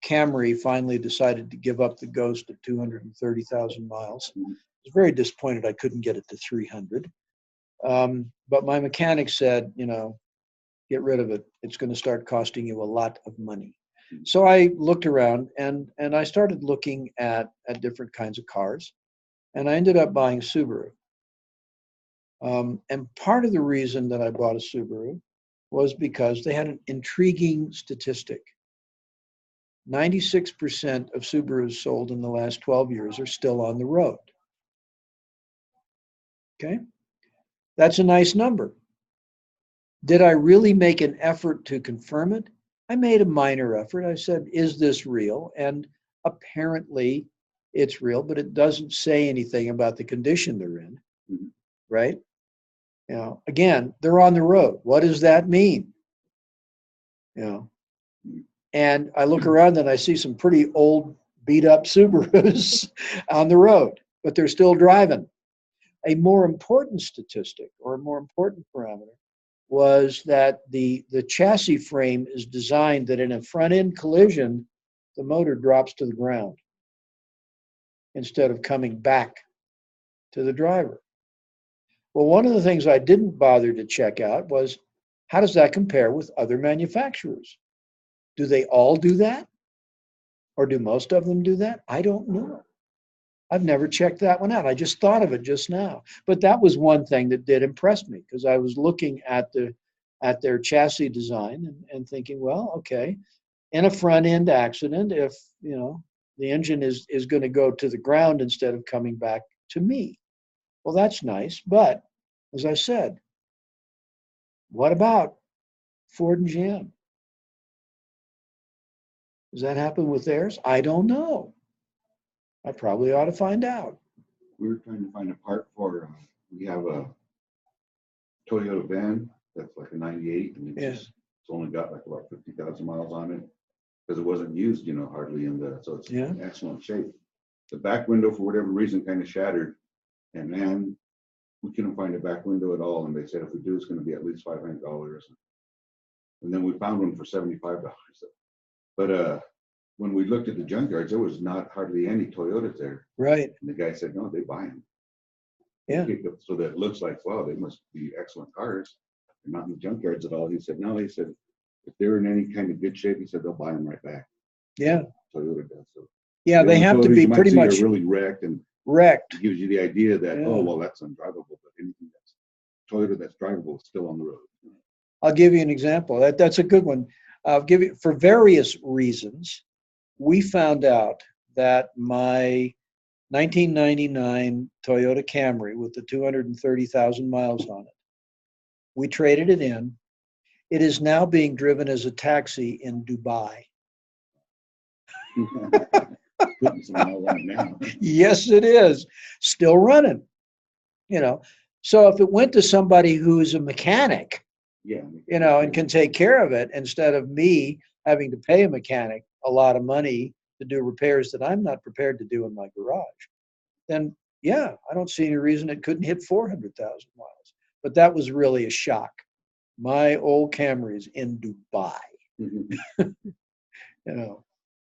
Camry finally decided to give up the ghost of 230,000 miles, I was very disappointed I couldn't get it to 300. But my mechanic said, get rid of it. It's going to start costing you a lot of money. So I looked around and I started looking at different kinds of cars, and I ended up buying Subaru. And part of the reason that I bought a Subaru was because they had an intriguing statistic. 96% of Subarus sold in the last 12 years are still on the road. Okay? That's a nice number. Did I really make an effort to confirm it? I made a minor effort. I said, is this real? And apparently it's real, but it doesn't say anything about the condition they're in, right? Again, they're on the road. What does that mean? And I look around and I see some pretty old, beat up Subarus on the road, but they're still driving. A more important statistic or a more important parameter was that the chassis frame is designed that in a front end collision, the motor drops to the ground instead of coming back to the driver. Well, one of the things I didn't bother to check out was, how does that compare with other manufacturers? Do they all do that? Or do most of them do that? I don't know. I've never checked that one out. I just thought of it just now. But that was one thing that did impress me, because I was looking at their chassis design and thinking, well, okay, in a front end accident, if the engine is going to go to the ground instead of coming back to me. Well, that's nice. But as I said, what about Ford and GM? Does that happen with theirs? I don't know. I probably ought to find out. We were trying to find a part for, we have a Toyota van that's like a 98, and it's only got like about 50,000 miles on it, because it wasn't used, hardly so it's in excellent shape. The back window, for whatever reason, kind of shattered, and man, we couldn't find a back window at all. And they said if we do, it's going to be at least $500. And then we found one for $75. But when we looked at the junkyards, there was not hardly any Toyotas there. Right. And the guy said, no, they buy them. Yeah. So that it looks like, wow, they must be excellent cars. They're not in the junkyards at all. He said, no, he said, if they're in any kind of good shape, he said, they'll buy them right back. Yeah. Toyota does. So yeah, they have to be pretty much really wrecked, and wrecked. it gives you the idea that, Yeah. oh, well, that's undrivable, but anything that's Toyota that's drivable is still on the road. I'll give you an example. That's a good one. I'll give you, for various reasons, we found out that my 1999 Toyota Camry with the 230,000 miles on it, we traded it in. It is now being driven as a taxi in Dubai. Putting some miles on it now. Yes, it is. Still running. So if it went to somebody who's a mechanic, Yeah. and can take care of it, instead of me having to pay a mechanic a lot of money to do repairs that I'm not prepared to do in my garage, then yeah, I don't see any reason it couldn't hit 400,000 miles. But that was really a shock. My old Camry is in Dubai,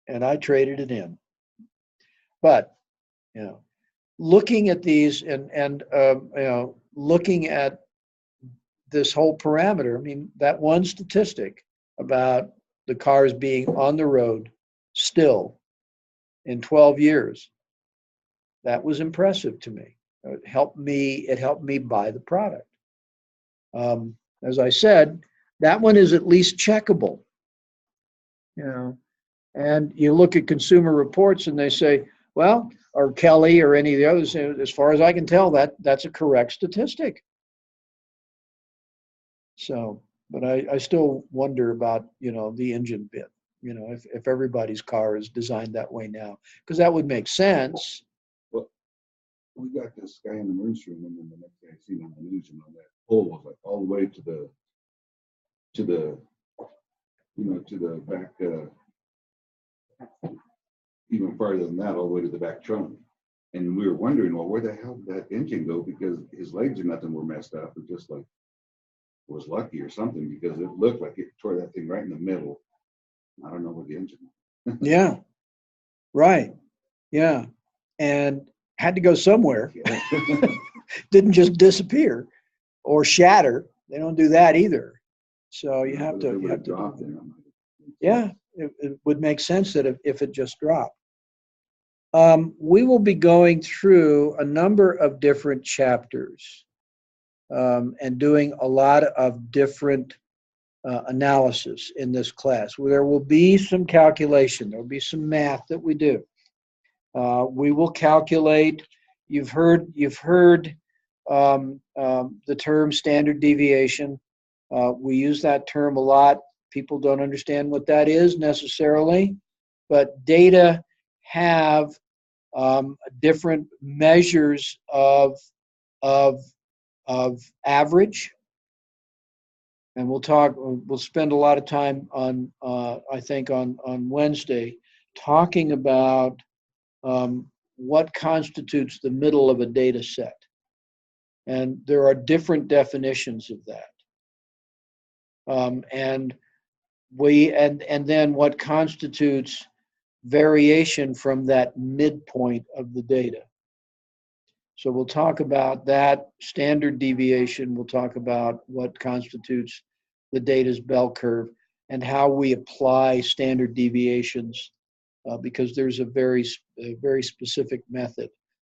and I traded it in. But, looking at these and looking at this whole parameter, I mean, that one statistic about the cars being on the road still in 12 years, that was impressive to me. It helped me buy the product. As I said, that one is at least checkable. And you look at Consumer Reports and they say, well, or Kelly or any of the others, as far as I can tell, that's a correct statistic. So, but I still wonder about, the engine bit, if everybody's car is designed that way now, because that would make sense. Well, we got this guy in the emergency room, and then the next day I seen on the news, that pole was like all the way to the back, even farther than that, all the way to the back trunk. And we were wondering, well, where the hell did that engine go? Because his legs or nothing were messed up. It just like was lucky or something, because it looked like it tore that thing right in the middle. I don't know where the engine went. Yeah. Right. Yeah. And had to go somewhere. Didn't just disappear or shatter. They don't do that either. So you have to yeah, it would make sense that if it just dropped. We will be going through a number of different chapters and doing a lot of different analysis in this class. There will be some calculation. There will be some math that we do. We will calculate. You've heard the term standard deviation. We use that term a lot. People don't understand what that is necessarily, but data have different measures of average. And we'll spend a lot of time on, I think on Wednesday, talking about what constitutes the middle of a data set. And there are different definitions of that. And then what constitutes variation from that midpoint of the data. So we'll talk about that standard deviation. We'll talk about what constitutes the data's bell curve and how we apply standard deviations, because there's a very specific method.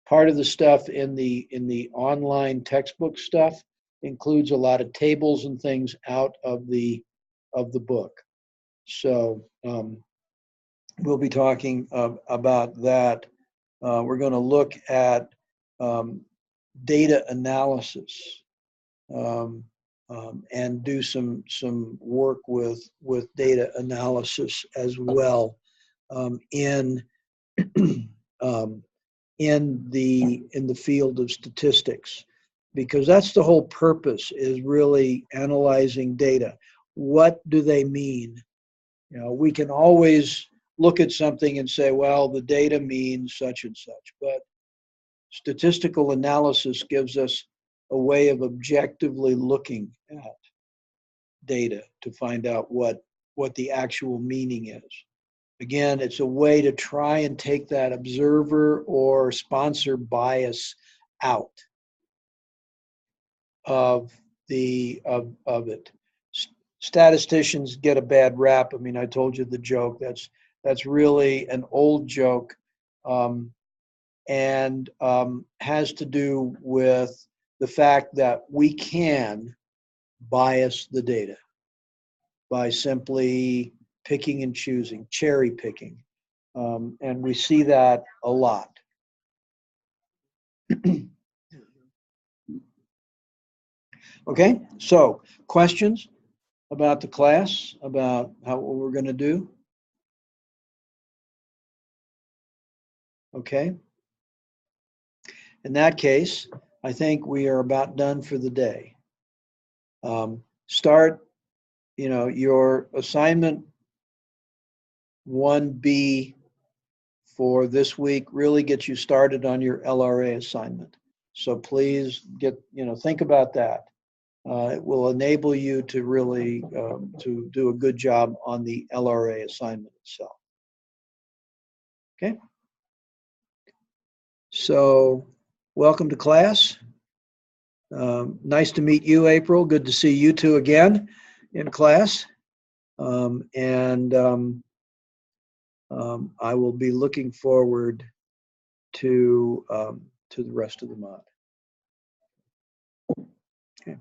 Part of the stuff in the online textbook stuff includes a lot of tables and things out of the book. So we'll be talking about that. We're going to look at data analysis and do some work with data analysis as well in the field of statistics, because that's the whole purpose, is really analyzing data. What do they mean? You know, we can always look at something and say, well, the data means such and such, but statistical analysis gives us a way of objectively looking at data to find out what the actual meaning is. Again, it's a way to try and take that observer or sponsor bias out of it. Statisticians get a bad rap. I mean, I told you the joke. That's really an old joke, and has to do with the fact that we can bias the data by simply picking and choosing, cherry picking. And we see that a lot. Okay, so questions about the class, about what we're going to do? Okay. In that case, I think we are about done for the day. Start, your assignment 1B for this week really gets you started on your LRA assignment. So please think about that. It will enable you to really to do a good job on the LRA assignment itself. Okay. So welcome to class. Nice to meet you, April. Good to see you two again in class. I will be looking forward to the rest of the month. Okay.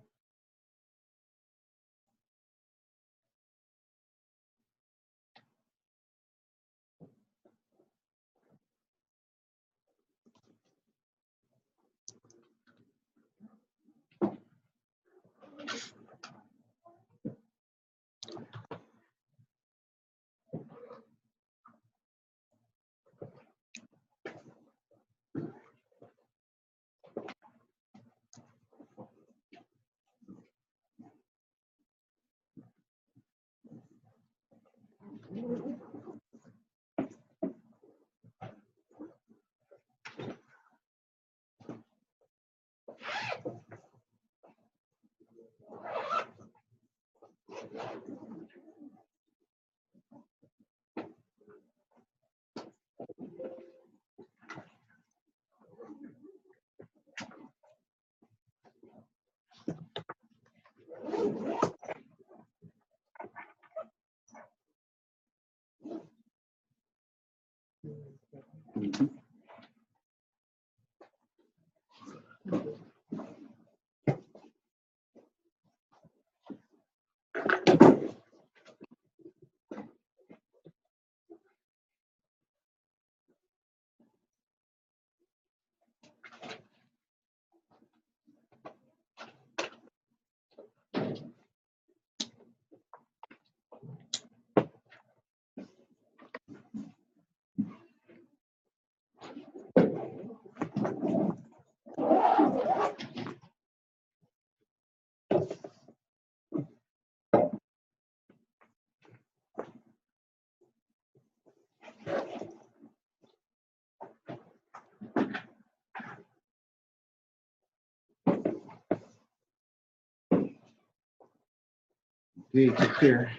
Okay, take care.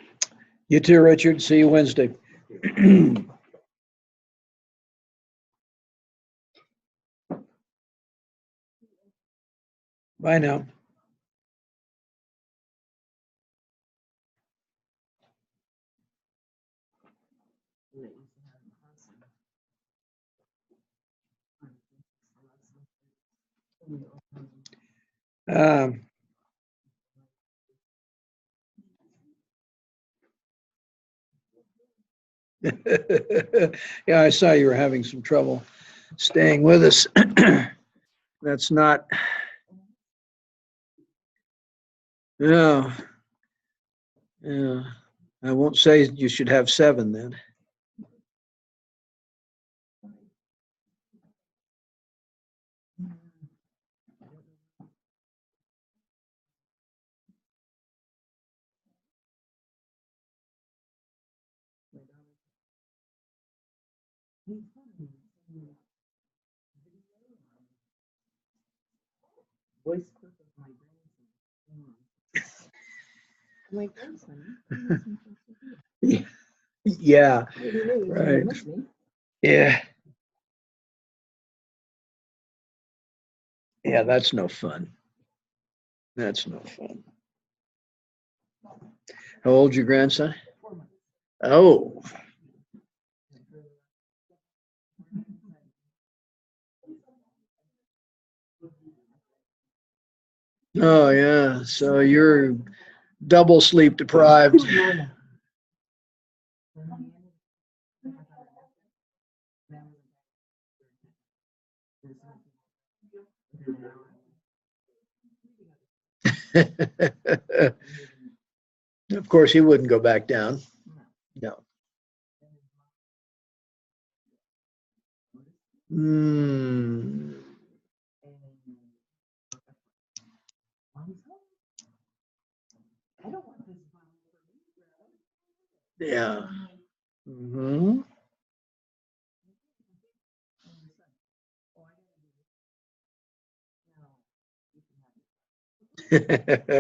You too, Richard. See you Wednesday. Bye now. Um, yeah, I saw you were having some trouble staying with us. That's not, yeah, yeah. I won't say you should have 7 then. Voice clip of my grandson. My grandson. Yeah, Maybe he Right. didn't miss me. yeah. Yeah, that's no fun. That's no fun. How old's your grandson? 4 months. Oh, oh yeah. So you're double sleep deprived. Of course, he wouldn't go back down. No. Mm, I don't want this. yeah. Hmm.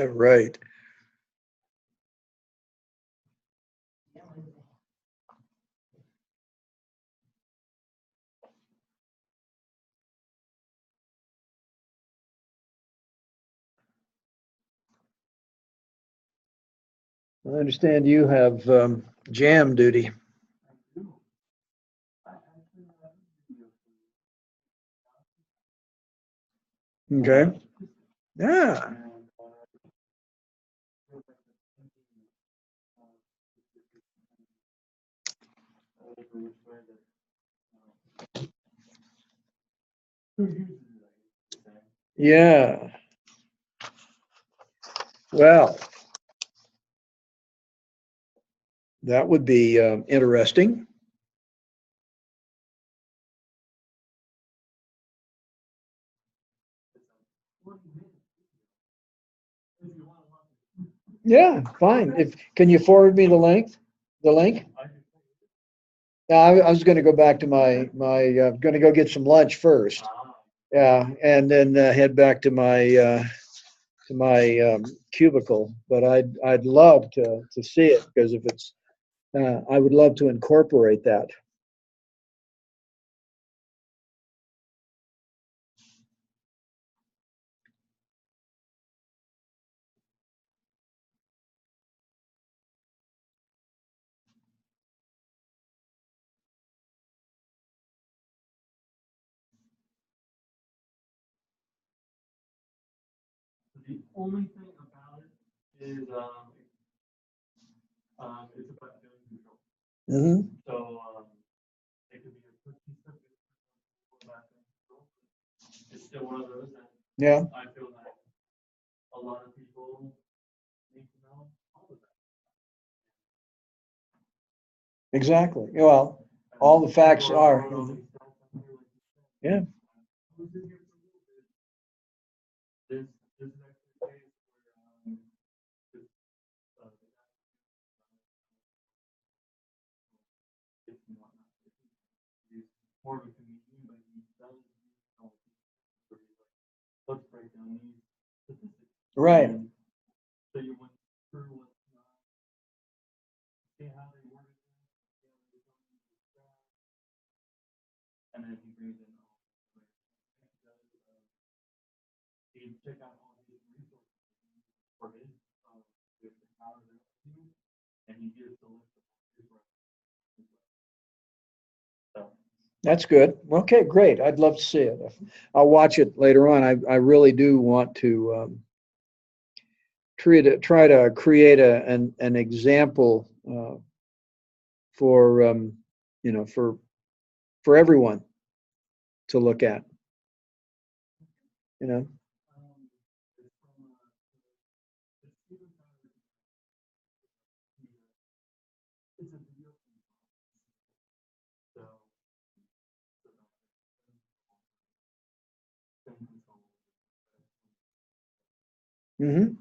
Right. I understand you have jam duty. Okay. Yeah. Yeah. Well, that would be interesting. Yeah, fine. If can you forward me the link? The link? Yeah, I was going to go back to my going to go get some lunch first. Yeah, and then head back to my cubicle. But I'd love to see it because if it's I would love to incorporate that. The only thing about it is, it's about doing control. Hmm. So, it could be a cookie stuff. It's still one of those that Yeah, I feel like a lot of people need to know all of that. exactly. Well, all the facts are. Yeah. This is actually a case where, this, it's not, he's more of a comedian, but he does use all these where he's like, let's break down these statistics. Right. And so you went through what's not That's good. Okay, great. I'd love to see it. I'll watch it later on. I really do want to try to create an example for you know for everyone to look at. You know. It's from, it's even kind of, it's a video. So, Hmm.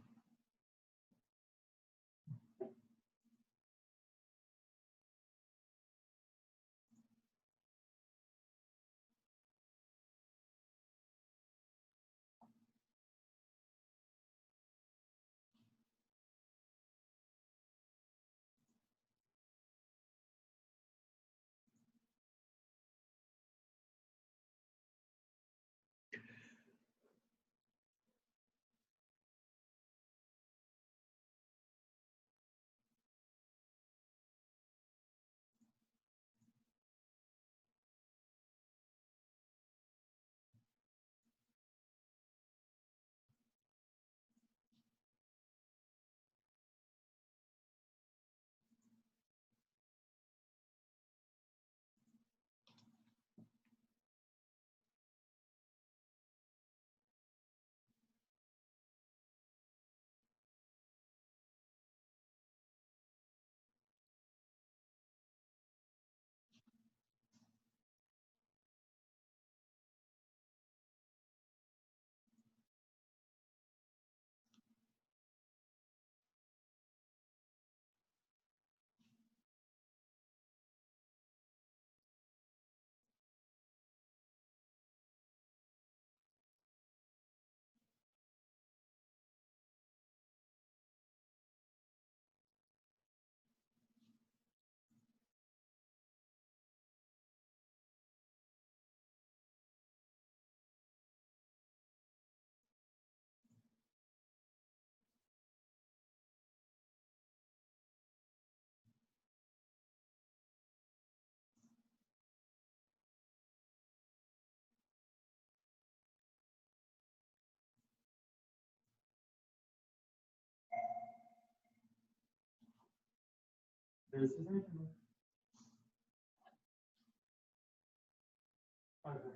this is it. Okay.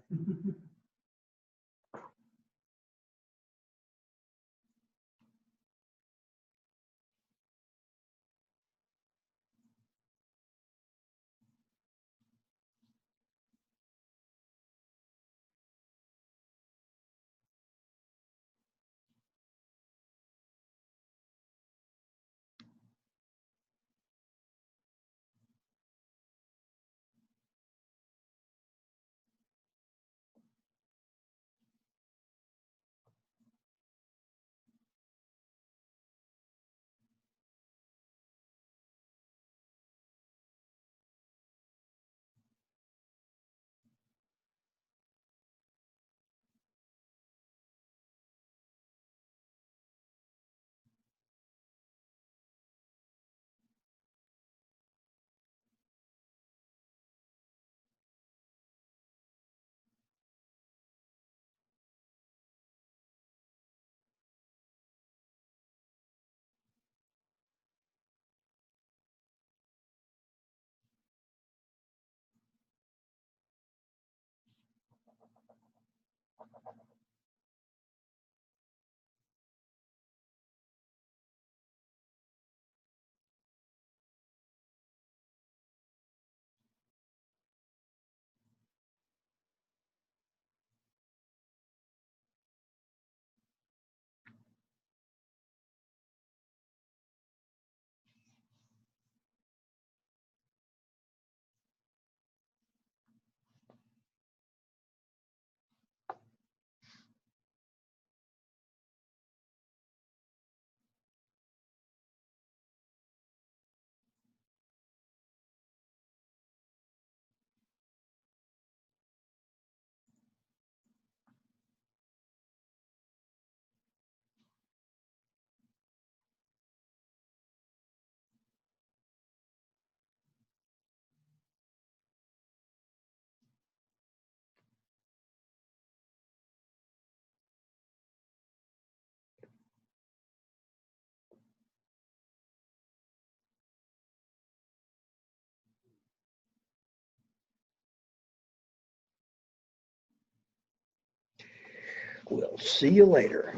We'll see you later.